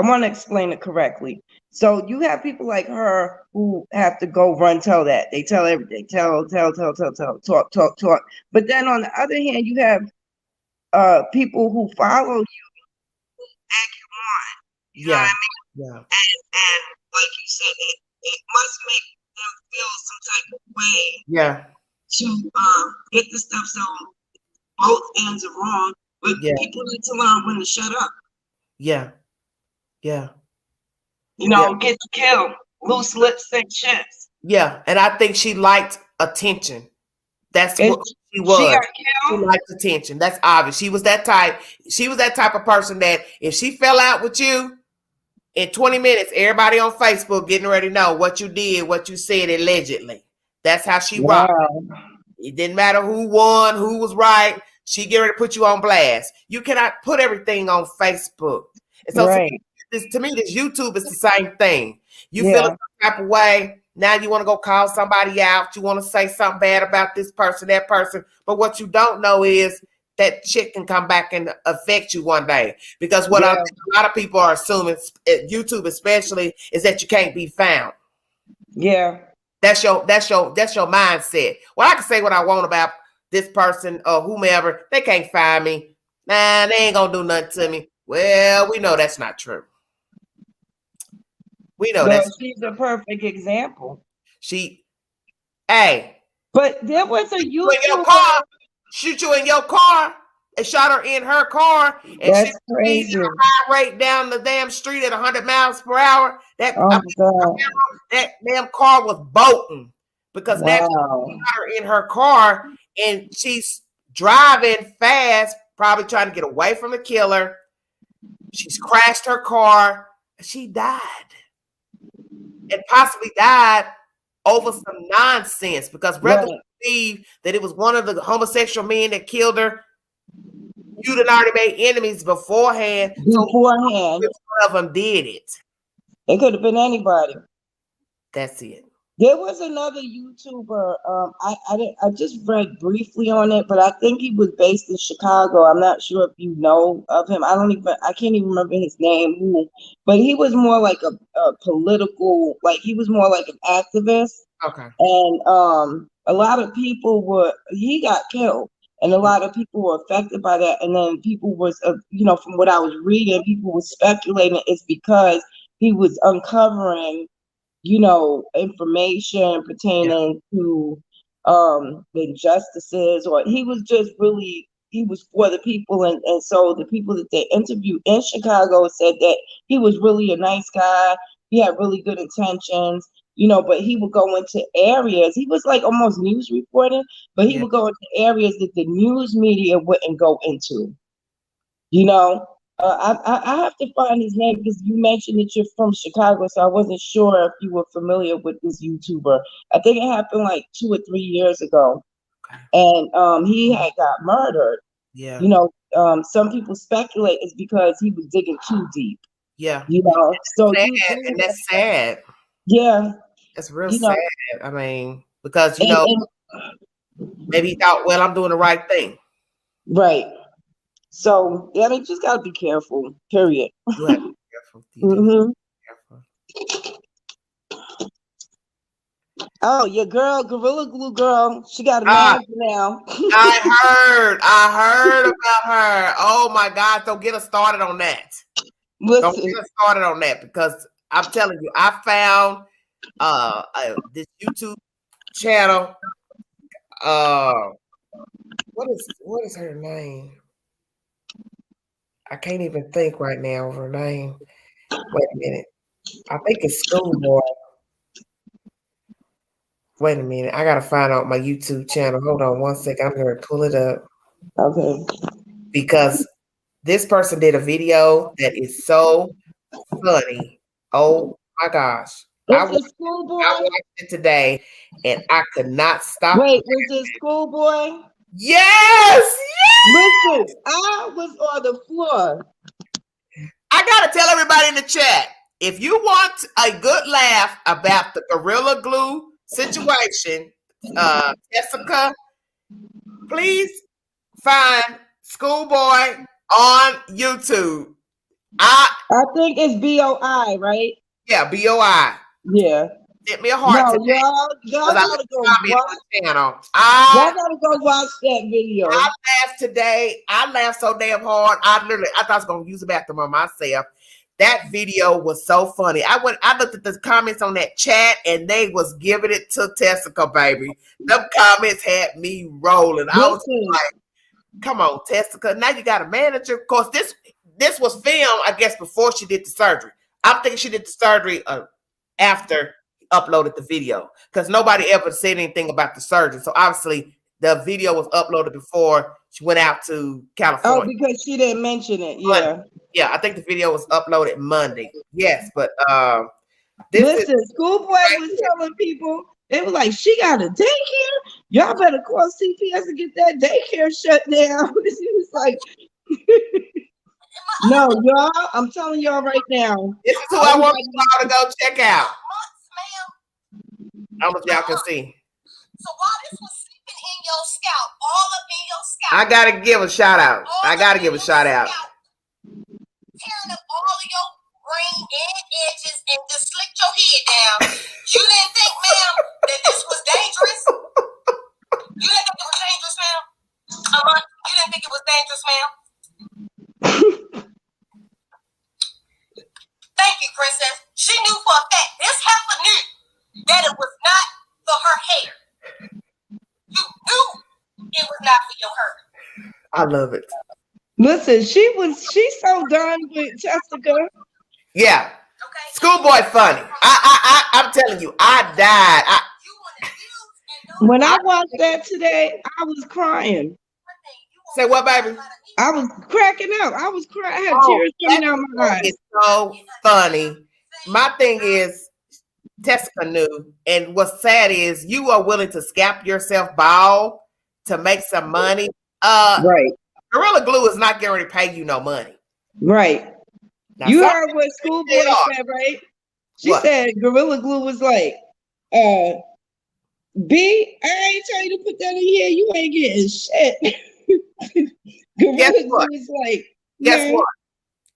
want to explain it correctly. So you have people like her who have to go run tell that. They tell everything. Tell, talk. But then on the other hand, you have people who follow you who egg you on. You know what I mean? Yeah. And like you said, it must make them feel some type of way. Yeah. To get the stuff so both ends are wrong. But people need to learn when to shut up. Yeah. Yeah. Get you killed. Loose lips, thick ships. Yeah. And I think she liked attention. That's what she was. She got killed? She liked attention. That's obvious. She was that type. She was that type of person that if she fell out with you in 20 minutes, everybody on Facebook getting ready to know what you did, what you said allegedly. That's how she rocked. It didn't matter who won, who was right. She get ready to put you on blast. You cannot put everything on Facebook. And so to me, this YouTube is the same thing. You feel a type of way. Now you want to go call somebody out. You want to say something bad about this person, that person. But what you don't know is that shit can come back and affect you one day. Because what a lot of people are assuming, YouTube especially, is that you can't be found. Yeah. That's your mindset. Well, I can say what I want about this person or whomever. They can't find me. Nah, they ain't gonna do nothing to me. Well, we know that's not true. We know that she's a perfect example. But there was a YouTuber shoot you in your car. They shot her in her car, and that's crazy. Right down the damn street at 100 miles per hour. That damn car was bolting because that shot her in her car, and she's driving fast, probably trying to get away from the killer. She's crashed her car. She died, and possibly died over some nonsense because regulars believe that it was one of the homosexual men that killed her. You'd already made enemies beforehand. So one of them did it. It could have been anybody. That's it. There was another YouTuber. I just read briefly on it, but I think he was based in Chicago. I'm not sure if you know of him. I can't even remember his name. But he was more like a political, like he was more like an activist. Okay. And a lot of people he got killed. And a lot of people were affected by that. And then people was, from what I was reading, people were speculating it's because he was uncovering, information pertaining to the injustices, or he was just really, he was for the people. And so the people that they interviewed in Chicago said that he was really a nice guy. He had really good intentions. But he would go into areas. He was like almost news reporting, but he would go into areas that the news media wouldn't go into. I have to find his name because you mentioned that you're from Chicago, so I wasn't sure if you were familiar with this YouTuber. I think it happened like 2 or 3 years ago, and he had got murdered. Yeah. Some people speculate it's because he was digging too deep. Yeah. So and that's sad. Yeah. That's real sad. I mean, because maybe he thought, well, I'm doing the right thing. Right. So you just gotta be careful. Period. You have to be careful. Careful. Oh, your girl, Gorilla Glue girl, she got a manager now. I heard about her. Oh my God! Don't get us started on that. Listen. Don't get us started on that because I'm telling you, I found this YouTube channel. What is her name? I can't even think right now of her name. Wait a minute. I think it's Schoolboy. Wait a minute. I gotta find out my YouTube channel. Hold on 1 second. I'm gonna pull it up. Okay. Because this person did a video that is so funny. Oh my gosh. I watched it today and I could not stop. Wait, was it Schoolboy? Yes! Listen, I was on the floor. I gotta tell everybody in the chat, if you want a good laugh about the Gorilla Glue situation, Jessica, please find Schoolboy on YouTube. I think it's BOI, right? Yeah, BOI. Yeah. Hit me a heart today. Y'all gotta go watch channel. Y'all gotta go watch that video. I laughed today. I laughed so damn hard. I thought I was gonna use the bathroom on myself. That video was so funny. I looked at the comments on that chat and they was giving it to Tessica, baby. Them comments had me rolling. I was like, come on, Tessica. Now you got a manager. Of course, this was filmed, I guess, before she did the surgery. I'm thinking she did the surgery after uploaded the video because nobody ever said anything about the surgery. So obviously the video was uploaded before she went out to California. Oh, because she didn't mention it. Yeah. Yeah, I think the video was uploaded Monday. Yes, but listen, Schoolboy was telling people, they were like, she got a daycare. Y'all better call CPS and get that daycare shut down. She was like, no, y'all, I'm telling y'all right now. This is who I want y'all to go check out. How much y'all can see. So while this was sleeping in your scalp, all up in your scalp. I gotta give a shout out. Tearing up all of your brain and edges and just slicked your head down. You didn't think, ma'am, that this was dangerous? You didn't think it was dangerous, ma'am? You didn't think it was dangerous, ma'am? Thank you, princess. She knew for a fact, this heifer knew that it was not I love it. Listen, she's so done with Jessica. Yeah. Schoolboy funny. I'm telling you, I died. When I watched that today, I was crying. Say what, baby? I was cracking up. I was crying. I had tears coming out my eyes. It's so funny. My thing is, Tessica knew, and what's sad is you are willing to scalp yourself bald to make some money. Right. Gorilla Glue is not going to pay you no money. Right. Now, you heard what Schoolboy said, right? She said Gorilla Glue was like, B, I ain't trying to put that in here. You ain't getting shit. Gorilla Glue was like, guess what?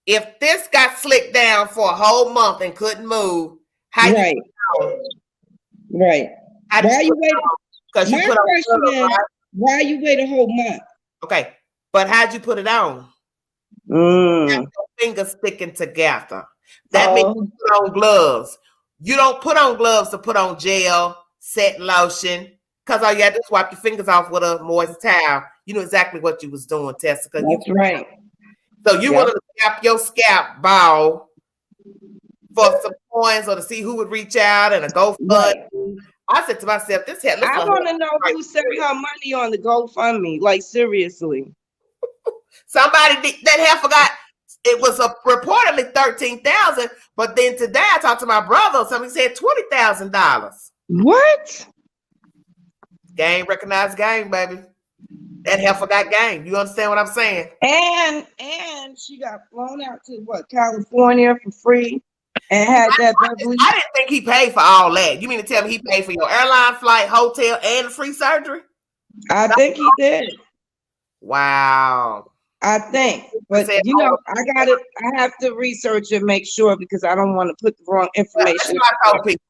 If this got slicked down for a whole month and couldn't move, how right. Right. Why you wait? Because you put on why you wait a whole month? Okay, but how'd you put it on? Your fingers sticking together. That means you put on gloves. You don't put on gloves to put on gel, set lotion, because all you had to wipe your fingers off with a moist towel. You know exactly what you was doing, Tessica. That's right. So you wanted to scalp your scalp bald for some coins or to see who would reach out and a GoFundMe. Right. I said to myself, this head. I want to know who sent her money on the GoFundMe. Like seriously, somebody that had forgot. It was reportedly 13,000, but then today I talked to my brother. Somebody said $20,000. What? Game recognized game, baby. That heifer got game. You understand what I'm saying? And she got flown out to California for free and had that. I didn't think he paid for all that. You mean to tell me he paid for your airline flight, hotel, and the free surgery? I think he did. Wow. I think, but you know, I have to research and make sure because I don't want to put the wrong information. That's what I told people.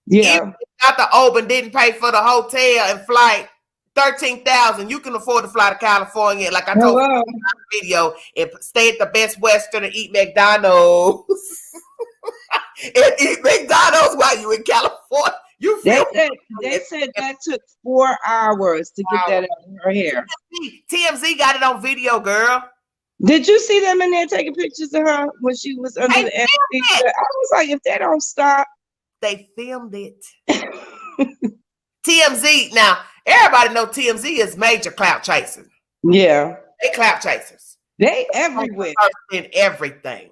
Yeah. Even if Dr. Oben didn't pay for the hotel and flight, $13,000. You can afford to fly to California, like I told you in the video, and stay at the Best Western and eat McDonald's. And eat McDonald's while you in California. They said that took 4 hours to get that out of her hair. TMZ got it on video, girl. Did you see them in there taking pictures of her when she was under the anesthesia? I was like, if they don't stop. They filmed it. TMZ. Now, everybody know TMZ is major clout chasers. Yeah. They clout chasers. They everywhere. In everything.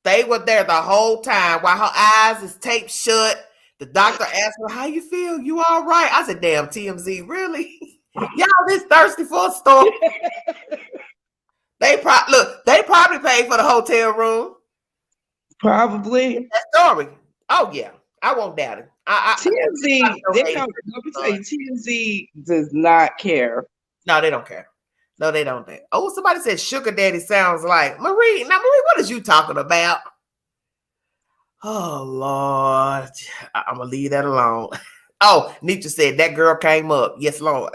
They were there the whole time while her eyes is taped shut. The doctor asked her, how you feel? You all right? I said, damn, TMZ, really? Y'all this thirsty for a story? They probably paid for the hotel room. Probably. That story. Oh, yeah. I won't doubt it. TMZ, TMZ does not care. No, they don't care. No, they don't. Oh, somebody said Sugar Daddy sounds like Marie. Now, Marie, what is you talking about? Oh, Lord. I'm going to leave that alone. Oh, Nietzsche said that girl came up. Yes, Lord.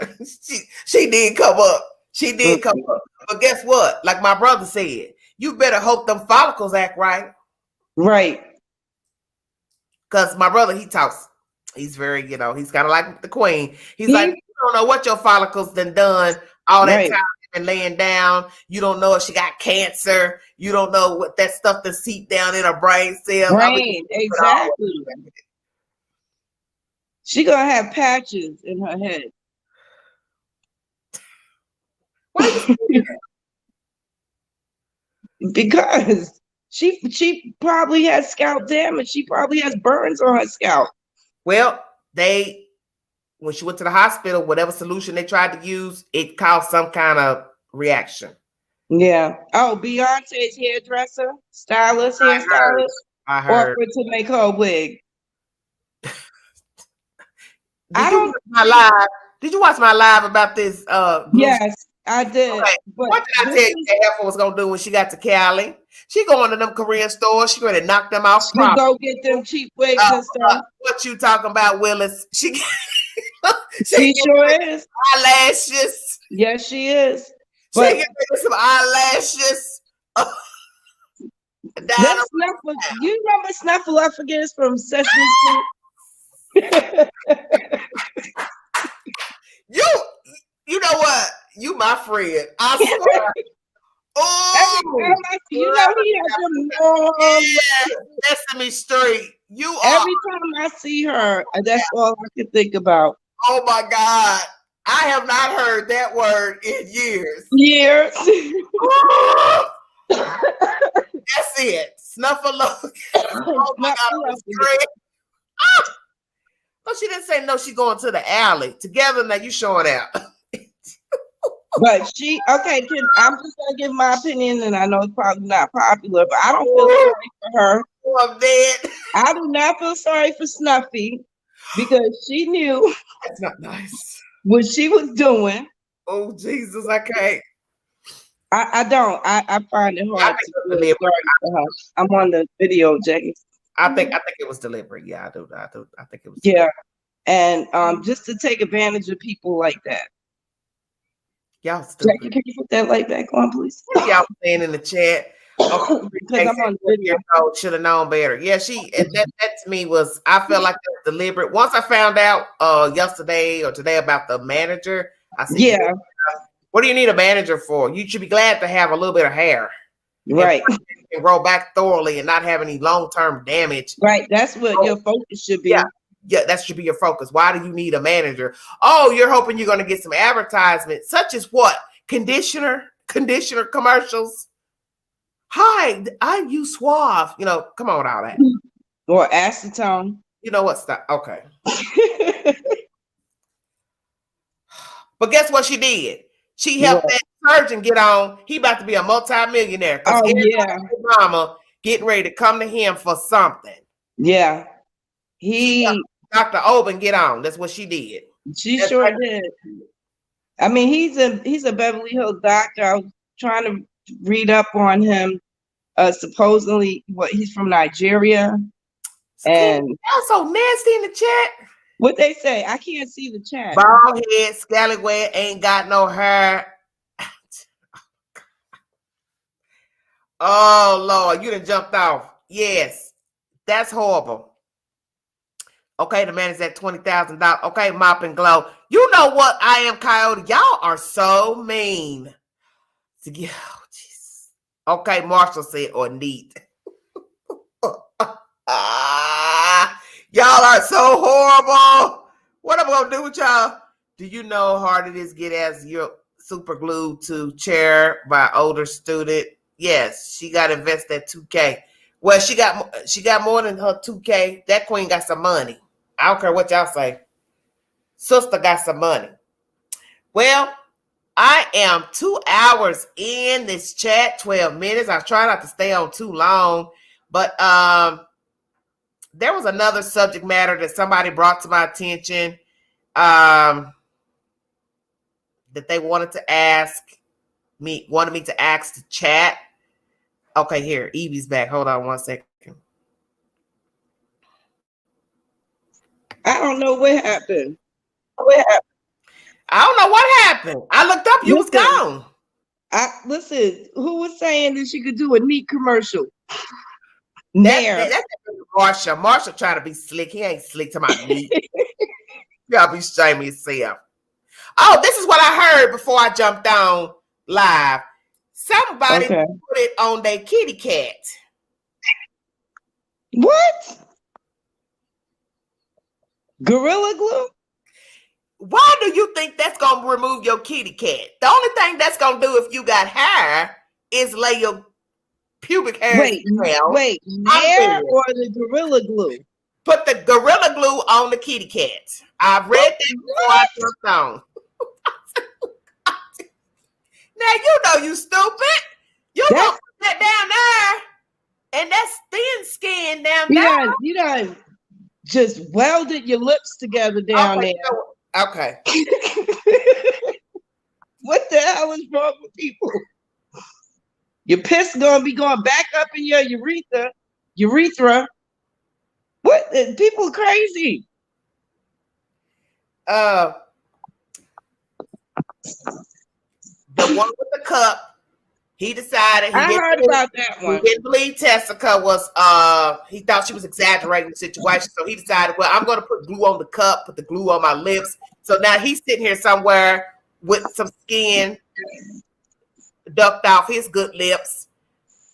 she did come up. She did come up. But guess what? Like my brother said, you better hope them follicles act right. Right. Because my brother, he talks. He's very, he's kind of like the queen. He's like, you don't know what your follicles done all that time and laying down. You don't know if she got cancer. You don't know what that stuff that seep down in her brain cells. Right, exactly. She gonna have patches in her head. Why? Because she probably has scalp damage. She probably has burns on her scalp. Well, when she went to the hospital, whatever solution they tried to use, it caused some kind of reaction. Yeah. Oh, Beyonce's hairdresser, stylist, hairstylist, I heard. offered to make her a wig. Did you watch my live about this? Yes, I did. Okay. What did I tell you that Heifer was gonna do when she got to Cali? She going to them Korean stores. She gonna knock them off. She go get them cheap wigs and stuff. What you talking about, Willis? She sure is. Eyelashes. Yes, she is. But she get some eyelashes. You remember Snuffleupagus from Sesame Street? You know what? You my friend. I swear. Oh, you know he has them long. Sesame Street. You are. Every time I see her, that's all I can think about. Oh my God. I have not heard that word in years. Years. That's it. Snuffaloogie. Oh my God. Oh, she didn't say no, she's going to the alley. Together now, you showing out. But I'm just gonna give my opinion, and I know it's probably not popular, but I don't feel sorry for her. Oh, I'm dead. I do not feel sorry for Snuffy because she knew That's not nice. what she was doing. Oh Jesus, I can't. I don't. I find it hard to feel sorry for her. I'm on the video, Jackie. I think it was deliberate. Yeah, I do. I think it was. Yeah, and just to take advantage of people like that. Y'all stupid. Jackie, can you put that light back on, please? Y'all saying in the chat. Because I'm on video. Should have known better. Yeah, that to me was. I felt like that was deliberate. Once I found out yesterday or today about the manager, I said, yeah. What do you need a manager for? You should be glad to have a little bit of hair, right? And grow back thoroughly and not have any long-term damage. Right. That's what your focus should be. Yeah, that should be your focus. Why do you need a manager? Oh, you're hoping you're going to get some advertisement, such as what? Conditioner commercials. Hi, I use Suave. Come on with all that. Or acetone. You know what's that? Okay. But guess what she did? She helped that surgeon get on. He about to be a multi-millionaire. Oh, yeah. Mama getting ready to come to him for something. Yeah. Dr. Oben get on. That's what she did. She sure did. I mean, he's a Beverly Hills doctor. I was trying to read up on him. Supposedly, he's from Nigeria. And that's so nasty in the chat. What they say? I can't see the chat. Bald head, scallywag, ain't got no hair. Oh Lord, you done jumped off. Yes, that's horrible. Okay, the man is at $20,000. Okay, Mop and Glow. You know what? I am Coyote. Y'all are so mean. Okay, Marshall said, or neat. Y'all are so horrible. What am I gonna do with y'all? Do you know how hard it is to get as your super glued to chair by older student? Yes, she got invested at $2K. Well, she got more than her $2K. That queen got some money. I don't care what y'all say. Sister got some money. Well, I am 2 hours in this chat, 12 minutes. I try not to stay on too long, but there was another subject matter that somebody brought to my attention that they wanted me to ask the chat. Okay, here, Evie's back. Hold on 1 second. I don't know what happened. I don't know what happened. I looked up, you was gone. Listen, who was saying that she could do a neat commercial? That's Marshall. Marshall trying to be slick. He ain't slick to my meat. Y'all be shaming yourself. Oh, this is what I heard before I jumped on live. Somebody put it on their kitty cat. What? Gorilla Glue? Why do you think that's going to remove your kitty cat? The only thing that's going to do if you got hair is lay your pubic hair down. Wait, hair or the Gorilla Glue? Put the Gorilla Glue on the kitty cat. I've read that before I jumped on. Now, you know you stupid. You don't put that down there. And that's thin skin down there. You done just welded your lips together down there. Okay. What the hell is wrong with people? Your piss gonna be going back up in your urethra. What? People crazy. The one with the cup, he decided. I heard about that one. He didn't believe Tessica was. He thought she was exaggerating the situation, so he decided, well, I'm going to put glue on the cup, put the glue on my lips. So now he's sitting here somewhere with some skin ducked off his good lips.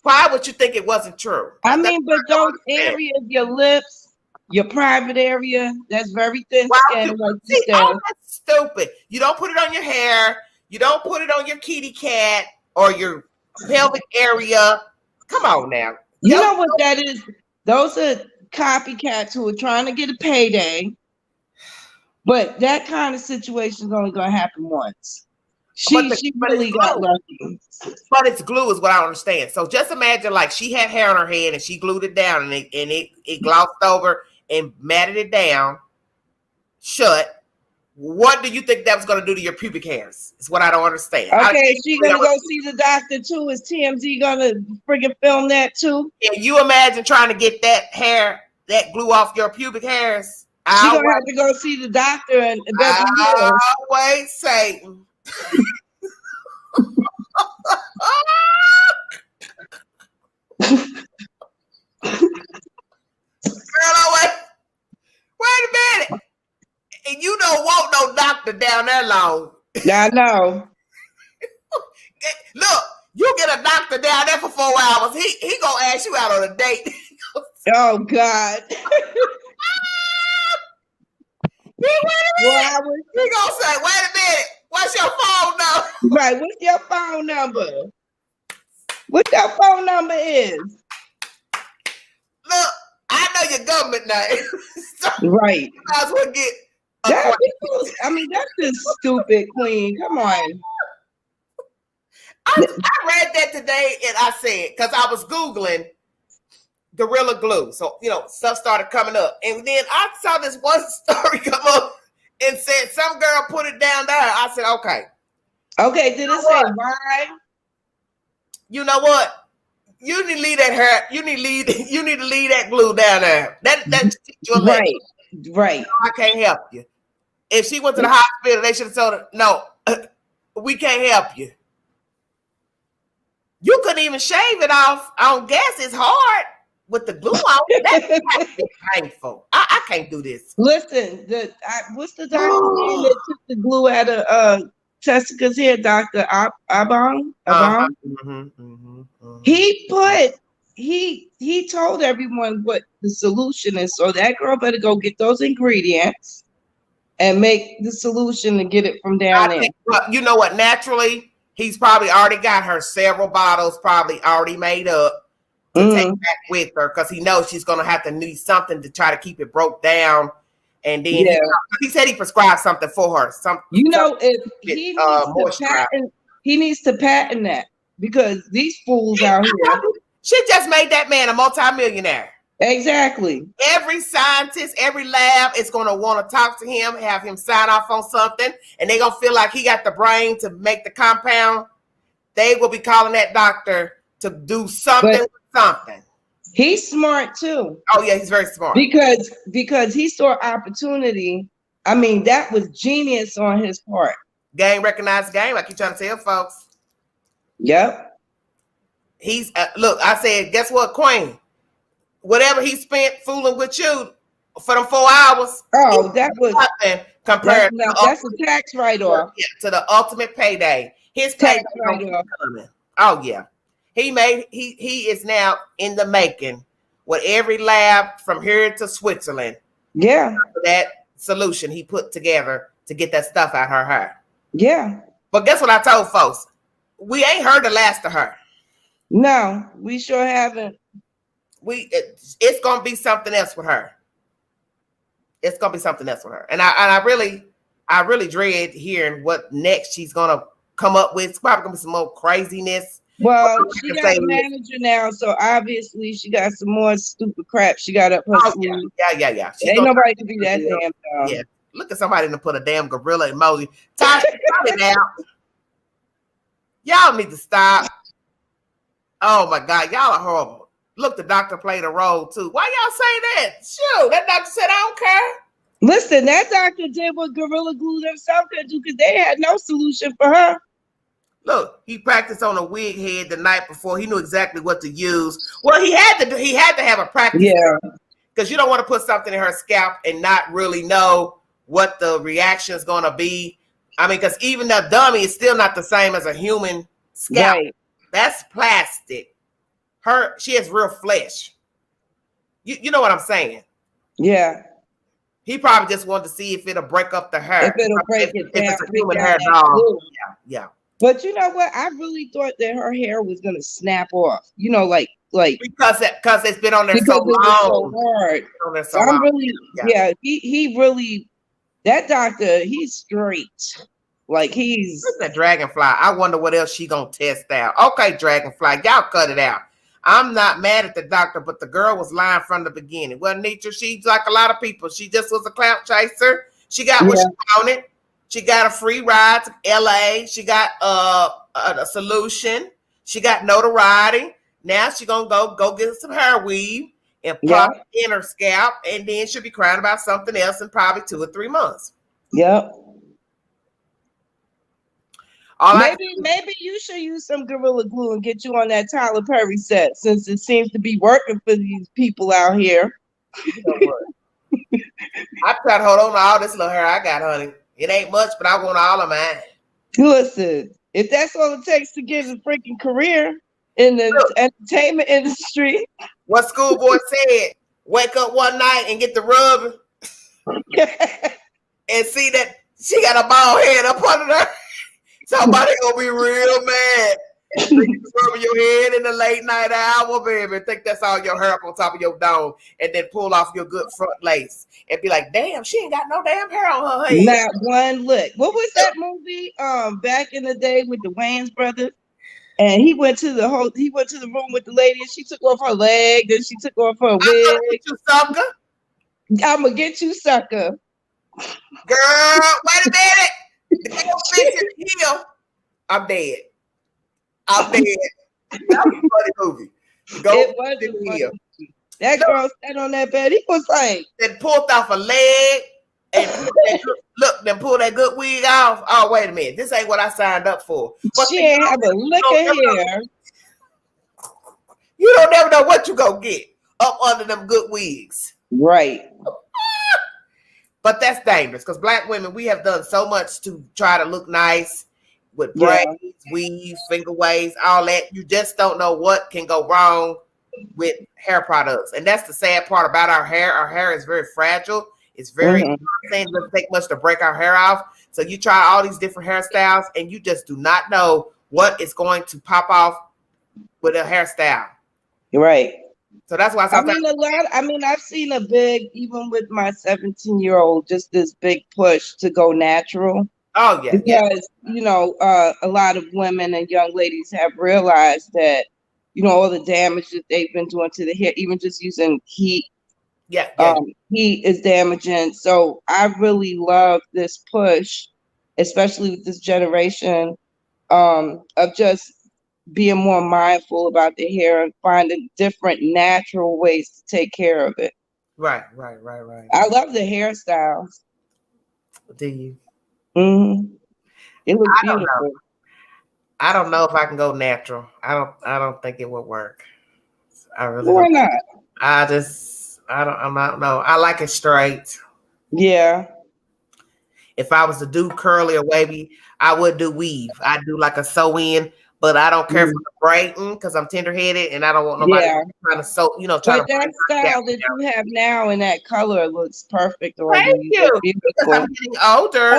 Why would you think it wasn't true? I mean, but those areas, your lips, your private area, that's very thin skin. Like you said. Oh, that's stupid. You don't put it on your hair. You don't put it on your kitty cat or your pelvic area. Come on now. You know what that is? Those are copycats who are trying to get a payday. But that kind of situation is only going to happen once. She really got lucky. But it's glue is what I understand. So just imagine like she had hair on her head and she glued it down and it glossed over and matted it down shut. What do you think that was going to do to your pubic hairs? Is what I don't understand. Okay, she going to go see the doctor too. Is TMZ going to friggin' film that too? Can you imagine trying to get that glue off your pubic hairs? She going to have to go see the doctor and always Satan. Girl, wait a minute. And you don't want no doctor down there long. Yeah, I know. Look, you get a doctor down there for 4 hours. He gonna ask you out on a date. Oh God. He gonna say, wait a minute, what's your phone number? Right, what's your phone number? What your phone number is? Look, I know your government name. So right. You might as well get that's just stupid, Queen. Come on. I read that today and I said, because I was Googling Gorilla Glue. So, stuff started coming up. And then I saw this one story come up and said some girl put it down there. I said, okay. Okay, did it say why? You know what? You need to leave that hair. You need to leave that glue down there. That's your right. Right. I can't help you. If she went to the hospital, they should have told her, no, we can't help you. You couldn't even shave it off. I don't guess it's hard with the glue on. That's painful. I can't do this. Listen, what's the doctor name that took the glue out of Tessica's hair? Dr. Abong? He told everyone what the solution is. So that girl better go get those ingredients and make the solution to get it from down there. You know what? Naturally, he's probably already got her several bottles probably already made up to take back with her because he knows she's going to have to need something to try to keep it broke down. And then he said he prescribed something for her. If he needs to patent that because these fools out here. She just made that man a multimillionaire. Exactly. Every scientist, every lab is going to want to talk to him, have him sign off on something, and they're going to feel like he got the brain to make the compound. They will be calling that doctor to do something with something. He's smart too. Oh yeah, he's very smart. Because he saw opportunity. I mean, that was genius on his part. Game recognized game, like you trying to tell folks. Yep. He's look, I said, guess what, Queen? Whatever he spent fooling with you for them 4 hours. Oh, that was nothing compared that's a tax write-off. Yeah, to the ultimate payday. His tax write-off coming. Oh yeah. He is now in the making with every lab from here to Switzerland. Yeah. That solution he put together to get that stuff out her hair. Yeah. But guess what I told folks? We ain't heard the last of her. No, we sure haven't. It's gonna be something else with her. It's gonna be something else with her. And I really dread hearing what next she's gonna come up with. It's probably gonna be some more craziness. Well, she got a manager now, so obviously she got some more stupid crap she got up her sleeve. Yeah. Ain't nobody can be that damn dumb. Yeah. Look at somebody to put a damn gorilla emoji. Tasha, cut it out. Y'all need to stop. Oh my God, y'all are horrible. Look, the doctor played a role too. Why y'all say that? Shoot, that doctor said, I don't care. Listen, that doctor did what Gorilla Glue themselves could do because they had no solution for her. Look, he practiced on a wig head the night before. He knew exactly what to use. Well, he had to have a practice. Yeah. Because you don't want to put something in her scalp and not really know what the reaction is going to be. I mean, because even the dummy is still not the same as a human scalp. Right. That's plastic. She has real flesh. You know what I'm saying? Yeah. He probably just wanted to see if it'll break up the hair. If it'll break it down. If it's a human hair dog. Yeah. But you know what? I really thought that her hair was gonna snap off. You know, like because it's been on there so long. So hard. So I'm really he really, that doctor, he's straight. Like he's that Dragonfly. I wonder what else she gonna test out. Okay, Dragonfly, y'all cut it out. I'm not mad at the doctor, but the girl was lying from the beginning. Well, Nitra, she's like a lot of people. She just was a clout chaser. She got what she wanted. She got a free ride to LA. She got a solution. She got notoriety. Now she gonna go get some hair weave and pop it in her scalp, and then she'll be crying about something else in probably 2 or 3 months. Yep. Maybe you should use some Gorilla Glue and get you on that Tyler Perry set, since it seems to be working for these people out here. You know what? I try to hold on to all this little hair I got, honey. It ain't much, but I want all of mine. Listen, if that's all it takes to get a freaking career in the entertainment industry. What Schoolboy said, wake up one night and get the rub and see that she got a bald head up under her. Somebody gonna be real mad. Rubbing your head in the late night hour, baby. Think that's all your hair up on top of your dome, and then pull off your good front lace and be like, "Damn, she ain't got no damn hair on her head." Not one look. What was that movie? Back in the day with the Wayans brothers, and he went to the room with the lady, and she took off her leg, then she took off her wig. I'm gonna get you, sucker. Girl, wait a minute. Heel. I'm dead. That was a funny movie. It was funny. That girl sat on that bed. He was like, then pulled off a leg and then pulled that good wig off. Oh, wait a minute. This ain't what I signed up for. But she ain't have a lick of hair. You don't never know what you gonna get up under them good wigs. Right. But that's dangerous because Black women, we have done so much to try to look nice with braids, weave, finger waves, all that. You just don't know what can go wrong with hair products. And that's the sad part about our hair. Our hair is very fragile. It's very, it doesn't take much to break our hair off. So you try all these different hairstyles and you just do not know what is going to pop off with a hairstyle. You're right. So that's why sometimes I've seen a big, even with my 17-year-old, just this big push to go natural. Oh yeah. Because a lot of women and young ladies have realized that, all the damage that they've been doing to the hair, even just using heat. Heat is damaging. So I really love this push, especially with this generation, of just being more mindful about the hair and finding different natural ways to take care of it. Right. I love the hairstyles. Do you? Mm-hmm. It looks beautiful. I don't know if I can go natural. I don't think it would work. I really Why not? I don't know. I like it straight. Yeah. If I was to do curly or wavy, I would do weave. I'd do like a sew in. But I don't care for the braiding because I'm tender-headed and I don't want nobody trying to sew, But that style that you have now in that color looks perfect. Thank you. Because I'm getting older.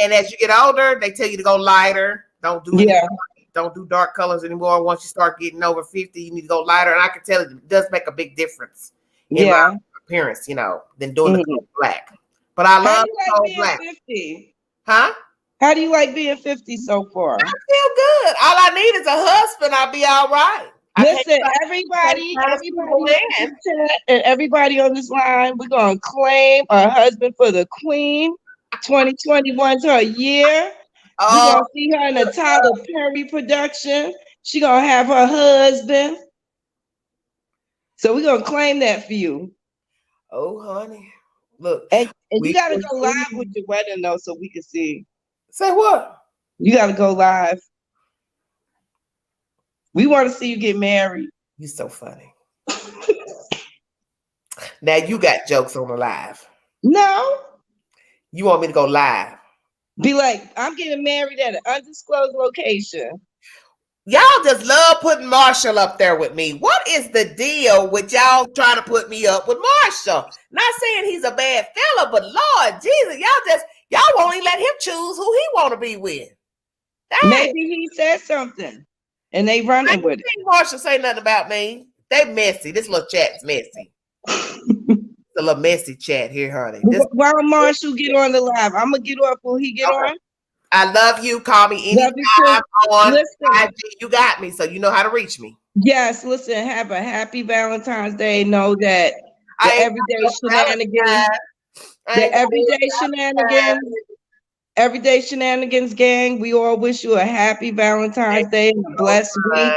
And as you get older, they tell you to go lighter. Don't do dark colors anymore. Once you start getting over 50, you need to go lighter. And I can tell it does make a big difference in my appearance, than doing the black. But I love black. 50? Huh? How do you like being 50 so far? I feel good. All I need is a husband. I'll be all right. Listen, everybody on this line, we're going to claim a husband for the queen. 2021's her year. We're going to see her in a Tyler Perry production. She's going to have her husband. So we're going to claim that for you. Oh, honey. Look. And you got to go live with your wedding, though, so we can see. Say what? You got to go live. We want to see you get married. You're so funny. Now you got jokes on the live. No. You want me to go live? Be like, I'm getting married at an undisclosed location. Y'all just love putting Marshall up there with me. What is the deal with y'all trying to put me up with Marshall? Not saying he's a bad fella, but Lord Jesus, y'all won't even let him choose who he want to be with. Dang. Maybe he said something and they running with it. Marshall say nothing about me. They messy. This little chat's messy. It's a little messy chat here, honey. Why don't Marshall get on the live? I'm gonna get off. Will he get on? I love you. Call me anytime on IG. You got me, so you know how to reach me. Yes, listen, have a happy Valentine's Day. Know that the everyday shenanigans, everyday shenanigans gang, we all wish you a happy Valentine's Day and a blessed week.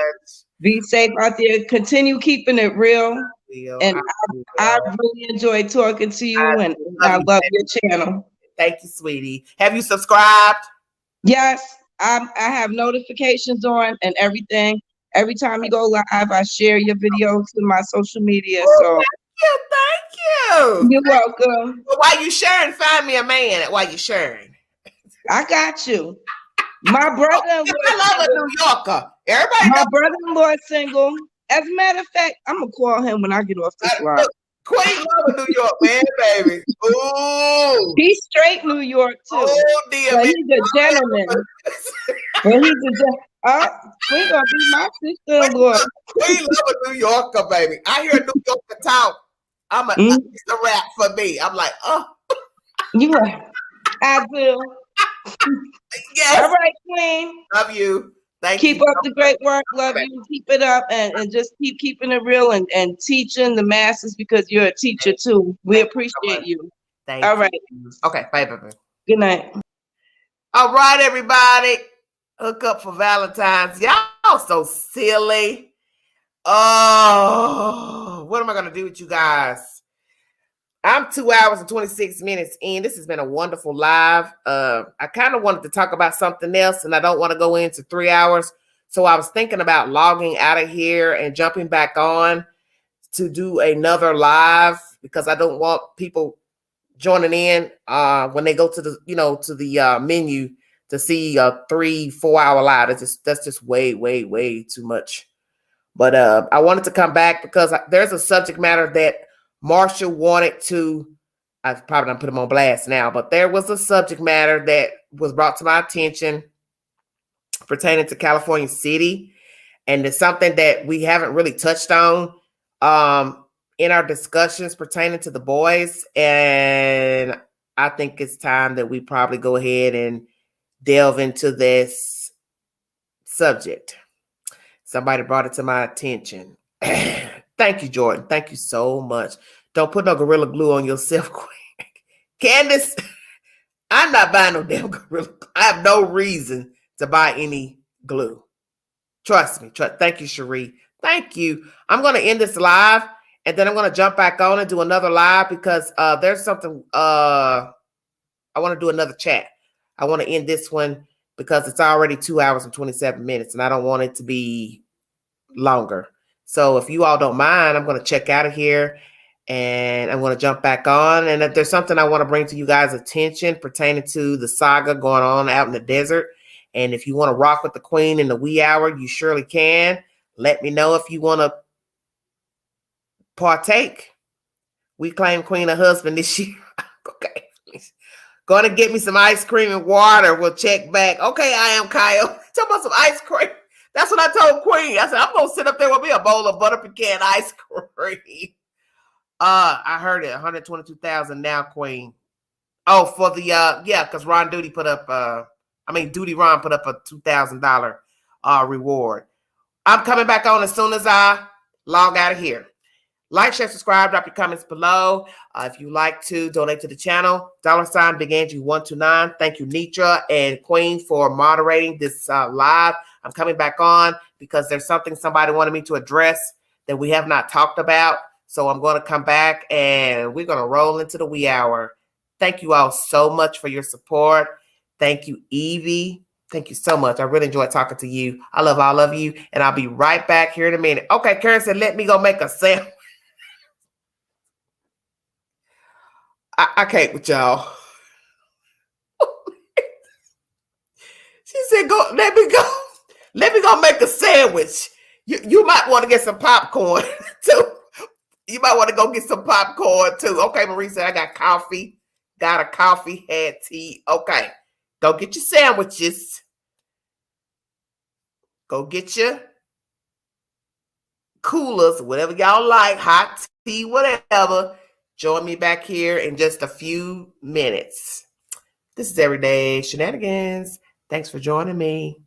Be safe out there. Continue keeping it real. And I really enjoyed talking to you, and I love your channel. Thank you, sweetie. Have you subscribed? Yes, I have notifications on and everything. Every time you go live, I share your videos to my social media. So thank you. You're welcome. But while you sharing, find me a man while you sharing. I got you. My brother-in-law. I love a New Yorker. Everybody. My brother-in-law is single. As a matter of fact, I'm gonna call him when I get off this line. Queen love New York, man, baby. Ooh. He's straight New York too. Oh dear. But he's a gentleman. But he's a gentleman. Queen gonna be my sister-in-law. Queen love a New Yorker, baby. I hear a New Yorker talk. It's a rap for me. I'm like, oh. You are. I do. Yes. All right, Queen. Love you. Keep up the great work. Love you. Keep it up and just keep keeping it real and teaching the masses because you're a teacher too. We appreciate you. All right. Okay. Bye, bye. Good night. All right, everybody. Hook up for Valentine's. Y'all so silly. Oh, what am I going to do with you guys? I'm 2 hours and 26 minutes in. This has been a wonderful live. I kind of wanted to talk about something else, and I don't want to go into 3 hours. So I was thinking about logging out of here and jumping back on to do another live because I don't want people joining in when they go to the menu to see a 3-4 hour live. That's just way too much. But I wanted to come back because there's a subject matter that Marshall wanted to, I probably don't put him on blast now, but there was a subject matter that was brought to my attention pertaining to California City. And it's something that we haven't really touched on in our discussions pertaining to the boys. And I think it's time that we probably go ahead and delve into this subject. Somebody brought it to my attention. Thank you, Jordan. Thank you so much. Don't put no Gorilla Glue on yourself, Queen. Candace, I'm not buying no damn Gorilla Glue. I have no reason to buy any glue. Trust me. Thank you, Cherie. Thank you. I'm going to end this live, and then I'm going to jump back on and do another live because there's something. I want to do another chat. I want to end this one because it's already 2 hours and 27 minutes, and I don't want it to be longer. So if you all don't mind, I'm going to check out of here and I'm going to jump back on. And if there's something I want to bring to you guys' attention pertaining to the saga going on out in the desert, and if you want to rock with the Queen in the wee hour, you surely can. Let me know if you want to partake. We claim Queen a husband this year. Okay. Going to get me some ice cream and water. We'll check back. Okay, I am Kyle. Talk about some ice cream. That's what I told Queen. I said, I'm going to sit up there with me a bowl of butter pecan ice cream. I heard it. 122,000 now, Queen. Oh, for the, because Ron Duty put up, Duty Ron put up a $2,000 reward. I'm coming back on as soon as I log out of here. Like, share, subscribe, drop your comments below. If you like to donate to the channel, $ Big Angie 129. Thank you, Nitra and Queen, for moderating this live. I'm coming back on because there's something somebody wanted me to address that we have not talked about. So I'm going to come back and we're going to roll into the wee hour. Thank you all so much for your support. Thank you, Evie. Thank you so much. I really enjoyed talking to you. I love all of you. And I'll be right back here in a minute. Okay, Karen said, let me go make a sandwich. I can't with y'all. She said, "Go, let me go. Let me go make a sandwich. You might want to get some popcorn too. You might want to go get some popcorn too." Okay, Marie said, "I got coffee. Got a coffee, had tea. Okay, go get your sandwiches. Go get your coolers, whatever y'all like, hot tea, whatever. Join me back here in just a few minutes." This is Everyday Shenanigans. Thanks for joining me.